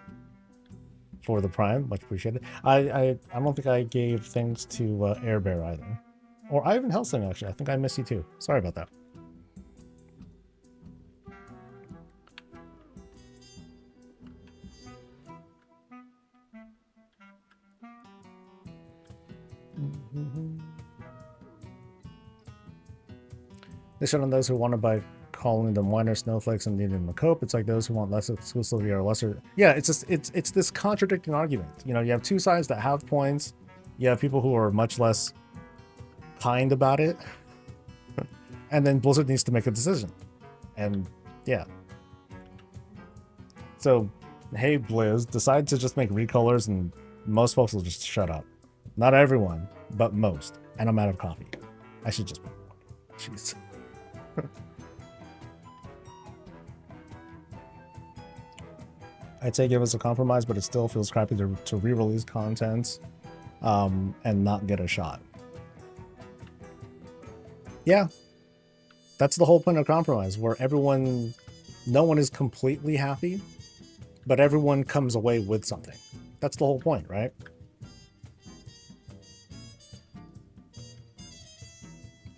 for the Prime. Much appreciated. I don't think I gave thanks to Air Bear either. Or Ivan Helsing, actually. I think I missed you too. Sorry about that. They shut on those who want to buy calling them whiner snowflakes and needing them to cope. It's like those who want less exclusivity or lesser. Yeah, it's this contradicting argument. You know, you have two sides that have points. You have people who are much less kind about it, and then Blizzard needs to make a decision. And yeah, so hey Blizz, decide to just make recolors and most folks will just shut up. Not everyone, but most. And I'm out of coffee. I should just jeez. I'd say give us a compromise, but it still feels crappy to re-release content and not get a shot. Yeah, that's the whole point of compromise, where no one is completely happy, but everyone comes away with something. That's the whole point, right?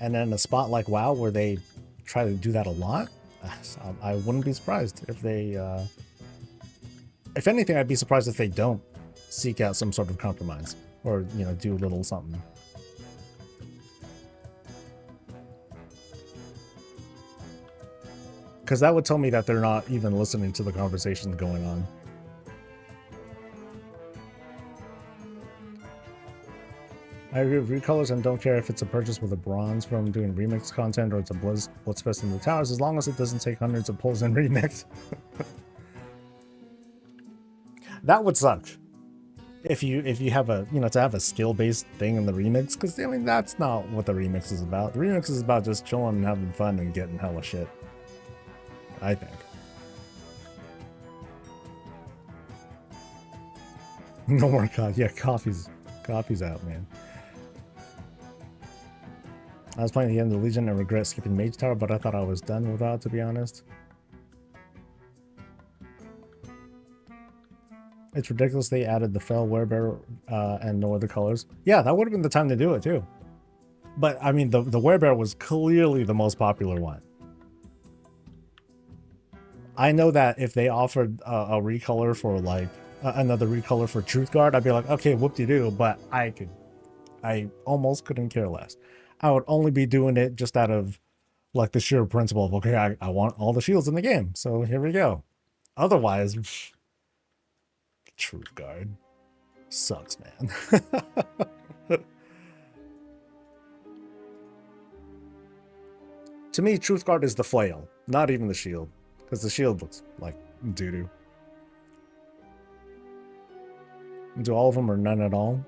And then a spot like WoW, where they try to do that a lot, I wouldn't be surprised if they, if anything, I'd be surprised if they don't seek out some sort of compromise or, you know, do a little something. Because that would tell me that they're not even listening to the conversations going on. I agree with recolors and don't care if it's a purchase with a bronze from doing remix content or it's a Blitzfest in the towers, as long as it doesn't take hundreds of pulls in remix. That would suck. If you have a, you know, to have a skill-based thing in the remix, because I mean that's not what the remix is about. The remix is about just chilling and having fun and getting hella shit, I think. No more coffee. Yeah, coffee's out, man. I was playing the end of Legion and regret skipping Mage Tower, but I thought I was done without, to be honest. It's ridiculous they added the Fel Werebear and no other colors. Yeah, that would have been the time to do it too. But I mean, the Werebear was clearly the most popular one. I know that if they offered a recolor for like another recolor for Truth Guard, I'd be like, okay, whoop-de-doo, but I almost couldn't care less. I would only be doing it just out of like the sheer principle of, okay, I want all the shields in the game, so here we go. Otherwise, Truth Guard sucks, man. To me, Truth Guard is the flail, not even the shield, because the shield looks like doo-doo. Do all of them or none at all?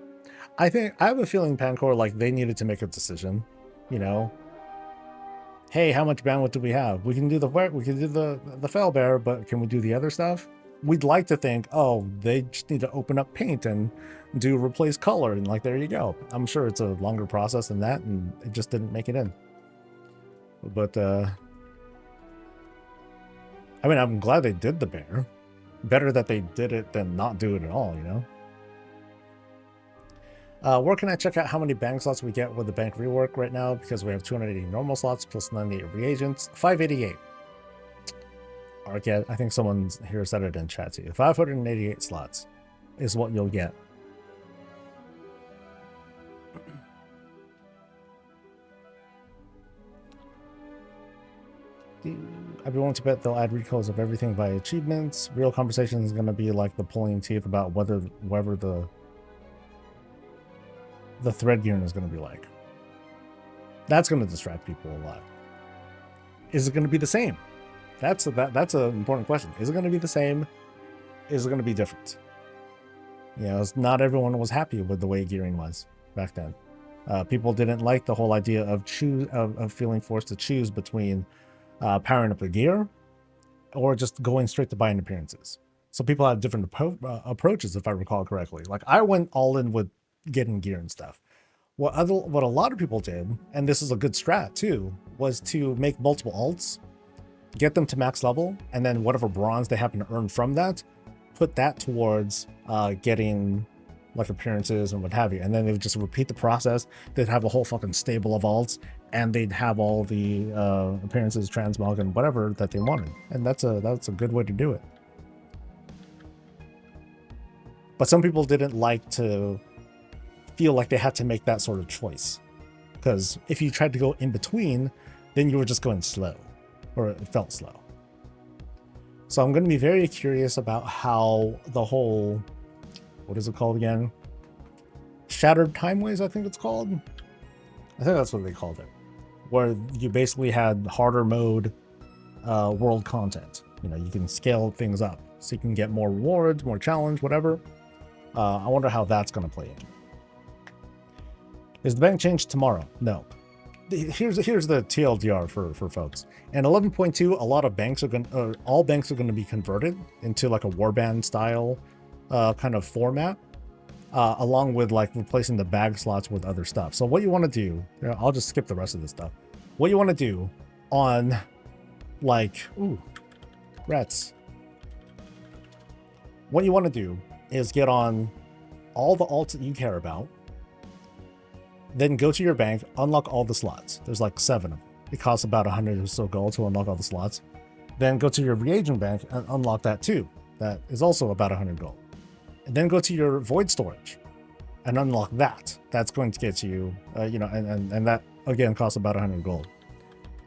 I have a feeling Pancor, like, they needed to make a decision, you know. Hey, how much bandwidth do we have? We can do the Felbear, but can we do the other stuff? We'd like to think, oh, they just need to open up paint and do replace color, and like, there you go. I'm sure it's a longer process than that, and it just didn't make it in. But I mean, I'm glad they did the bear. Better that they did it than not do it at all, you know. Where can I check out how many bank slots we get with the bank rework right now? Because we have 280 normal slots plus 98 reagents. 588. I think someone here said it in chat too. 588 slots is what you'll get. I'd be willing to bet they'll add recalls of everything by achievements. Real conversation is going to be like the pulling teeth about whether the thread gearing is going to be like. That's going to distract people a lot. Is it going to be the same? That's an important question. Is it going to be the same? Is it going to be different? You know, not everyone was happy with the way gearing was back then. People didn't like the whole idea of feeling forced to choose between powering up the gear or just going straight to buying appearances. So people have different approaches, if I recall correctly. Like, I went all in with getting gear and stuff. What a lot of people did, and this is a good strat too, was to make multiple alts, get them to max level, and then whatever bronze they happen to earn from that, put that towards getting like appearances and what have you. And then they would just repeat the process. They'd have a whole fucking stable of alts, and they'd have all the appearances, transmog, and whatever that they wanted. And that's a good way to do it. But some people didn't like to feel like they had to make that sort of choice, because if you tried to go in between, then you were just going slow, or it felt slow. So I'm going to be very curious about how the whole, what is it called again? Shattered Timeways, I think it's called. I think that's what they called it, where you basically had harder mode world content. You know, you can scale things up so you can get more rewards, more challenge, whatever. I wonder how that's going to play in. Is the bank changed tomorrow? No. Here's the TLDR for folks. In 11.2, a lot of banks are all banks are going to be converted into like a warband style kind of format, along with like replacing the bag slots with other stuff. So what you want to do, I'll just skip the rest of this stuff. What you want to do on like, rats. What you want to do is get on all the alts that you care about. Then go to your bank, unlock all the slots. There's like 7 of them. It costs about 100 or so gold to unlock all the slots. Then go to your reagent bank and unlock that too. That is also about 100 gold. And then go to your void storage and unlock that. That's going to get you, and that again costs about 100 gold.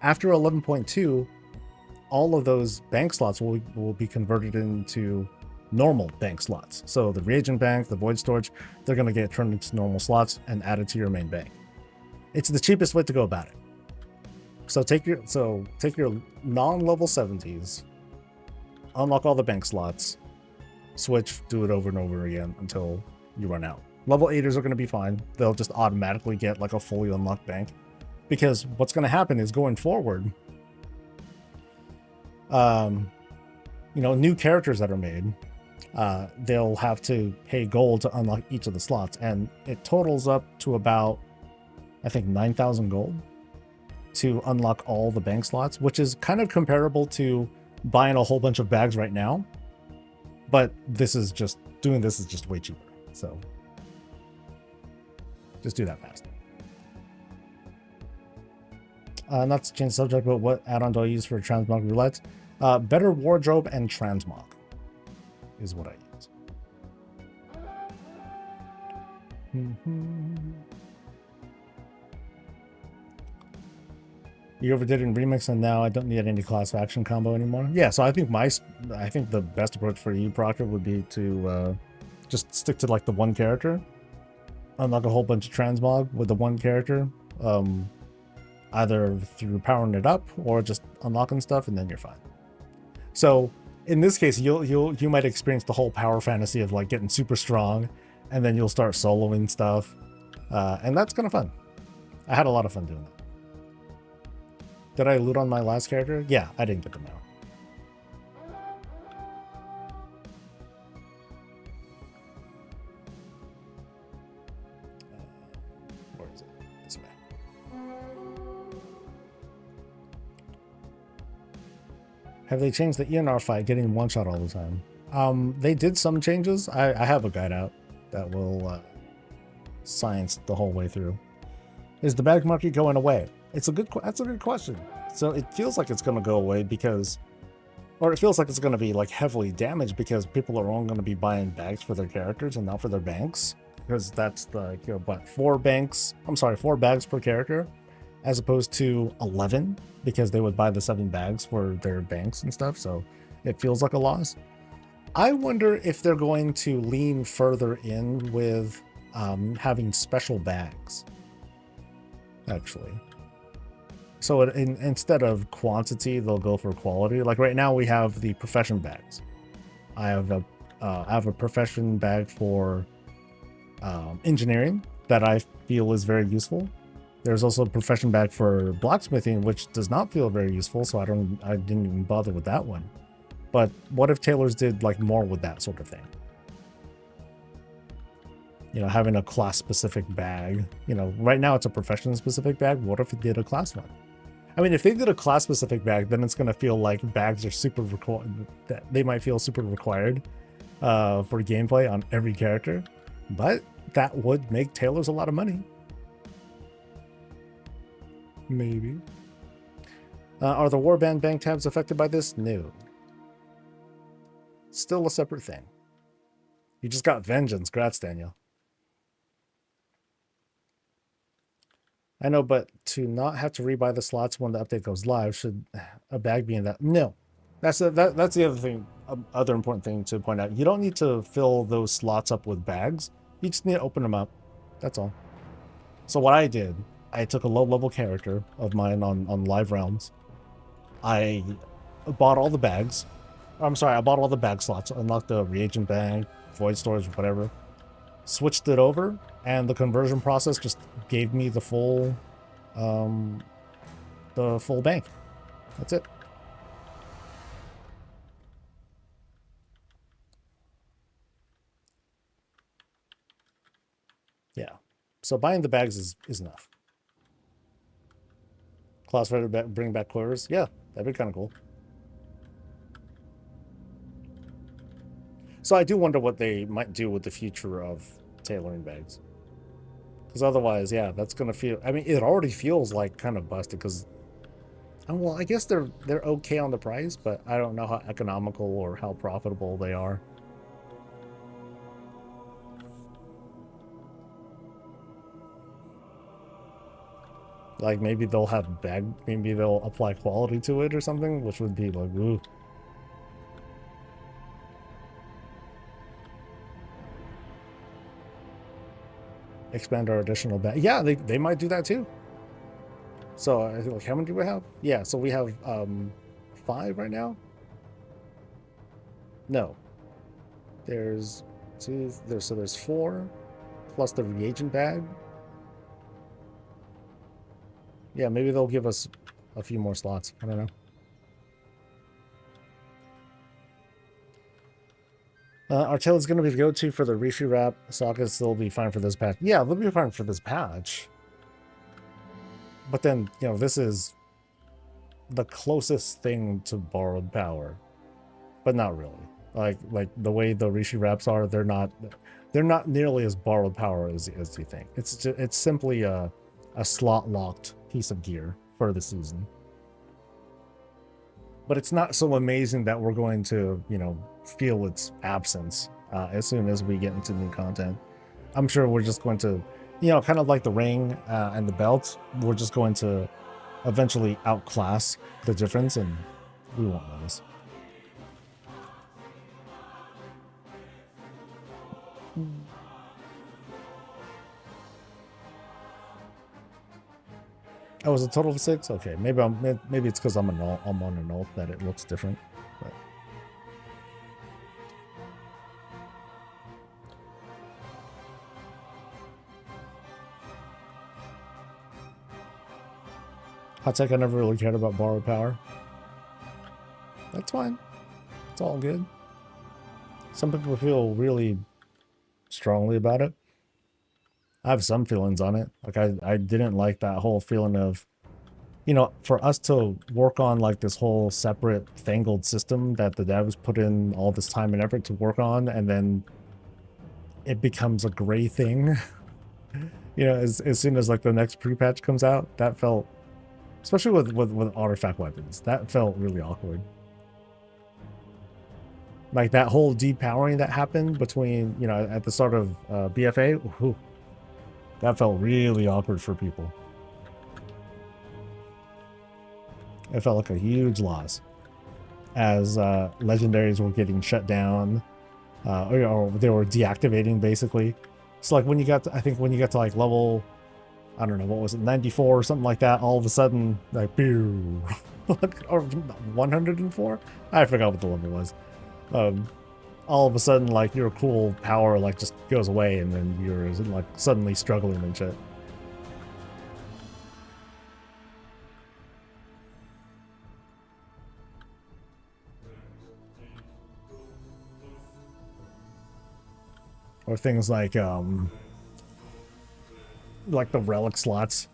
After 11.2, all of those bank slots will be converted into normal bank slots. So the reagent bank, the void storage, they're going to get turned into normal slots and added to your main bank. It's the cheapest way to go about it. So take your non-level 70s, unlock all the bank slots, switch, do it over and over again until you run out. Level 8ers are going to be fine. They'll just automatically get like a fully unlocked bank. Because what's going to happen is going forward, new characters that are made, they'll have to pay gold to unlock each of the slots. And it totals up to about, I think, 9,000 gold to unlock all the bank slots, which is kind of comparable to buying a whole bunch of bags right now. But doing this is just way cheaper. So just do that fast. Not to change the subject, but what add-on do I use for transmog roulette? Better wardrobe and transmog is what I use. You overdid it in remix, and now I don't need any class action combo anymore. Yeah, so I think the best approach for you, Proctor, would be to just stick to like the one character, unlock a whole bunch of transmog with the one character. Either through powering it up or just unlocking stuff, and then you're fine. So in this case, you might experience the whole power fantasy of like getting super strong, and then you'll start soloing stuff, and that's kind of fun. I had a lot of fun doing that. Did I loot on my last character? Yeah, I didn't get them out. Where is it? This way. Have they changed the ENR fight, getting one shot all the time? They did some changes. I have a guide out that will science the whole way through. Is the bag market going away? That's a good question. So it feels like it's going to go away it feels like it's going to be like heavily damaged because people are only going to be buying bags for their characters and not for their banks. Because that's like, 4 bags per character, as opposed to 11, because they would buy the 7 bags for their banks and stuff. So it feels like a loss. I wonder if they're going to lean further in with having special bags, actually. So instead of quantity, they'll go for quality. Like right now we have the profession bags. I have a profession bag for engineering that I feel is very useful. There's also a profession bag for blacksmithing, which does not feel very useful, so I didn't even bother with that one. But what if tailors did like more with that sort of thing? Having a class specific bag. Right now it's a profession specific bag. What if it did a class one? I mean, if they did a class specific bag, then it's going to feel like bags are super required. They might feel super required for gameplay on every character, but that would make tailors a lot of money. Maybe. Are the warband bank tabs affected by this? No. Still a separate thing. You just got vengeance. Congrats, Daniel. I know, but to not have to rebuy the slots when the update goes live, should a bag be in that? No. That's the other thing, other important thing to point out. You don't need to fill those slots up with bags. You just need to open them up. That's all. So what I did, I took a low-level character of mine on Live Realms. I bought all the bags. I bought all the bag slots, unlocked the reagent bag, void storage, whatever. Switched it over, and the conversion process just gave me the full bank. That's it. Yeah. So buying the bags is enough. Class ready to bring back quarters? Yeah, that'd be kind of cool. So I do wonder what they might do with the future of tailoring bags. Because otherwise, yeah, that's going to feel... I mean, it already feels like kind of busted because... Well, I guess they're okay on the price, but I don't know how economical or how profitable they are. Like, maybe they'll have maybe they'll apply quality to it or something, which would be like, ooh. expand our additional bag. Yeah, they might do that too. So I think, like, how many do we have? Yeah, so we have 5 right now. No, there's 2. There's 4 plus the reagent bag. Yeah, maybe they'll give us a few more slots. I don't know. Our tail is going to be the go-to for the Rishi wrap. Sockets will be fine for this patch. Yeah, they'll be fine for this patch. But then, you know, this is the closest thing to borrowed power, but not really. Like the way the Rishi wraps are, they're not nearly as borrowed power as you think. It's simply a slot locked piece of gear for the season. But it's not so amazing that we're going to, you know, feel its absence as soon as we get into new content. I'm sure we're just going to, you know, kind of like the ring and the belt, we're just going to eventually outclass the difference and we won't notice. Oh, is it a total of 6? Okay, maybe it's because I'm on an ult that it looks different. But. Hot tech, I never really cared about borrowed power. That's fine. It's all good. Some people feel really strongly about it. I have some feelings on it. Like I didn't like that whole feeling of, you know, for us to work on like this whole separate fangled system that the devs put in all this time and effort to work on, and then it becomes a gray thing. You know, as soon as like the next pre-patch comes out, that felt, especially with artifact weapons, that felt really awkward. Like that whole depowering that happened between, you know, at the start of BFA, whew, that felt really awkward for people. It felt like a huge loss as legendaries were getting shut down or they were deactivating basically. So like when you got to, I think when you got to like level, I don't know, what was it, 94 or something like that, all of a sudden, like, pew, or 104? I forgot what the level was. All of a sudden, like, your cool power, like, just goes away, and then you're, like, suddenly struggling and shit. Or things like the relic slots.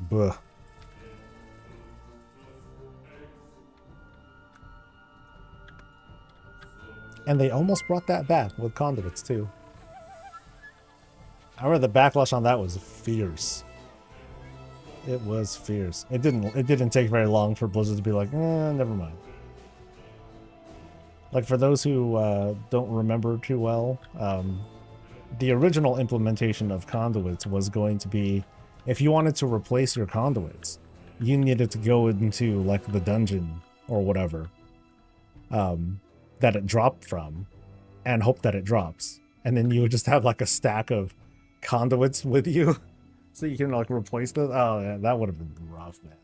Buh. And they almost brought that back with conduits too. I remember the backlash on that was fierce. It was fierce. It didn't take very long for Blizzard to be like, never mind. Like for those who don't remember too well, the original implementation of conduits was going to be, if you wanted to replace your conduits, you needed to go into like the dungeon or whatever that it dropped from and hope that it drops. And then you would just have like a stack of conduits with you so you can like replace those. Oh, yeah, that would have been rough, man.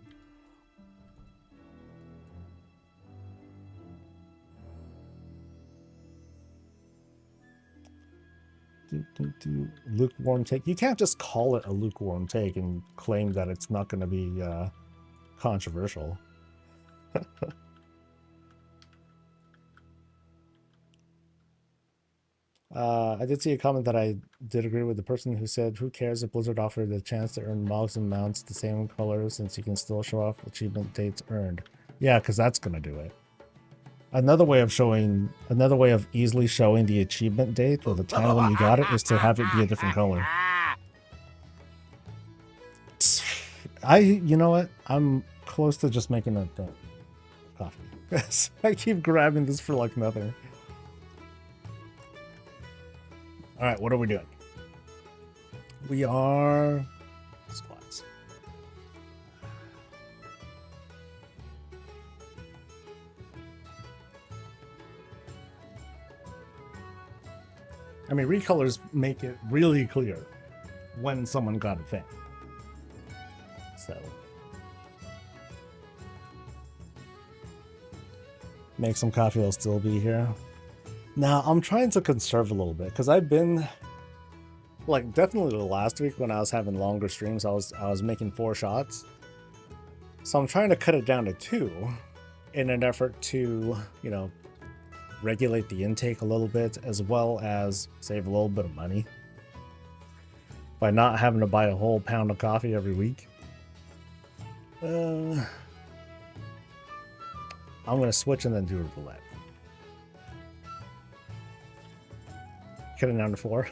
Lukewarm take. You can't just call it a lukewarm take and claim that it's not going to be controversial. I did see a comment that I did agree with the person who said, who cares if Blizzard offered the chance to earn mogs and mounts the same colors since you can still show off achievement dates earned. Yeah, because that's going to do it. Another way of easily showing the achievement date or the time when you got it is to have it be a different color. You know what? I'm close to just making a coffee. I keep grabbing this for like nothing. All right, what are we doing? We are squats. I mean, recolors make it really clear when someone got a thing. So make some coffee, I'll still be here. Now I'm trying to conserve a little bit because I've been like definitely last week when I was having longer streams, I was making 4 shots. So I'm trying to cut it down to 2 in an effort to, you know, regulate the intake a little bit as well as save a little bit of money by not having to buy a whole pound of coffee every week. I'm gonna switch and then do a roulette. Cut it down to 4.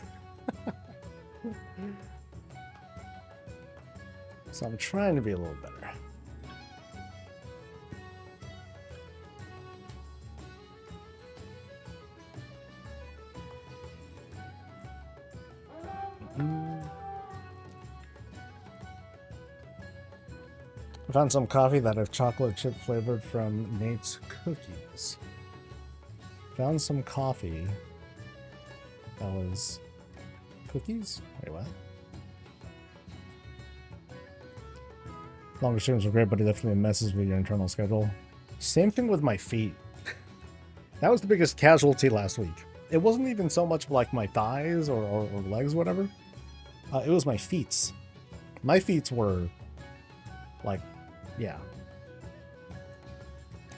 So I'm trying to be a little better. I found some coffee that I've chocolate chip flavored from Nate's Cookies. Found some coffee that was cookies? Wait, what? Longer streams are great, but it definitely messes with your internal schedule. Same thing with my feet. That was the biggest casualty last week. It wasn't even so much like my thighs or legs, whatever. It was my feet. My feet were like, yeah.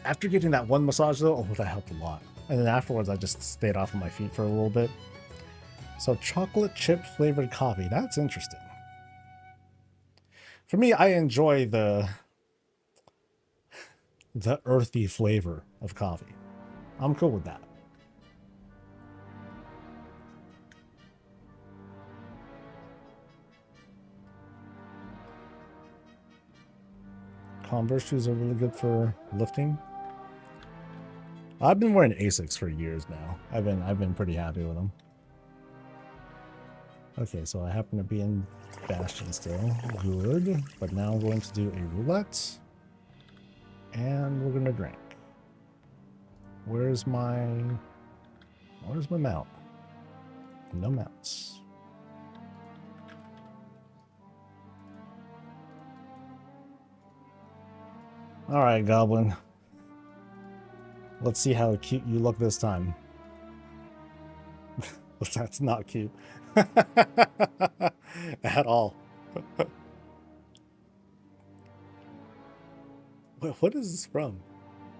After getting that one massage though, oh, that helped a lot. And then afterwards, I just stayed off of my feet for a little bit. So chocolate chip flavored coffee, that's interesting. For me, I enjoy the earthy flavor of coffee. I'm cool with that. Converse shoes are really good for lifting. I've been wearing Asics for years now. I've been pretty happy with them. Okay, so I happen to be in Bastion still. Good. But now I'm going to do a roulette. And we're gonna drink. Where's my mount? No mounts. Alright, Goblin. Let's see how cute you look this time. That's not cute. At all. What is this from?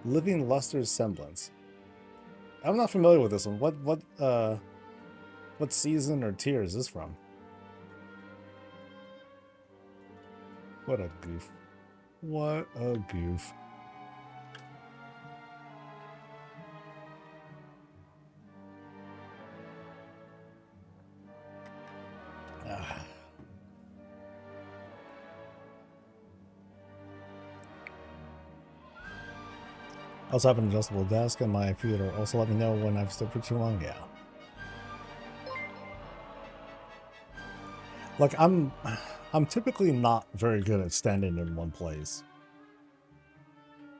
Living Luster's Semblance. I'm not familiar with this one. What season or tier is this from? What a goof. What a goof. I also have an adjustable desk and my feet will also let me know when I've stood for too long. Yeah. Like I'm typically not very good at standing in one place.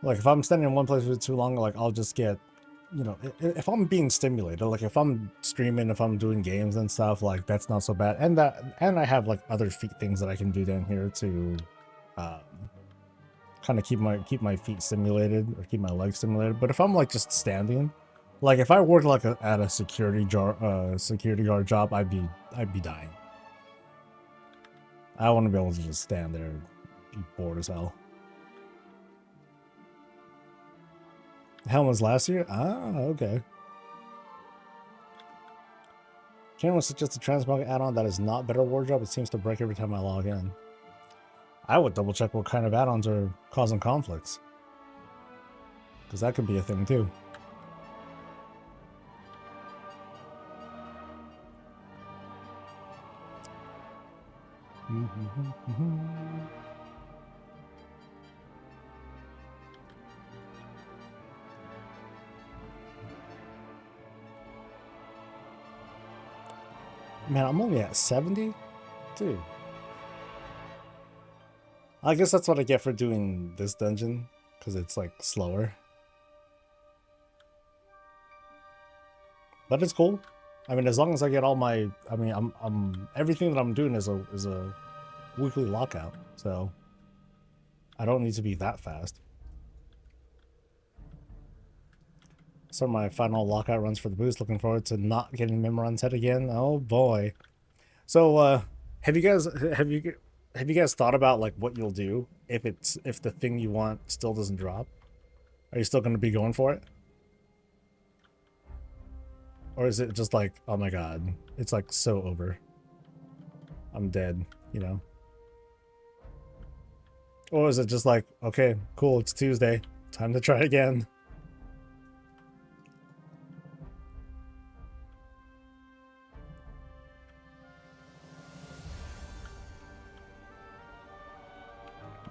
Like if I'm standing in one place for too long, like I'll just get, you know, if I'm being stimulated, like if I'm streaming, if I'm doing games and stuff, like that's not so bad. And I have like other feet things that I can do down here to kind of keep my feet stimulated or keep my legs stimulated. But if I'm like just standing, like if I worked like at a security guard job, I'd be dying. I want to be able to just stand there and be bored as hell. Helm was last year? Ah, okay. Cameron suggests a transmog add-on that is not better wardrobe. It seems to break every time I log in. I would double check what kind of add-ons are causing conflicts. Because that could be a thing too. Man, I'm only at 70? Dude. I guess that's what I get for doing this dungeon, because it's like slower. But it's cool. I mean, as long as I get all my, I mean, I'm everything that I'm doing is a weekly lockout, so I don't need to be that fast. So my final lockout runs for the boost. Looking forward to not getting Mimiron's head again. Oh boy. So have you guys thought about like what you'll do if the thing you want still doesn't drop? Are you still going to be going for it? Or is it just like, oh my god, it's like so over. I'm dead, you know? Or is it just like, okay, cool, it's Tuesday, time to try again?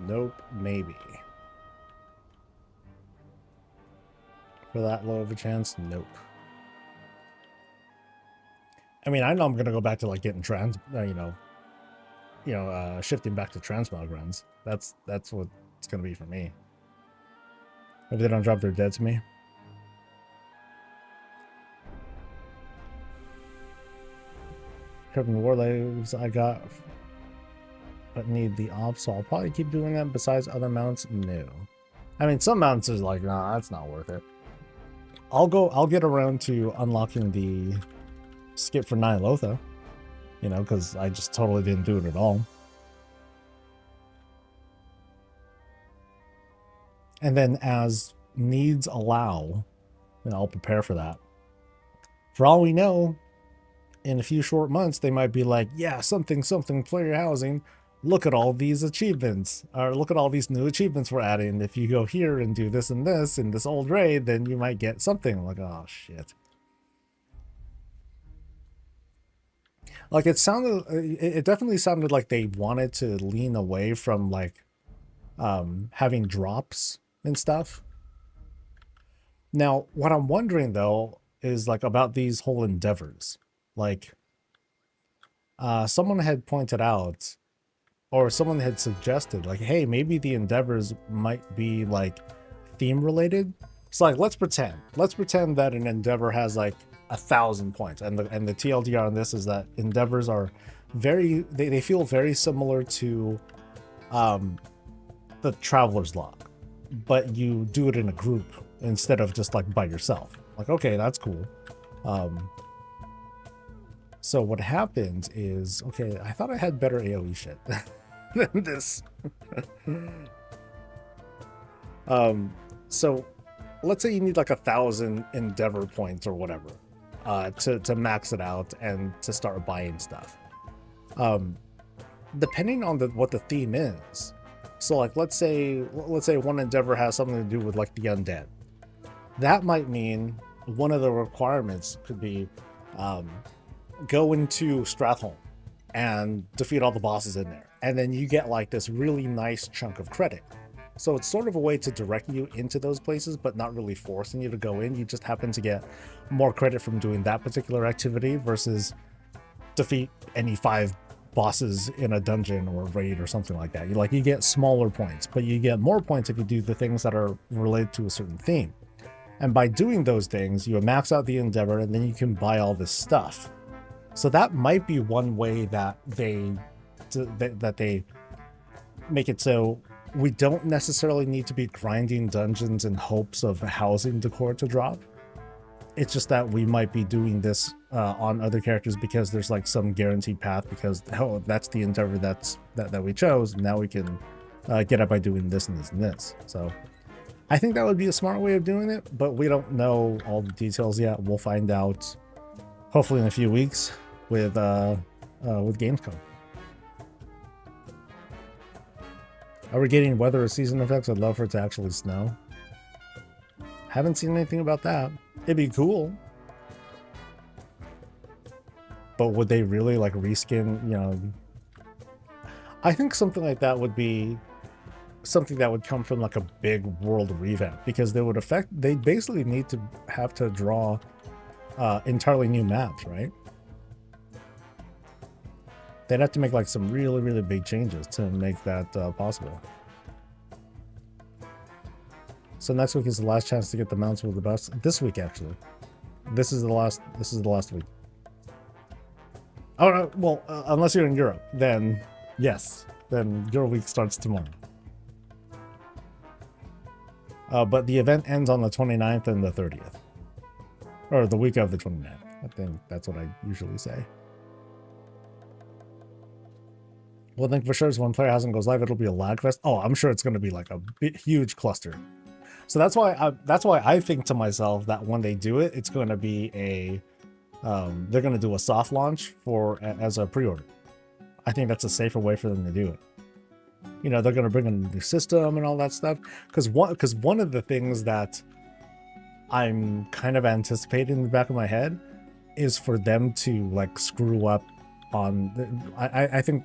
Nope, maybe. For that low of a chance, nope. I mean, I know I'm gonna go back to like getting shifting back to transmog runs. That's what it's gonna be for me. If they don't drop their dead to me. Curving war lives I got, but need the off, so I'll probably keep doing that. Besides other mounts, no. I mean, some mounts is like, nah, that's not worth it. I'll get around to unlocking the skip for Nyalotha, you know, because I just totally didn't do it at all. And then as needs allow, then I'll prepare for that. For all we know, in a few short months, they might be like, yeah, something, player housing. Look at all these achievements, or look at all these new achievements we're adding. If you go here and do this and this in this old raid, then you might get something. Like, oh shit. Like it definitely sounded like they wanted to lean away from like having drops and stuff. Now, what I'm wondering though is like about these whole endeavors. Like someone had pointed out, or someone had suggested, like, hey, maybe the endeavors might be like theme related. So like let's pretend that an endeavor has like 1,000 points, and the TLDR on this is that endeavors are they feel very similar to the Traveler's Log, but you do it in a group instead of just like by yourself. Like, okay, that's cool. So what happens is, okay, I thought I had better AoE shit than this. So let's say you need like 1,000 endeavor points or whatever to max it out and to start buying stuff. Depending on what the theme is. So like let's say one endeavor has something to do with like the undead. That might mean one of the requirements could be go into Stratholme and defeat all the bosses in there, and then you get like this really nice chunk of credit. So it's sort of a way to direct you into those places, but not really forcing you to go in. You just happen to get more credit from doing that particular activity versus defeat any 5 bosses in a dungeon or raid or something like that. You get smaller points, but you get more points if you do the things that are related to a certain theme. And by doing those things, you max out the endeavor, and then you can buy all this stuff. So that might be one way that they make it so we don't necessarily need to be grinding dungeons in hopes of housing decor to drop. It's just that we might be doing this on other characters because there's like some guaranteed path, because oh, that's the endeavor that we chose. Now we can get it by doing this and this and this. So I think that would be a smart way of doing it, but we don't know all the details yet. We'll find out hopefully in a few weeks with Gamescom. Are we getting weather or season effects? I'd love for it to actually snow. Haven't seen anything about that. It'd be cool. But would they really like reskin, you know? I think something like that would be something that would come from like a big world revamp, because they basically need to have to draw entirely new maps, right? They'd have to make like some really, really big changes to make that possible. So next week is the last chance to get the mounts with the best. This week, actually. This is the last week. Oh, well, unless you're in Europe, then yes. Then your week starts tomorrow. But the event ends on the 29th and the 30th. Or the week of the 29th. I think that's what I usually say. Well, I think for sure is when Player Housing goes live, it'll be a lag fest. Oh, I'm sure it's going to be like a huge cluster. So that's why I think to myself that when they do it, it's going to be a they're going to do a soft launch as a pre-order. I think that's a safer way for them to do it. You know, they're going to bring in a new system and all that stuff. Because one of the things that I'm kind of anticipating in the back of my head is for them to like screw up on. I think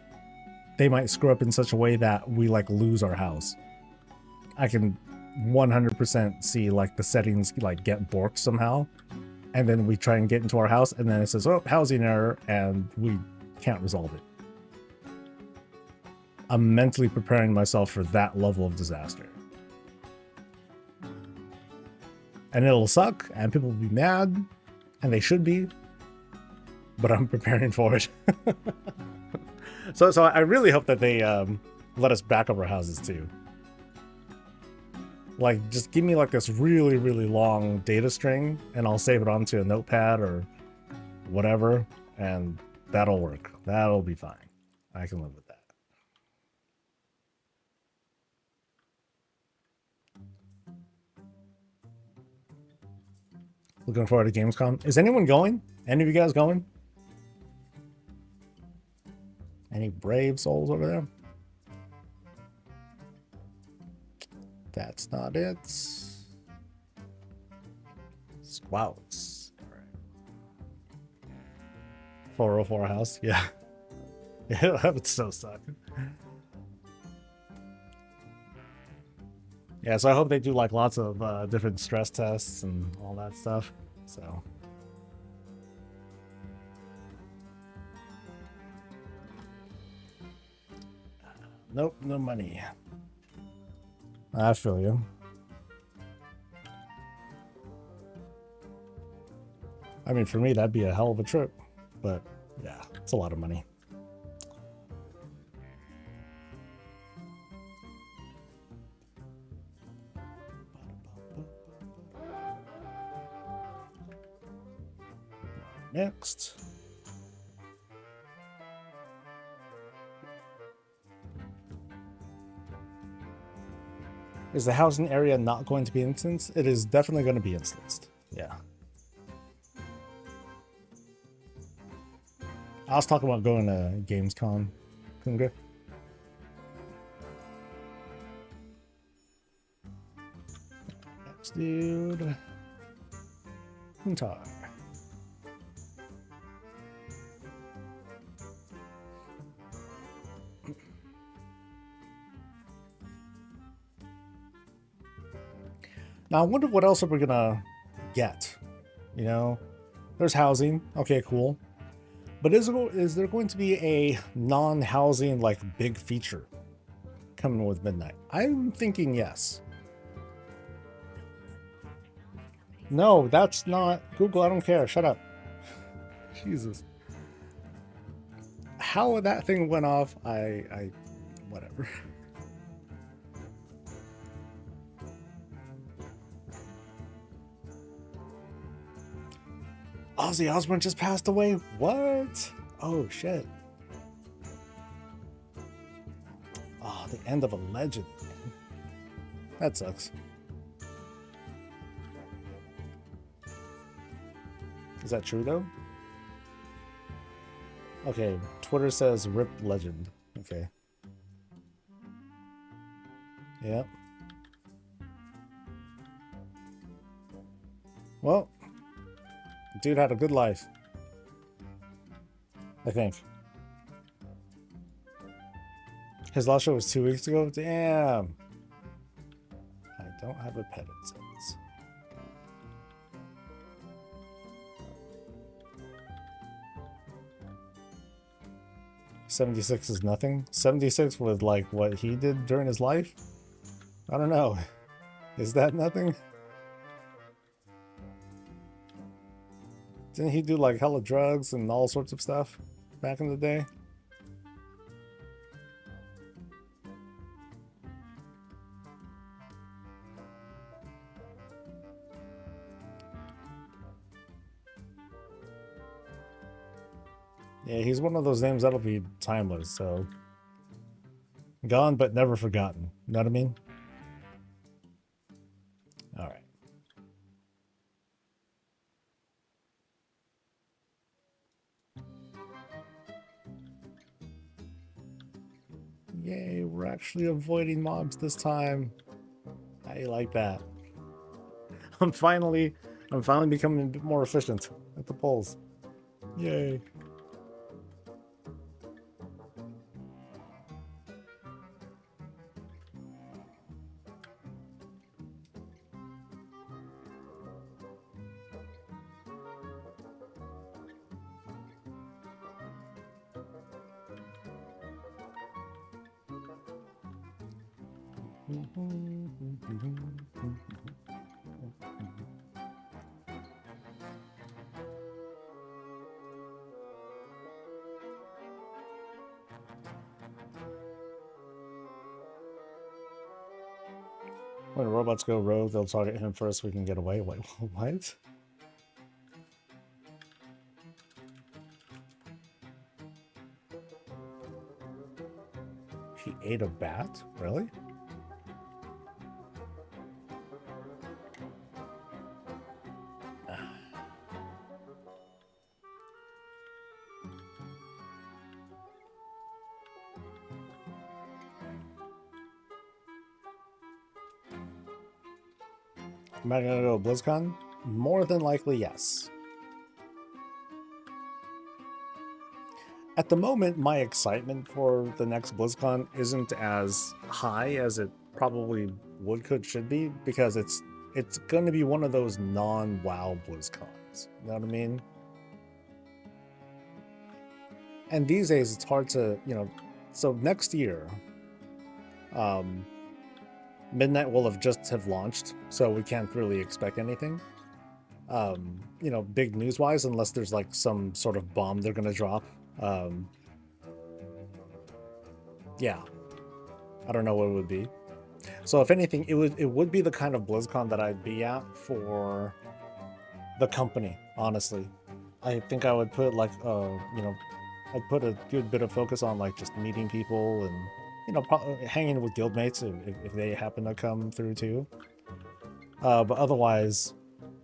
they might screw up in such a way that we like lose our house. I can 100% see like the settings like get borked somehow, and then we try and get into our house, and then it says, "Oh, housing error," and we can't resolve it. I'm mentally preparing myself for that level of disaster. And it'll suck, and people will be mad, and they should be, but I'm preparing for it. So I really hope that they let us back up our houses too. Like, just give me like this really, really long data string, and I'll save it onto a notepad or whatever, and that'll work. That'll be fine. I can live with that. Looking forward to Gamescom. Is anyone going? Any of you guys going? Any brave souls over there? That's not it. Squouts. 404 house. Yeah. Yeah, that would so suck. Yeah, so I hope they do like lots of different stress tests and all that stuff. So. Nope, no money. I feel you. I mean, for me, that'd be a hell of a trip. But, yeah, it's a lot of money. Next. Is the housing area not going to be instanced? It is definitely going to be instanced. Yeah. I was talking about going to Gamescom. Kunga. Next dude. Huntar. Now, I wonder what else are we gonna get? You know, there's housing. Okay, cool. But is there going to be a non-housing, like, big feature coming with Midnight? I'm thinking yes. No, that's not Google. I don't care. Shut up. Jesus. How that thing went off, whatever. Ozzy Osbourne just passed away? What? Oh, shit. Oh, the end of a legend, man. That sucks. Is that true, though? Okay, Twitter says RIP legend. Okay. Yep. Well, dude had a good life, I think. His last show was 2 weeks ago? Damn. I don't have a pet, it says. $76 is nothing? 76 with like what he did during his life? I don't know. Is that nothing? Didn't he do like hella drugs and all sorts of stuff? back in the day. Yeah, he's one of those names that'll be timeless, so gone but never forgotten. You know what I mean? All right. Yay, we're actually avoiding mobs this time. How you like that? I'm finally becoming a bit more efficient at the polls. Yay. When robots go rogue, they'll target him first. We can get away. Wait, what? He ate a bat? Really? Am I gonna go BlizzCon? More than likely, yes. At the moment, my excitement for the next BlizzCon isn't as high as it probably should be, because it's going to be one of those non-WoW BlizzCons. You know what I mean? And these days, it's hard to, so next year, Midnight will have launched, so we can't really expect anything. Big news-wise, unless there's like some sort of bomb they're gonna drop. Yeah, I don't know what it would be. So if anything, it would be the kind of BlizzCon that I'd be at for the company. Honestly, I think I would put like I'd put a good bit of focus on like just meeting people and hanging with guildmates if they happen to come through too. But otherwise,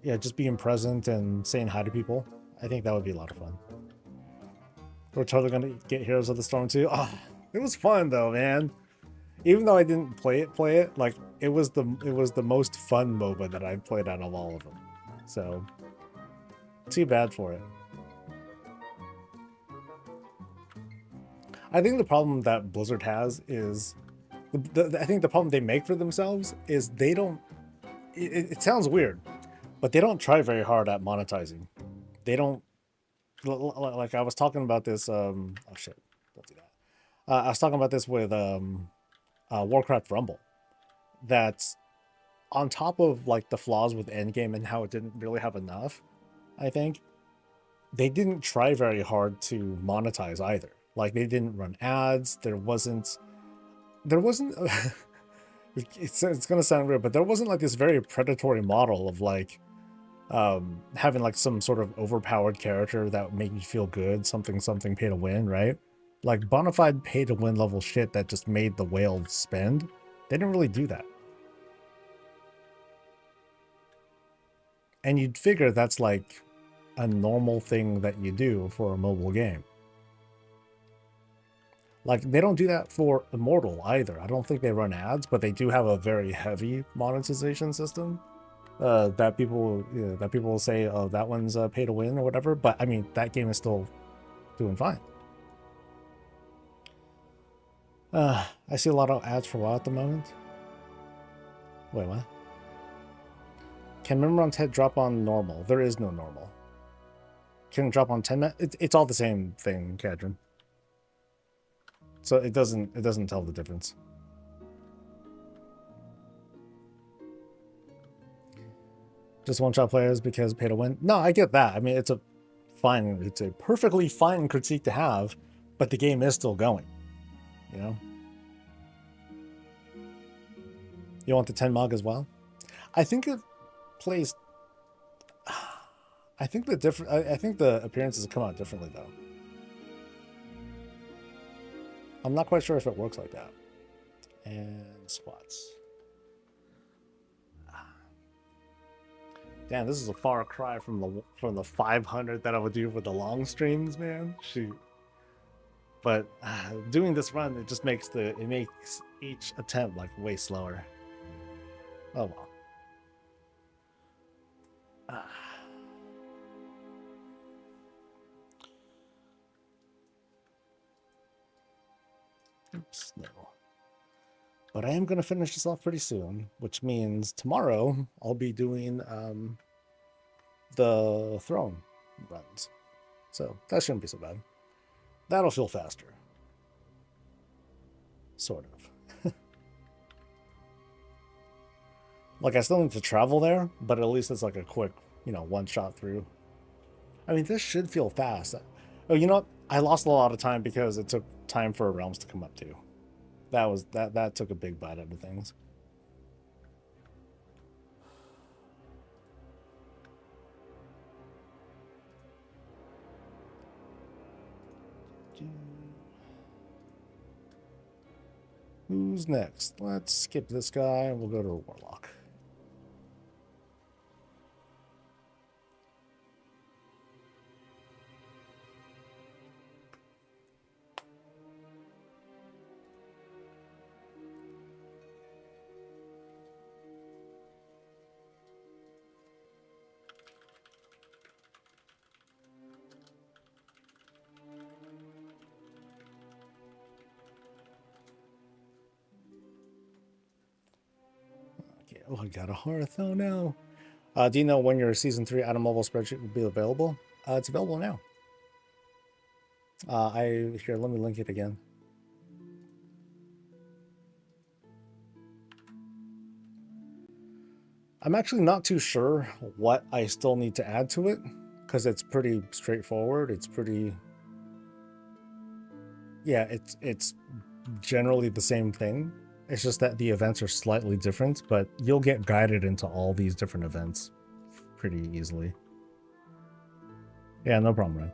yeah, just being present and saying hi to people. I think that would be a lot of fun. We're totally gonna get Heroes of the Storm too. Oh, it was fun though, man. Even though I didn't play it, like it was the most fun MOBA that I've played out of all of them. So too bad for it. I think the problem that Blizzard has is, I think the problem they make for themselves is they don't, it sounds weird, but they don't try very hard at monetizing. They don't, like I was talking about this, oh shit, don't do that. I was talking about this with Warcraft Rumble, that on top of like the flaws with Endgame and how it didn't really have enough, I think, they didn't try very hard to monetize either. Like they didn't run ads. There wasn't it's gonna sound weird, but there wasn't like this very predatory model of like having like some sort of overpowered character that would make you feel good, something pay to win, right? Like bona fide pay to win level shit that just made the whale spend. They didn't really do that. And you'd figure that's like a normal thing that you do for a mobile game. Like, they don't do that for Immortal either. I don't think they run ads, but they do have a very heavy monetization system that people will say, oh, that one's pay to win or whatever. But I mean, that game is still doing fine. I see a lot of ads for WoW at the moment. Wait, what? Can Mimron's head drop on normal? There is no normal. Can it drop on 10? It's all the same thing, Kadrin. So it doesn't tell the difference. Just one-shot players because pay to win. No, I get that. I mean, it's a fine. It's a perfectly fine critique to have, but the game is still going. You know. You want the 10 mug as well? I think it plays. I think I think the appearances come out differently though. I'm not quite sure if it works like that. And squats. Damn, this is a far cry from the 500 that I would do with the long streams, man. Shoot. But doing this run, it just makes each attempt like way slower. Oh well. Oops, no. But I am going to finish this off pretty soon, which means tomorrow I'll be doing the throne runs. So that shouldn't be so bad. That'll feel faster. Sort of. Like, I still need to travel there, but at least it's like a quick, one shot through. I mean, this should feel fast. Oh, you know what? I lost a lot of time because it took time for realms to come up too. That took a big bite out of things. Who's next? Let's skip this guy and we'll go to a warlock. Oh, I got a hearth. Oh no. Do you know when your season 3 item level spreadsheet will be available? It's available now. Here, let me link it again. I'm actually not too sure what I still need to add to it because it's pretty straightforward. It's pretty, yeah, it's generally the same thing. It's just that the events are slightly different, but you'll get guided into all these different events pretty easily. Yeah, no problem, Ryan.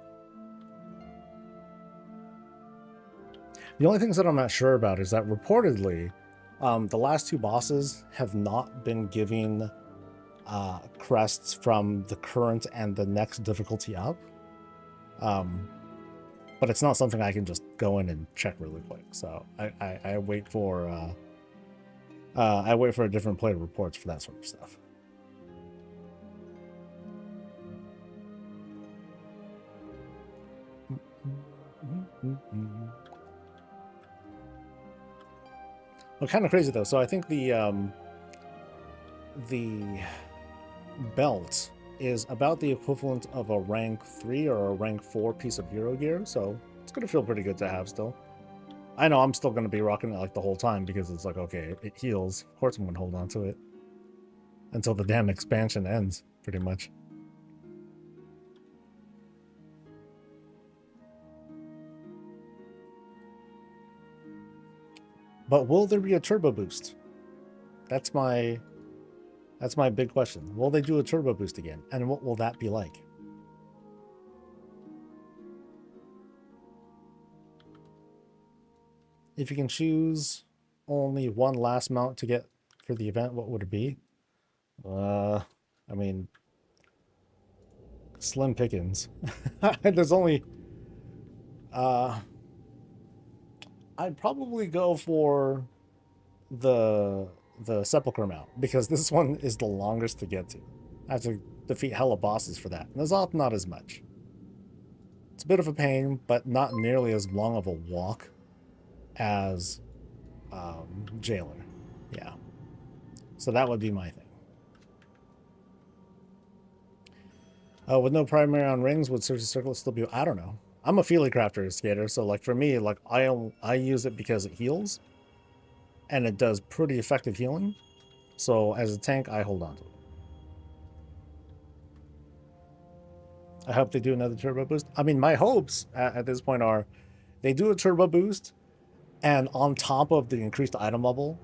The only things that I'm not sure about is that reportedly, the last 2 bosses have not been giving crests from the current and the next difficulty up. But it's not something I can just go in and check really quick. So I wait for a different player reports for that sort of stuff. Well, kind of crazy though. So I think the belt is about the equivalent of a rank 3 or a rank 4 piece of hero gear. So it's gonna feel pretty good to have still. I know I'm still gonna be rocking it like the whole time because it's like, okay, it heals. Of course I'm gonna hold on to it until the damn expansion ends, pretty much. But will there be a turbo boost? That's my big question. Will they do a turbo boost again? And what will that be like? If you can choose only one last mount to get for the event, what would it be? I mean, slim pickings. There's only I'd probably go for the Sepulchre mount because this one is the longest to get to. I have to defeat hella bosses for that. And there's not as much. It's a bit of a pain, but not nearly as long of a walk as Jailer. Yeah. So that would be my thing. With no primary on rings, would Search the Circle still be? I don't know. I'm a Feely Crafter skater, so like for me, like I use it because it heals. And it does pretty effective healing. So as a tank, I hold on to it. I hope they do another turbo boost. I mean, my hopes at this point are they do a turbo boost, and on top of the increased item level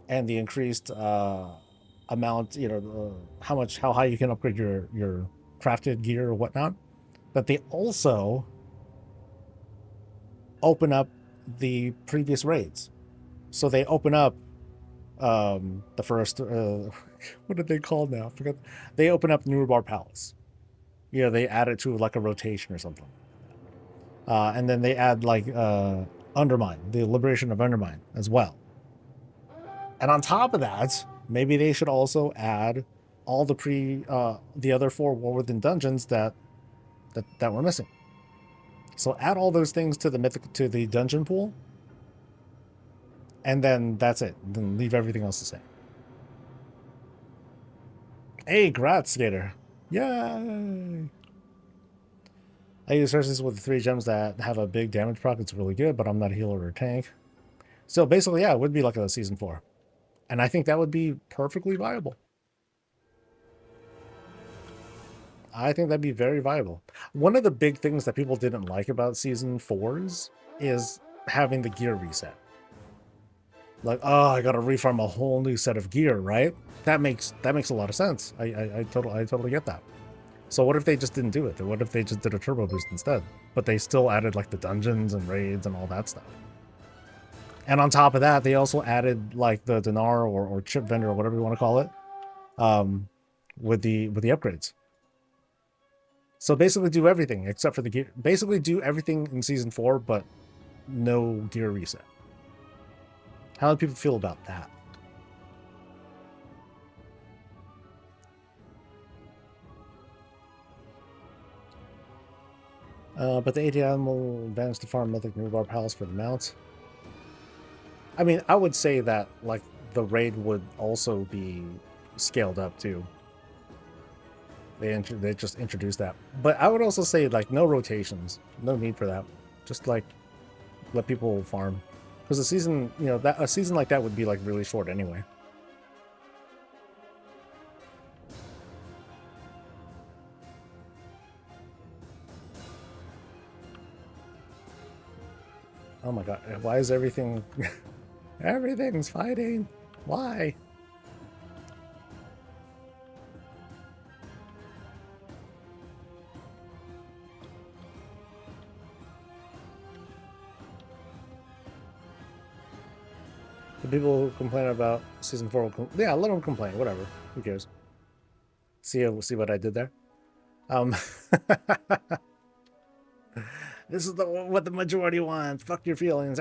and the increased amount, how high you can upgrade your crafted gear or whatnot, that they also open up the previous raids. So they open up the first what did they call now? I forgot. They open up Nurubar Palace. They add it to like a rotation or something. And then they add like Undermine, the Liberation of Undermine as well. And on top of that, maybe they should also add all the other 4 War Within dungeons that were missing. So add all those things to the dungeon pool, and then that's it. Then leave everything else the same. Hey, Grat Skater. Yay! I use Herses with the 3 gems that have a big damage proc. It's really good, but I'm not a healer or a tank. So basically, yeah, it would be like a Season 4. And I think that would be perfectly viable. I think that'd be very viable. One of the big things that people didn't like about Season 4s is having the gear reset. Like, oh, I gotta refarm a whole new set of gear, right? That makes a lot of sense. I totally get that. So what if they just didn't do it? What if they just did a turbo boost instead? But they still added like the dungeons and raids and all that stuff. And on top of that, they also added like the dinar or chip vendor or whatever you want to call it, with the upgrades. So basically do everything except for the gear. Basically do everything in Season 4, but no gear reset. How do people feel about that? But the ATM will advance to farm Mythic Nurubar Palace for the mounts. I mean, I would say that like the raid would also be scaled up too. They just introduced that. But I would also say like no rotations, no need for that. Just like let people farm, because a season, a season like that would be like really short anyway. Oh my god, why is everything... Everything's fighting? Why? The people who complain about Season 4 will yeah, let them complain, whatever. Who cares? See what I did there? This is what the majority wants. Fuck your feelings.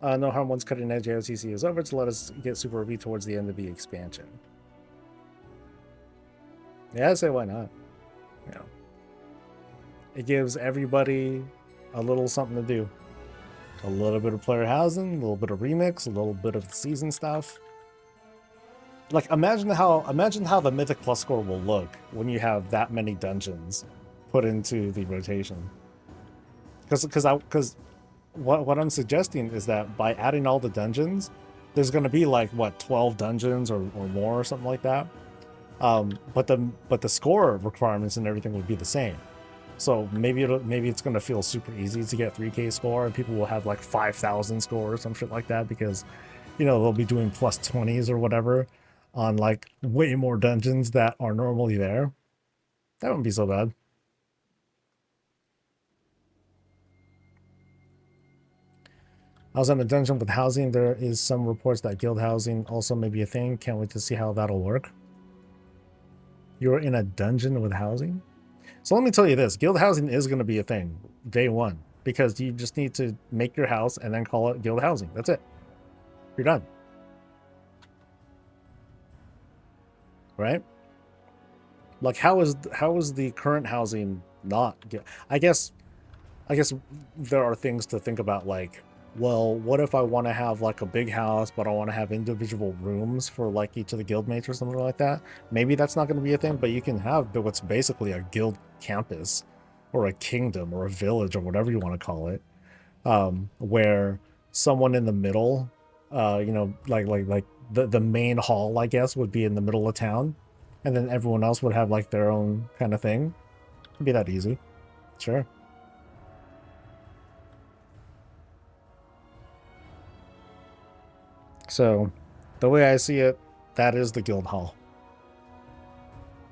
No harm once cutting edge AOTC is over to let us get Super OP towards the end of the expansion. Yeah, I'd say why not? It gives everybody a little something to do. A little bit of player housing, a little bit of remix, a little bit of the season stuff. Like imagine how the Mythic Plus score will look when you have that many dungeons put into the rotation. Because what I'm suggesting is that by adding all the dungeons, there's going to be like what 12 dungeons or more or something like that. But the score requirements and everything would be the same. So maybe it's going to feel super easy to get 3K score, and people will have like 5,000 score or some shit like that because they'll be doing plus 20s or whatever on like way more dungeons that are normally there. That wouldn't be so bad. I was in a dungeon with housing. There is some reports that guild housing also may be a thing. Can't wait to see how that'll work. You're in a dungeon with housing? So let me tell you this. Guild housing is going to be a thing day one, because you just need to make your house and then call it guild housing. That's it. You're done. Right? Like how is the current housing not I guess there are things to think about, like, well, what if I want to have like a big house, but I want to have individual rooms for like each of the guild mates or something like that? Maybe that's not going to be a thing, but you can have what's basically a guild campus or a kingdom or a village or whatever you want to call it, where someone in the middle, like the main hall, I guess, would be in the middle of town, and then everyone else would have like their own kind of thing. It'd be that easy. Sure. So, the way I see it, that is the guild hall.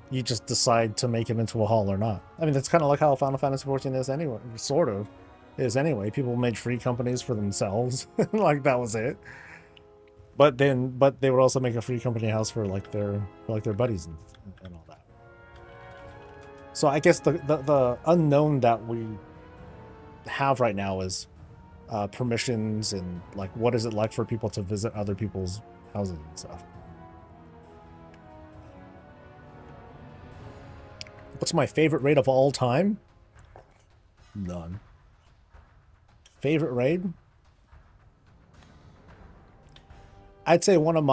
You just decide to make it into a hall or not. I mean, that's kind of like how Final Fantasy XIV is anyway, sort of is anyway. People made free companies for themselves, like that was it. But they would also make a free company house for like their buddies and all that. So I guess the unknown that we have right now is permissions and like what is it like for people to visit other people's houses and stuff. What's my favorite raid of all time? None. Favorite raid? I'd say one of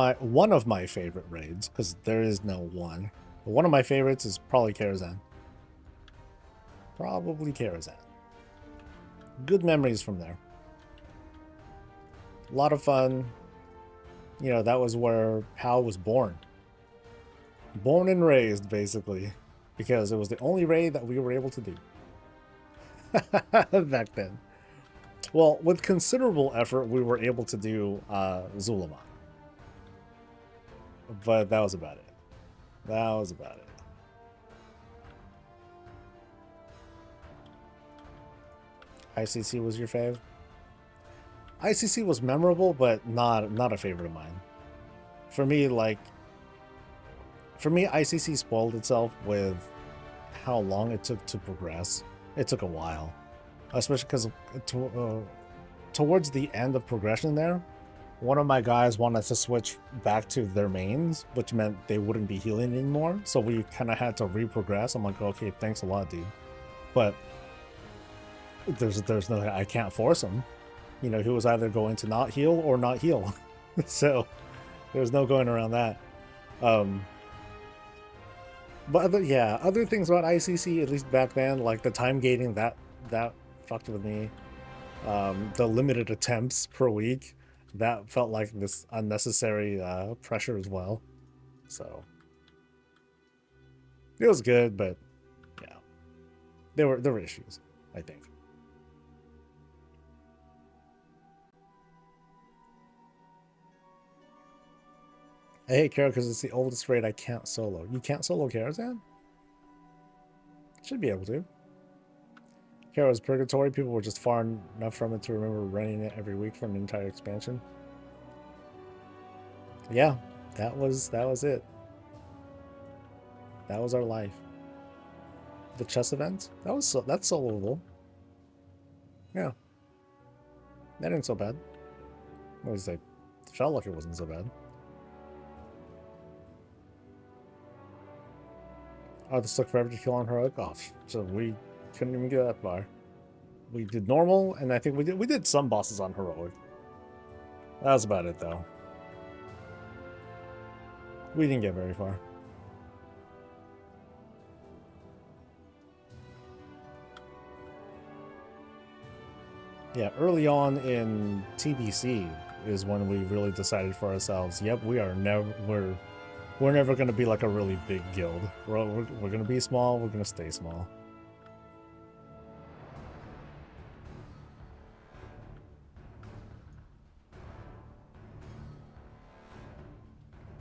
my favorite raids, because there is no one. But one of my favorites is probably Karazhan. Probably Karazhan. Good memories from there. A lot of fun. You know, that was where Hal was born. Born and raised, basically. Because it was the only raid that we were able to do. Back then. Well, with considerable effort, we were able to do Zul'Aman. But that was about it. That was about it. ICC was your fave? ICC was memorable, but not a favorite of mine. For me, ICC spoiled itself with how long it took to progress. It took a while. Especially because towards the end of progression there, one of my guys wanted to switch back to their mains, which meant they wouldn't be healing anymore. So we kind of had to reprogress. I'm like, okay, thanks a lot, dude. But there's no, I can't force him. You know, he was either going to not heal or not heal. So there's no going around that. But other things about ICC, at least back then, like the time gating, that fucked with me. The limited attempts per week, that felt like this unnecessary pressure as well. So it was good, but yeah, there were issues, I think. I hate Kara because it's the oldest raid I can't solo. You can't solo Karazhan? Should be able to. Kara's Purgatory, people were just far enough from it to remember running it every week from an entire expansion. Yeah, that was it. That was our life. The chess event? That's soloable. Yeah. That ain't so bad. What was it? Felt like it wasn't so bad. Oh, this took forever to kill on heroic off. So we couldn't even get that far. We did normal, and I think we did some bosses on heroic. That was about it, though. We didn't get very far. Yeah, early on in TBC is when we really decided for ourselves, yep, we're never going to be like a really big guild. We're going to be small, we're going to stay small.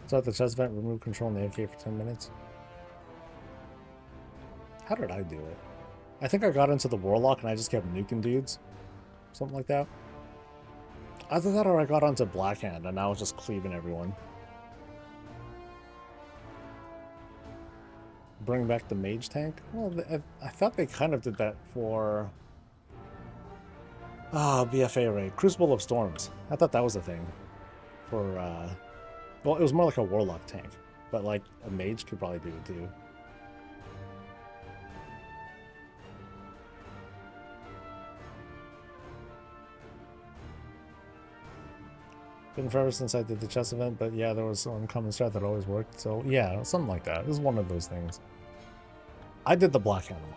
So at the chess event, remove control in the AK for 10 minutes. How did I do it? I think I got into the Warlock and I just kept nuking dudes. Something like that. Either that or I got onto Blackhand and I was just cleaving everyone. Bring back the mage tank? Well, I thought they kind of did that for... BFA raid. Crucible of Storms. I thought that was a thing. For, well, it was more like a Warlock tank. But, like, a mage could probably do it, too. Been forever since I did the chess event, but yeah, there was some common strat that always worked. So, yeah, something like that. It was one of those things. I did the Blackhand one.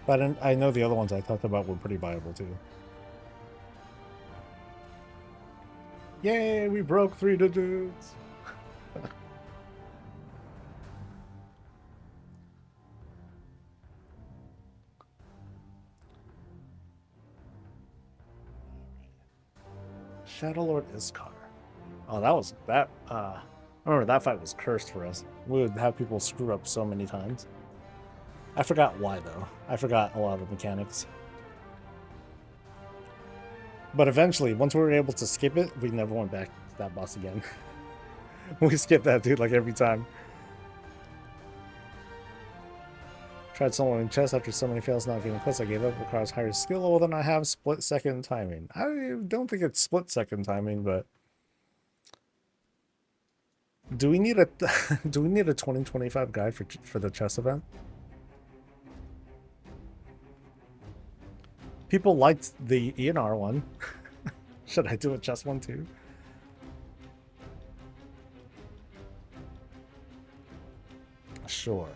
But I know the other ones I talked about were pretty viable, too. Yay, we broke 3 digits! Shadow Lord Iskar. Oh, that was that. I remember that fight was cursed for us. We would have people screw up so many times. I forgot why though. I forgot a lot of the mechanics. But eventually, once we were able to skip it, we never went back to that boss again. We skipped that dude like every time. Tried soloing chess after so many fails not getting quests. I gave up. It requires higher skill level than I have. Split second timing. I don't think it's split second timing, but do we need a do we need a 2025 guide for the chess event? People liked the ENR one. Should I do a chess one too? Sure.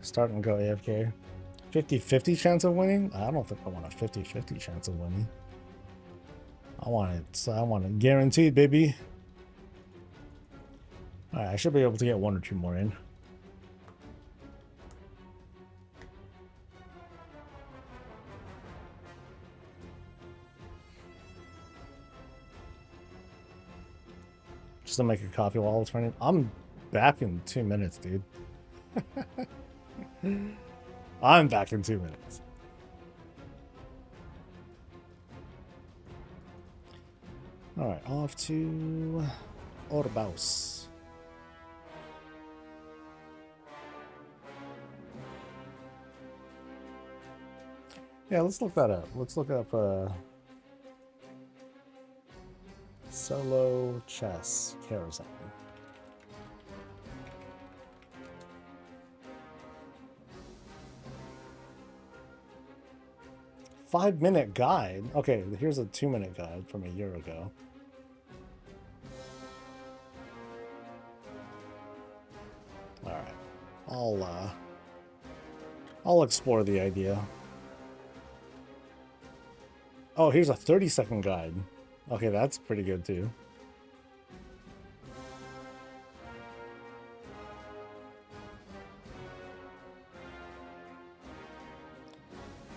Start and go AFK. 50-50 chance of winning? I don't think I want a 50-50 chance of winning. I want it guaranteed, baby. Alright, I should be able to get 1 or 2 more in. Just to make a coffee while it's running. I'm back in 2 minutes, dude. I'm back in 2 minutes. Alright, off to Orbaus. Yeah, let's look that up. Let's look up solo chess carousel. 5-minute guide. Okay, here's a 2-minute guide from a year ago. All right, I'll explore the idea. Oh, here's a 30-second guide. Okay, that's pretty good too.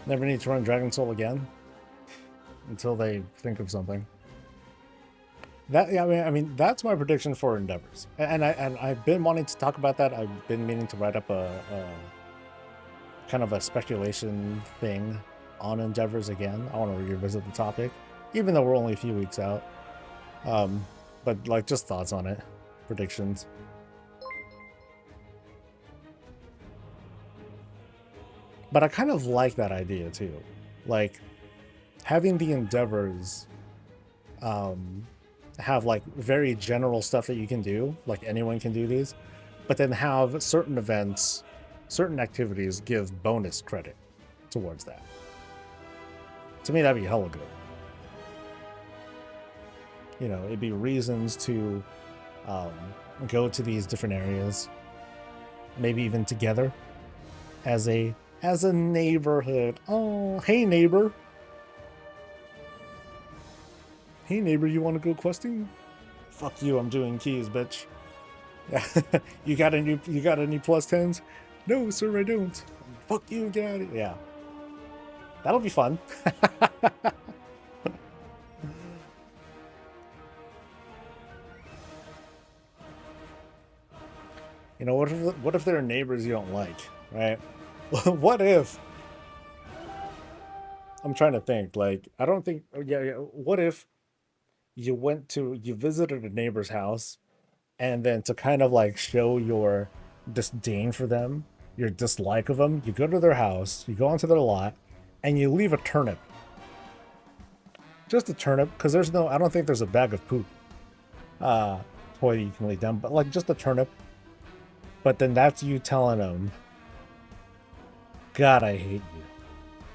Never need to run Dragon Soul again until they think of something. That, yeah, I mean that's my prediction for Endeavors, and I've been wanting to talk about that. I've been meaning to write up a kind of a speculation thing on Endeavors again. I want to revisit the topic, even though we're only a few weeks out. But like just thoughts on it, predictions. But I kind of like that idea too, like having the Endeavors have like very general stuff that you can do, like anyone can do these, but then have certain events, certain activities give bonus credit towards that. To me, that'd be hella good. You know, it'd be reasons to go to these different areas, maybe even together as a neighborhood. Oh, hey neighbor. Hey neighbor, you want to go questing? Fuck you, I'm doing keys, bitch. you got any plus 10s? No, sir, I don't. Fuck you, get out of here. Yeah. That'll be fun. You know, what if there are neighbors you don't like, right? What if? I'm trying to think. Like, I don't think. Yeah. What if you visited a neighbor's house, and then to kind of like show your disdain for them, your dislike of them, you go to their house, you go onto their lot, and you leave a turnip. Just a turnip, because I don't think there's a bag of poop toy you can leave down, but like just a turnip. But then that's you telling them, God, I hate you.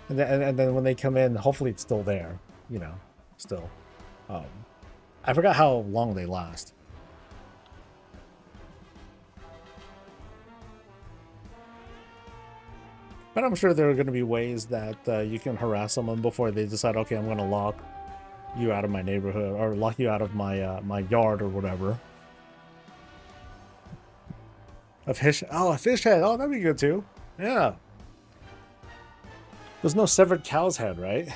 And then when they come in, hopefully it's still there, you know, still. I forgot how long they last. But I'm sure there are going to be ways that you can harass someone before they decide, okay, I'm going to lock you out of my neighborhood or lock you out of my my yard or whatever. A fish head. Oh, that'd be good too. Yeah. There's no severed cow's head, right?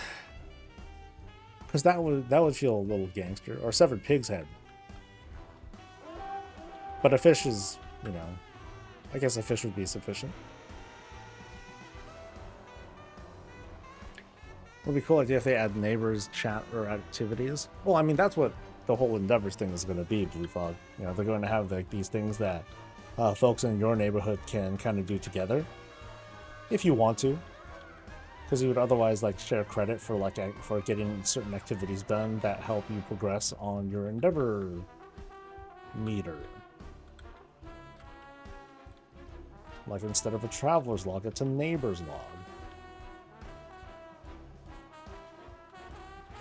Because that would feel a little gangster. Or severed pig's head. But a fish is, you know, I guess a fish would be sufficient. It would be cool idea if they add neighbors, chat, or activities. Well, I mean, that's what the whole Endeavors thing is going to be, Blue Fog. You know, they're going to have like these things that folks in your neighborhood can kind of do together, if you want to, because you would otherwise like share credit for like for getting certain activities done that help you progress on your Endeavor meter. Like instead of a traveler's log, it's a neighbor's log.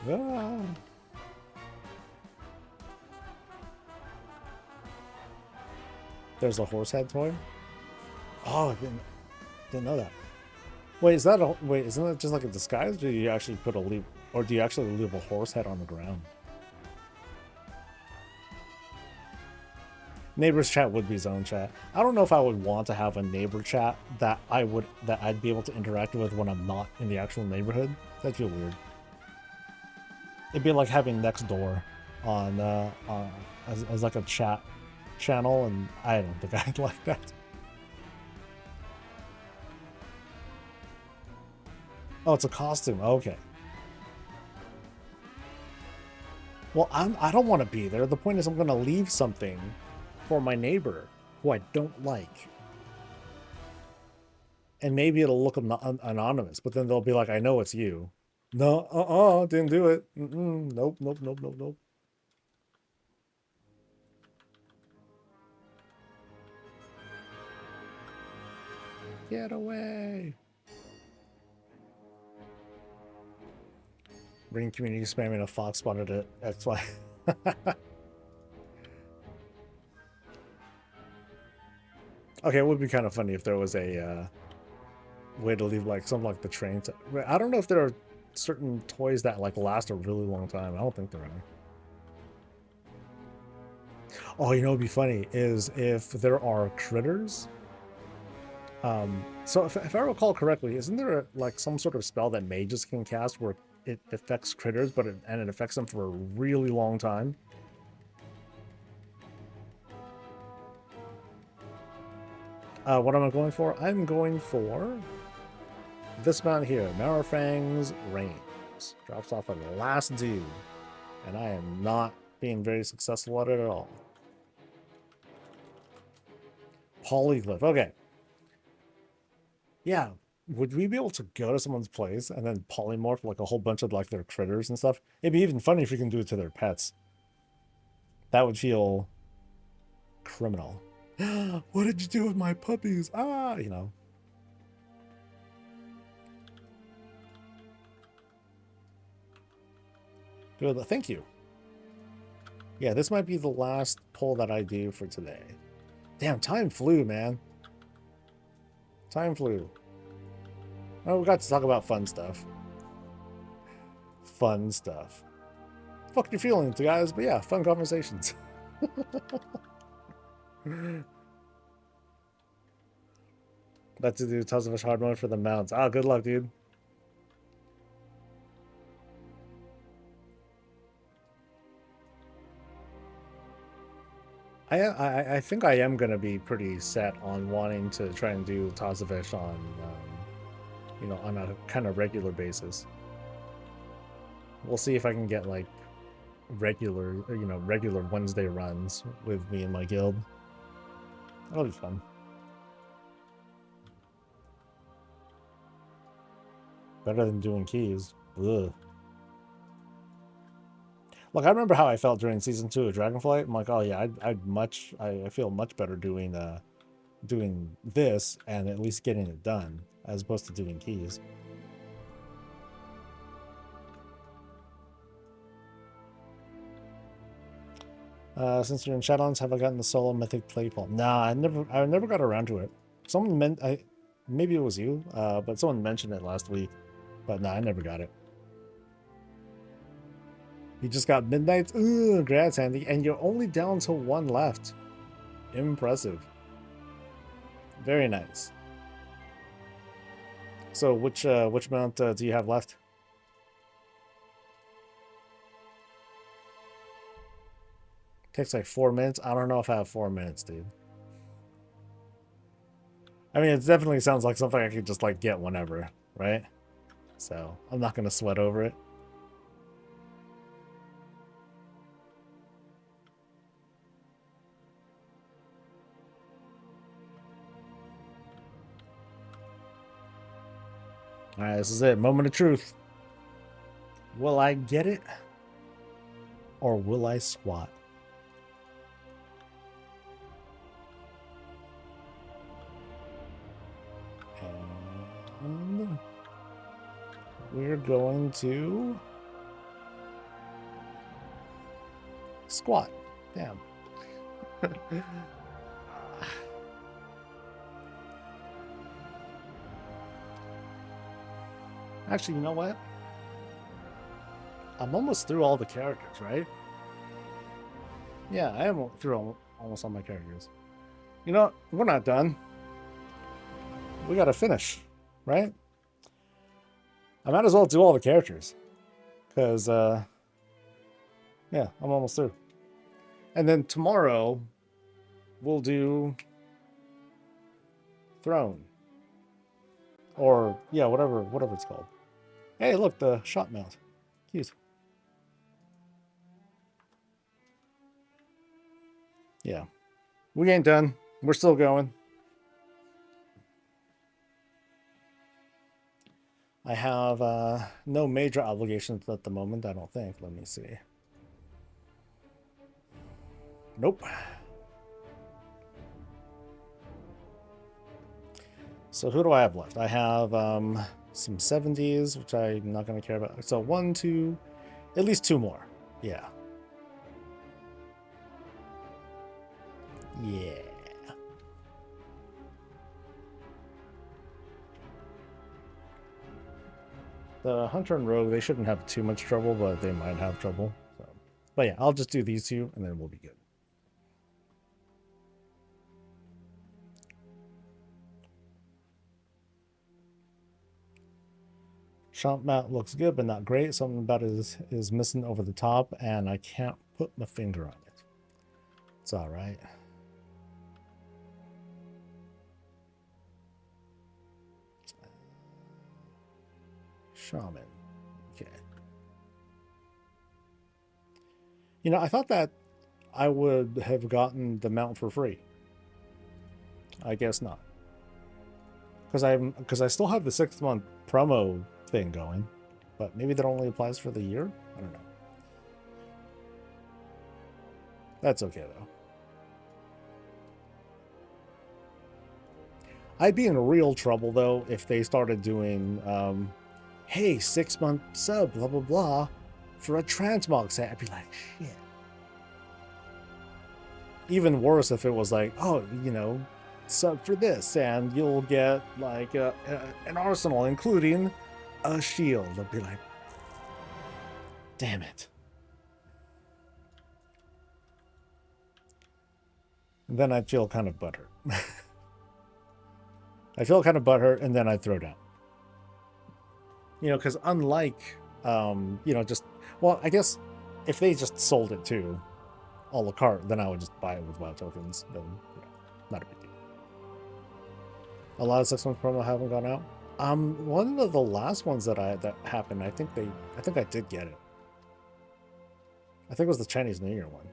Ah. There's a horse head toy. Oh, I didn't know that. Wait, is that a wait? Isn't that just like a disguise? Or do you actually put a leave, or do you actually leave a horse head on the ground? Neighbors chat would be zone chat. I don't know if I would want to have a neighbor chat that I'd be able to interact with when I'm not in the actual neighborhood. That'd feel weird. It'd be like having Nextdoor on as like a chat channel, and I don't think I'd like that. Oh, it's a costume. Okay. Well, I don't want to be there. The point is I'm going to leave something for my neighbor who I don't like. And maybe it'll look anonymous, but then they'll be like, I know it's you. No, didn't do it. Nope. Get away. Ring community spamming a fox spotted it. That's why. Okay, it would be kind of funny if there was a way to leave like something like the train. I don't know if there are certain toys that like last a really long time. I don't think there are. Oh, you know, what'd be funny is if there are critters. So if I recall correctly, isn't there like some sort of spell that mages can cast where it affects critters, but it affects them for a really long time? What am I going for? I'm going for this mount here, Marrowfang's Reigns. Drops off at the last dude, and I am not being very successful at it at all. Polyglyph, okay. Yeah, would we be able to go to someone's place and then polymorph like a whole bunch of like their critters and stuff? It'd be even funny if we can do it to their pets. That would feel criminal. What did you do with my puppies? Ah, you know. Good, thank you. Yeah, this might be the last pull that I do for today. Damn, time flew, man. Time flew. Oh, we got to talk about fun stuff. Fun stuff. Fuck your feelings, guys, but yeah, fun conversations. About to do tons of hard mode for the mounts. Ah, good luck, dude. I think I am gonna be pretty set on wanting to try and do Tazovish on, you know, on a kind of regular basis. We'll see if I can get like regular, you know, regular Wednesday runs with me and my guild. That'll be fun. Better than doing keys. Ugh. Look, I remember how I felt during season 2 of Dragonflight. I'm like, oh yeah, I feel much better doing doing this and at least getting it done as opposed to doing keys. Since you're in Shadowlands, have I gotten the solo mythic playful? Nah, I never got around to it. Someone maybe it was you, but someone mentioned it last week. But nah, I never got it. You just got Midnights? Ooh, congrats, Andy. And you're only down to 1 left. Impressive. Very nice. So which mount do you have left? Takes like 4 minutes. I don't know if I have 4 minutes, dude. I mean, it definitely sounds like something I could just like get whenever, right? So I'm not gonna sweat over it. All right, this is it. Moment of truth. Will I get it? Or will I squat? And we're going to squat. Damn. Actually, you know what? I'm almost through all the characters, right? Yeah, I am through almost all my characters. You know, we're not done. We gotta finish, right? I might as well do all the characters. Because, yeah, I'm almost through. And then tomorrow, we'll do Throne. Or, yeah, whatever it's called. Hey, look, the shot mount. Cute. Yeah. We ain't done. We're still going. I have no major obligations at the moment, I don't think. Let me see. Nope. So who do I have left? I have some 70s, which I'm not going to care about. So 1, 2, at least 2 more. Yeah. Yeah. The Hunter and Rogue, they shouldn't have too much trouble, but they might have trouble. So. But yeah, I'll just do these 2, and then we'll be good. Shop mount looks good, but not great. Something about it is missing over the top, and I can't put my finger on it. It's all right. Shaman. Okay. You know, I thought that I would have gotten the mount for free. I guess not. Because I still have the 6-month promo thing going, but maybe that only applies for the year? I don't know. That's okay though. I'd be in real trouble though if they started doing hey, 6-month sub, blah blah blah, for a transmog set. I'd be like, shit. Even worse if it was like, oh, you know, sub for this, and you'll get like an arsenal, including a shield. I'd be like, damn it. And then I'd feel kind of butthurt. I feel kind of butthurt, and then I'd throw down. You know, because unlike, you know, just, well, I guess if they just sold it too, a la carte, then I would just buy it with WoW tokens. Then, yeah, not a big deal. A lot of 6-month promo haven't gone out. One of the last ones that happened, I think I did get it. I think it was the Chinese New Year one.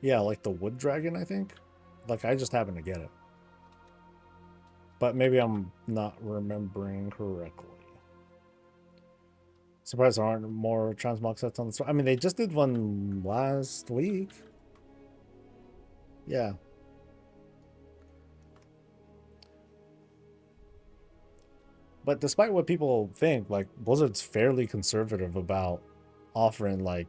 Yeah, like the Wood Dragon, I think. Like, I just happened to get it. But maybe I'm not remembering correctly. Surprised there aren't more transmog sets on the store. I mean, they just did one last week. Yeah. But despite what people think, like, Blizzard's fairly conservative about offering, like,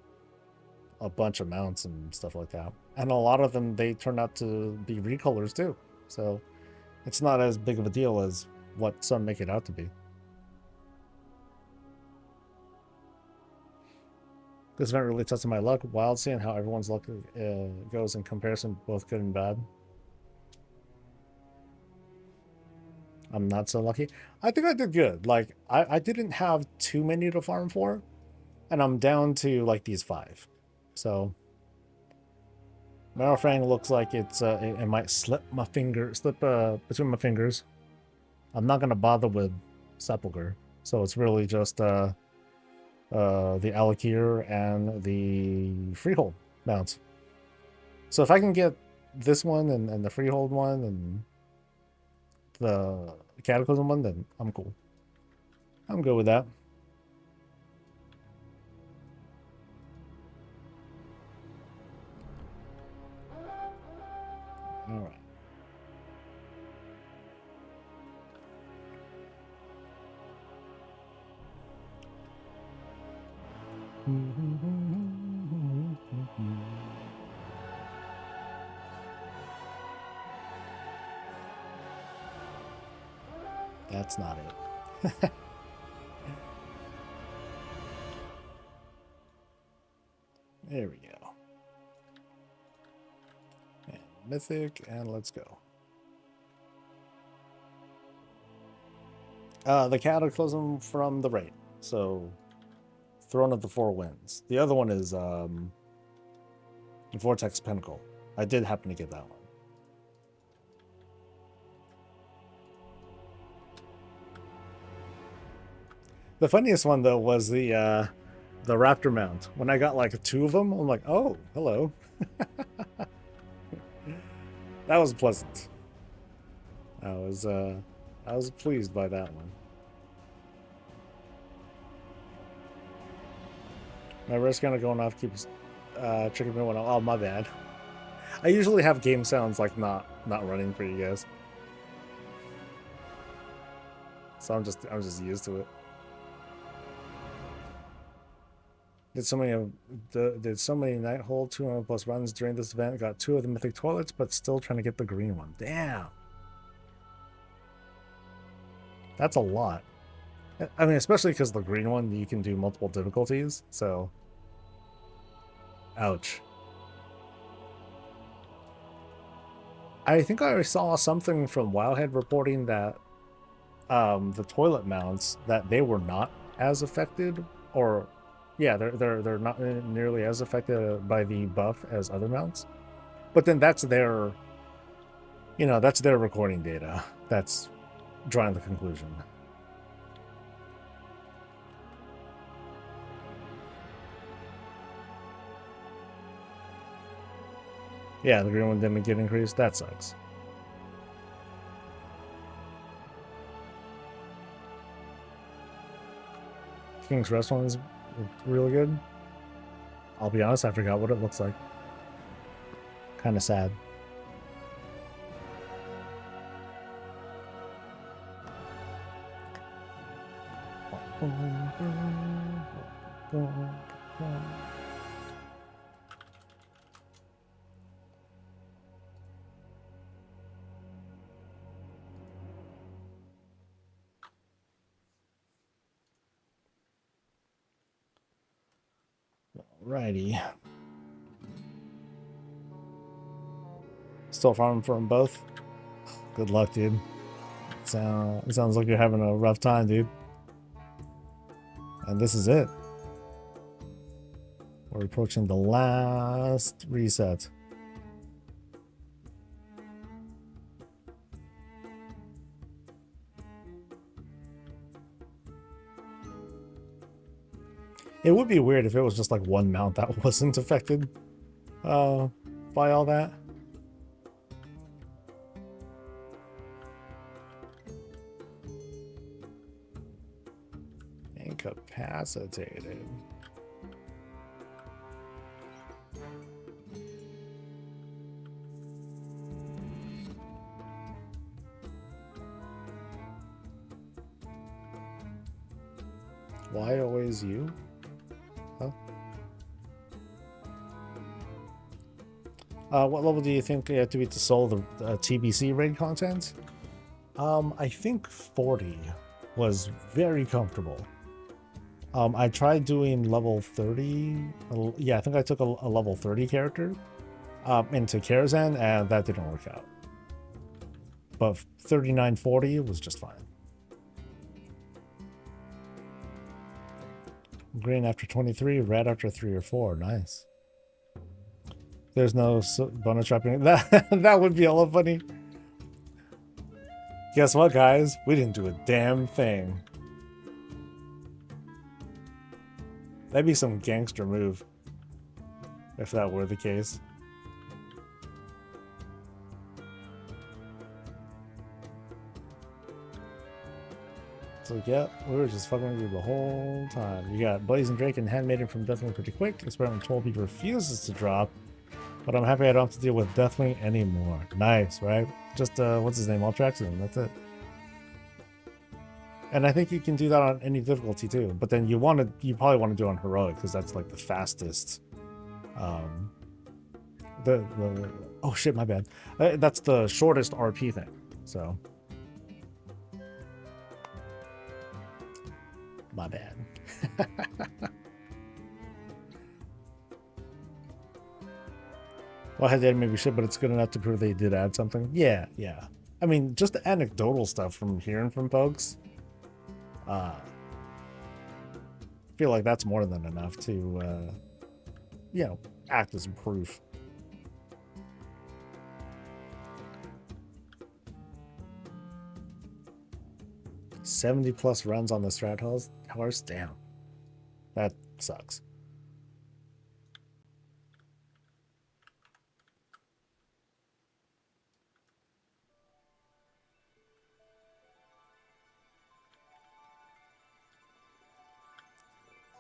a bunch of mounts and stuff like that. And a lot of them, they turn out to be recolors too. So it's not as big of a deal as what some make it out to be. This event really tested my luck. Wild seeing how everyone's luck goes in comparison, both good and bad. I'm not so lucky. I think I did good. Like, I didn't have too many to farm for, and I'm down to like these 5. So Marrowfang looks like it might slip between my fingers. I'm not gonna bother with Sepulchre, so it's really just the Alakir and the Freehold mounts. So if I can get this one and the Freehold one and the Cataclysm one, then I'm cool. I'm good with that. All right. That's not it. There we go. And Mythic, and let's go. The Cataclysm from the Raid. So, Throne of the Four Winds. The other one is Vortex Pinnacle. I did happen to get that one. The funniest one though was the Raptor mount. When I got like 2 of them, I'm like, oh, hello. That was pleasant. I was pleased by that one. My wrist kind of going off keeps tricking me when oh, my bad. I usually have game sounds like not running for you guys, so I'm just used to it. Did so many Nighthold 200+ runs during this event. Got 2 of the Mythic Toilets, but still trying to get the green one. Damn, that's a lot. I mean, especially because the green one you can do multiple difficulties. So, ouch. I think I saw something from Wildhead reporting that the toilet mounts, that they were not as affected, or yeah, they're not nearly as affected by the buff as other mounts. But then that's their, that's their recording data. That's drawing the conclusion. Yeah, the green one didn't get increased. That sucks. King's Rest one is really good. I'll be honest, I forgot what it looks like. Kind of sad. Alrighty. Still farming for them both? Good luck, dude. It sounds like you're having a rough time, dude. And this is it. We're approaching the last reset. It would be weird if it was just like one mount that wasn't affected by all that. Incapacitated. Why always you? Huh? What level do you think you have to be to solve the TBC raid content? I think 40 was very comfortable. I tried doing level 30. Yeah, I think I took a level 30 character into Karazhan, and that didn't work out. but 3940 was just fine. Green after 23, red after 3 or 4. Nice. There's no bonus dropping. That would be hella funny. Guess what, guys? We didn't do a damn thing. That'd be some gangster move if that were the case. So yeah, we were just fucking with you the whole time. You got Blazing Drake and Handmaiden from Deathwing pretty quick. Experiment 12 he refuses to drop. But I'm happy I don't have to deal with Deathwing anymore. Nice, right? Just what's his name? Altraxian, that's it. And I think you can do that on any difficulty too. But then you probably want to do it on heroic because that's like the fastest. Oh shit, my bad. That's the shortest RP thing. So my bad. Well, I had that maybe shit, but it's good enough to prove they did add something. Yeah, yeah. I mean, just the anecdotal stuff from hearing from folks. Feel like that's more than enough to, you know, act as proof. +70 runs on the strat horse? Damn. That sucks.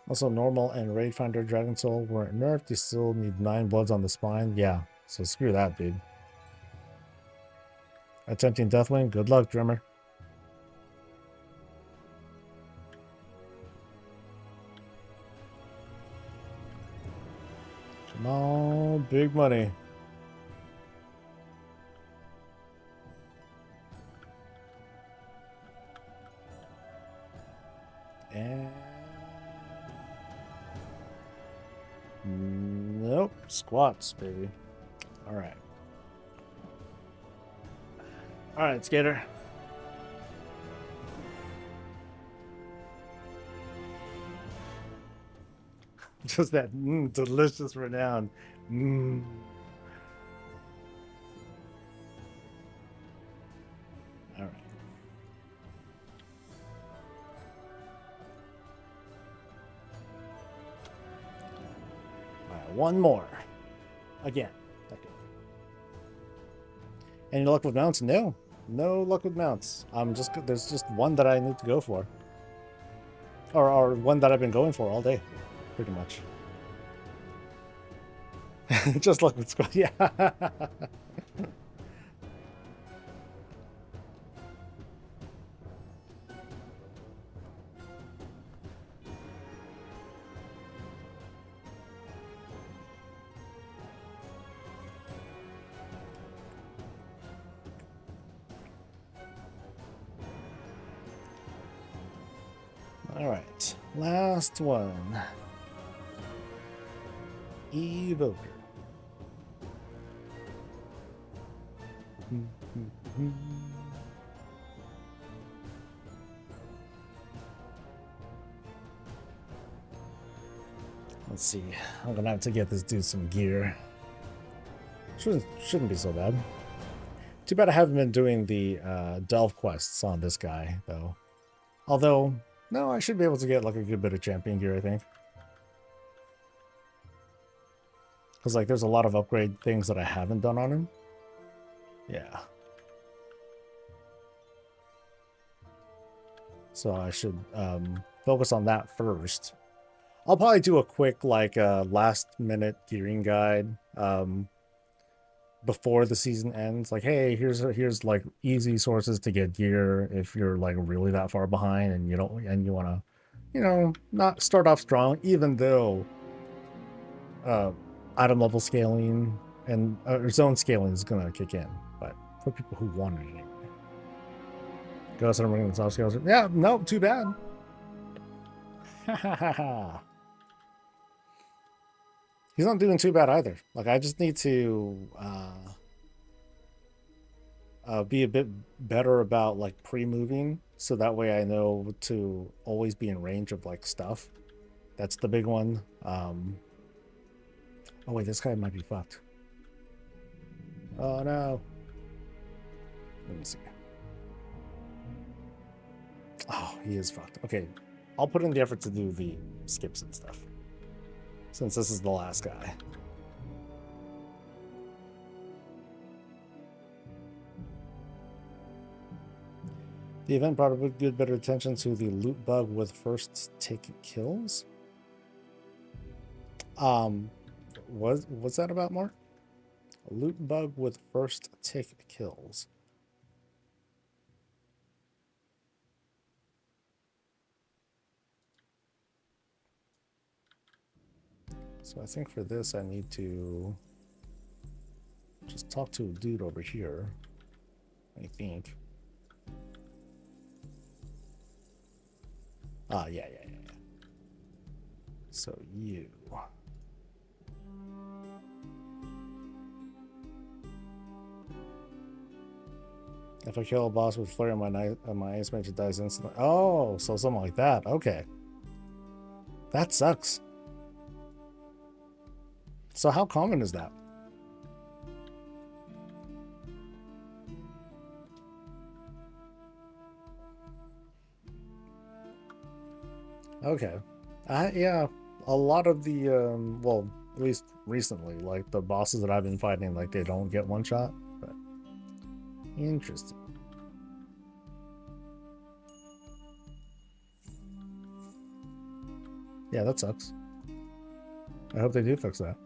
Also, normal and Raid Finder Dragon Soul weren't nerfed. You still need 9 bloods on the spine. Yeah, so screw that, dude. Attempting Deathwing? Good luck, drummer. Come on, big money. And nope, squats, baby. All right. All right, skater. Just that delicious renown. All right. All right, one more. Again. Okay. Any luck with mounts? No. No luck with mounts. There's just one that I need to go for. Or one that I've been going for all day. Pretty much. Just luck with squad. Yeah. All right. Last one. Evoker. Let's see. I'm gonna have to get this dude some gear. Shouldn't be so bad. Too bad I haven't been doing the delve quests on this guy though. Although, no, I should be able to get like a good bit of champion gear, I think. Because like there's a lot of upgrade things that I haven't done on him. Yeah. So I should focus on that first. I'll probably do a quick like last minute gearing guide before the season ends. Like, hey, here's like easy sources to get gear if you're like really that far behind and you want to, you know, not start off strong, even though item level scaling and zone scaling is gonna kick in, but for people who want it anyway. Go start bringing the soft scales. Yeah, no, too bad. He's not doing too bad either. Like I just need to be a bit better about like pre-moving, so that way I know to always be in range of like stuff. That's the big one. Oh wait, this guy might be fucked. Oh no. Let me see. Oh, he is fucked. Okay, I'll put in the effort to do the skips and stuff, since this is the last guy. The event brought a good bit of attention to the loot bug with first take kills. What's that about, Mark? A loot bug with first take kills. So I think for this I need to just talk to a dude over here, I think. Ah, yeah. So you. If I kill a boss with flare, my ice mage dies instantly. Oh, so something like that. Okay. That sucks. So how common is that? Okay. Yeah, a lot of the, well, at least recently, like the bosses that I've been fighting, like they don't get one shot. But interesting. Yeah, that sucks. I hope they do fix that.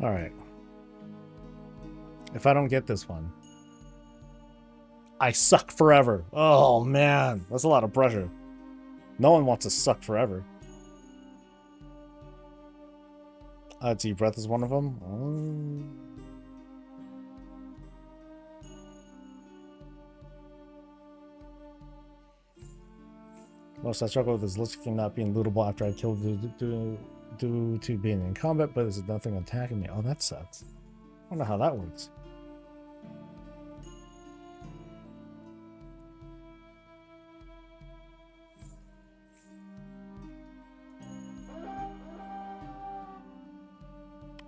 All right. If I don't get this one, I suck forever. Oh man, that's a lot of pressure. No one wants to suck forever. Deep breath is one of them. Most I struggle with is Lich King not being lootable after I killed due to being in combat, but there's nothing attacking me. Oh, that sucks. I don't know how that works.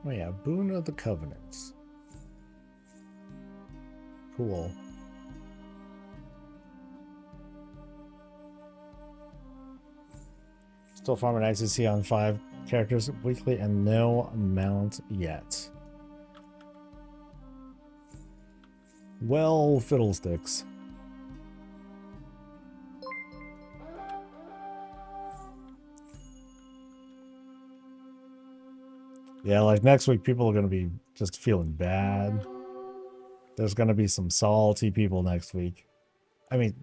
Oh yeah, Boon of the Covenants. Cool. Still farming ICC on 5 characters weekly and no mount yet. Well, fiddlesticks. Yeah, like next week, people are going to be just feeling bad. There's going to be some salty people next week. I mean,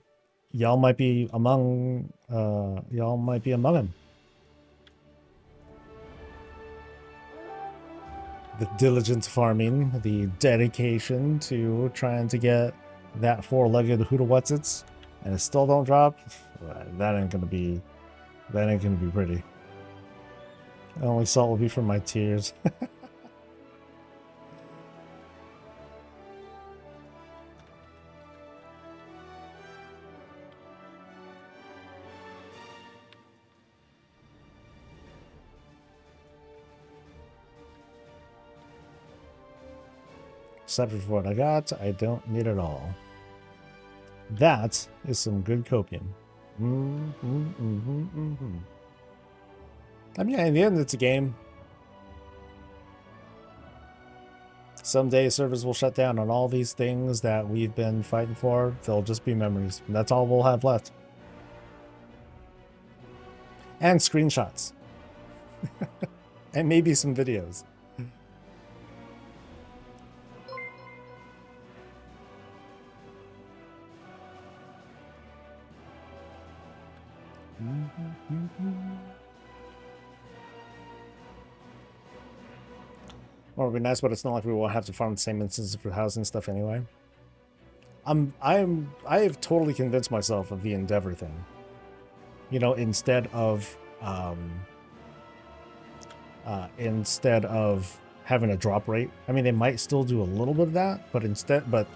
y'all might be among them. The diligent farming, the dedication to trying to get that 4-legged Hootawhatsits, and it still don't drop. That ain't gonna be pretty. The only salt will be from my tears. Except for what I got, I don't need it all. That is some good copium. I mean, in the end, it's a game. Someday servers will shut down on all these things that we've been fighting for. They'll just be memories. And that's all we'll have left. And screenshots. And maybe some videos. Or it'd be nice, but it's not like we won't have to farm the same instances for housing stuff anyway. I have totally convinced myself of the Endeavor thing. You know, instead of having a drop rate. I mean, they might still do a little bit of that, but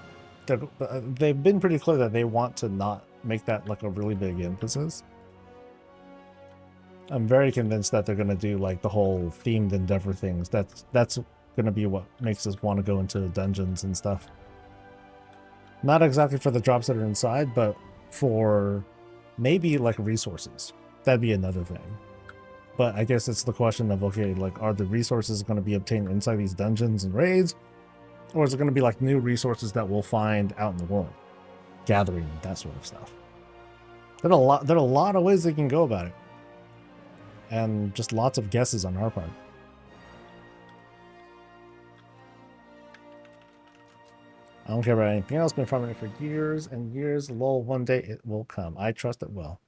they've been pretty clear that they want to not make that like a really big emphasis. I'm very convinced that they're going to do like the whole themed Endeavor things. That's going to be what makes us want to go into dungeons and stuff. Not exactly for the drops that are inside, but for maybe like resources. That'd be another thing. But I guess it's the question of, okay, like, are the resources going to be obtained inside these dungeons and raids? Or is it going to be like new resources that we'll find out in the world? Gathering, that sort of stuff. There are a lot of ways they can go about it. And just lots of guesses on our part. I don't care about anything else. Been farming it for years and years. Lol, one day it will come. I trust it will.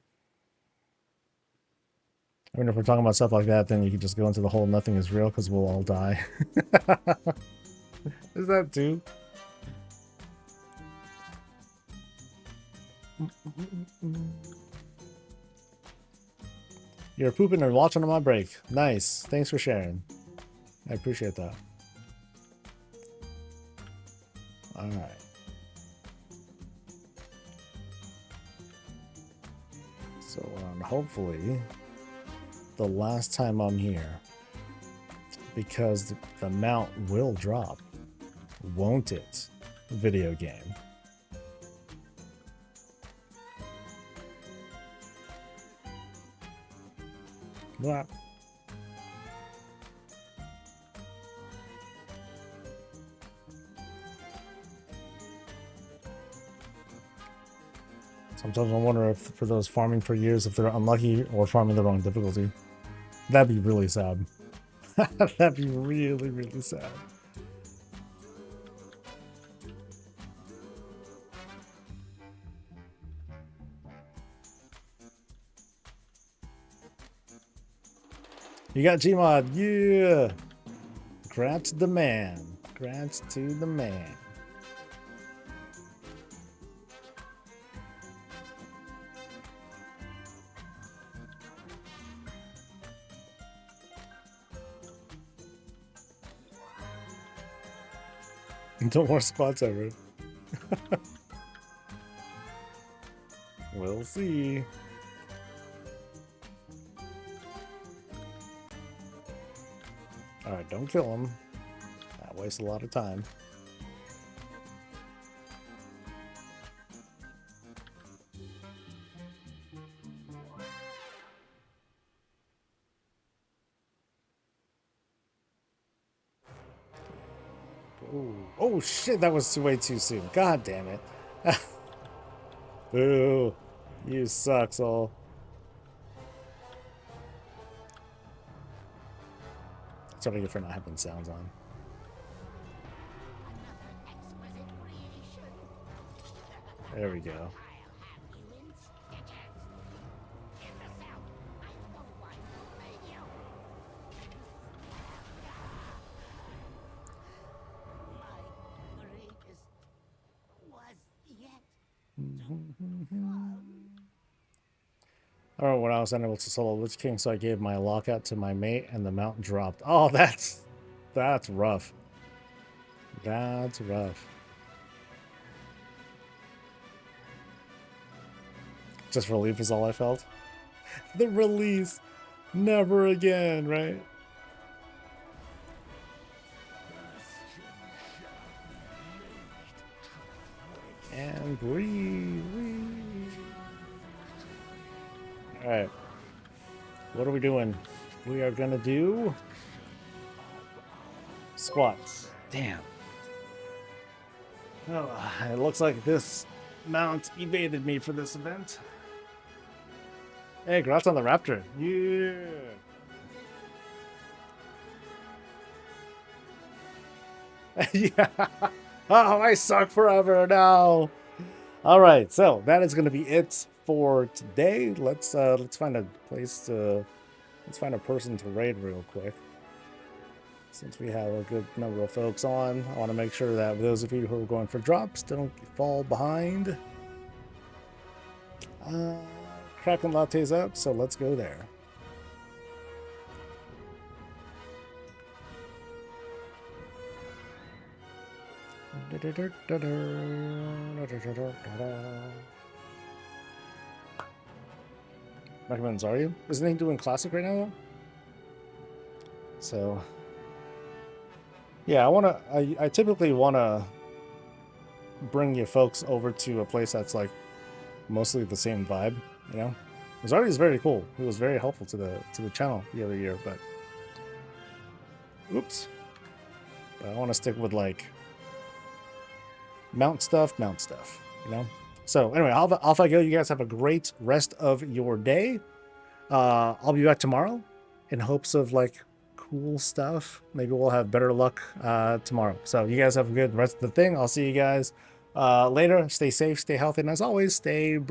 I mean, if we're talking about stuff like that, then you can just go into the whole nothing is real because we'll all die. Is that too? You're pooping and watching on my break. Nice. Thanks for sharing. I appreciate that. Alright. So, hopefully the last time I'm here, because the mount will drop, won't it? Video game. What? Sometimes I wonder if for those farming for years, if they're unlucky or farming the wrong difficulty. That'd be really sad. That'd be really, really sad. You got Gmod, yeah! Grants the man. Grants to the man. No more spots ever. We'll see. Alright, don't kill him. That wastes a lot of time. Ooh. Oh shit, that was way too soon. God damn it. Boo. You suck, Soul. That's what I get for not having sounds on. There we go. Oh, when I was unable to solo Lich King, so I gave my lockout to my mate, and the mount dropped. Oh, that's rough. That's rough. Just relief is all I felt. The release, never again, right? And breathe. Alright. What are we doing? We are gonna do squats. Damn. Oh, it looks like this mount evaded me for this event. Hey, congrats on the raptor. Yeah. Yeah. Oh, I suck forever now. All right, so that is going to be it for today. Let's find a place to let's find a person to raid real quick. Since we have a good number of folks on, I want to make sure that those of you who are going for drops don't fall behind. Kraken Latte's up, so let's go there. Recommends are you? Isn't he doing classic right now? So yeah, I typically wanna bring you folks over to a place that's like mostly the same vibe, you know? Zarya is very cool. He was very helpful to the channel the other year, but oops. But I want to stick with like mount stuff, you know? So anyway, off I go. You guys have a great rest of your day. I'll be back tomorrow in hopes of like cool stuff. Maybe we'll have better luck tomorrow. So you guys have a good rest of the thing. I'll see you guys later. Stay safe, stay healthy, and as always, stay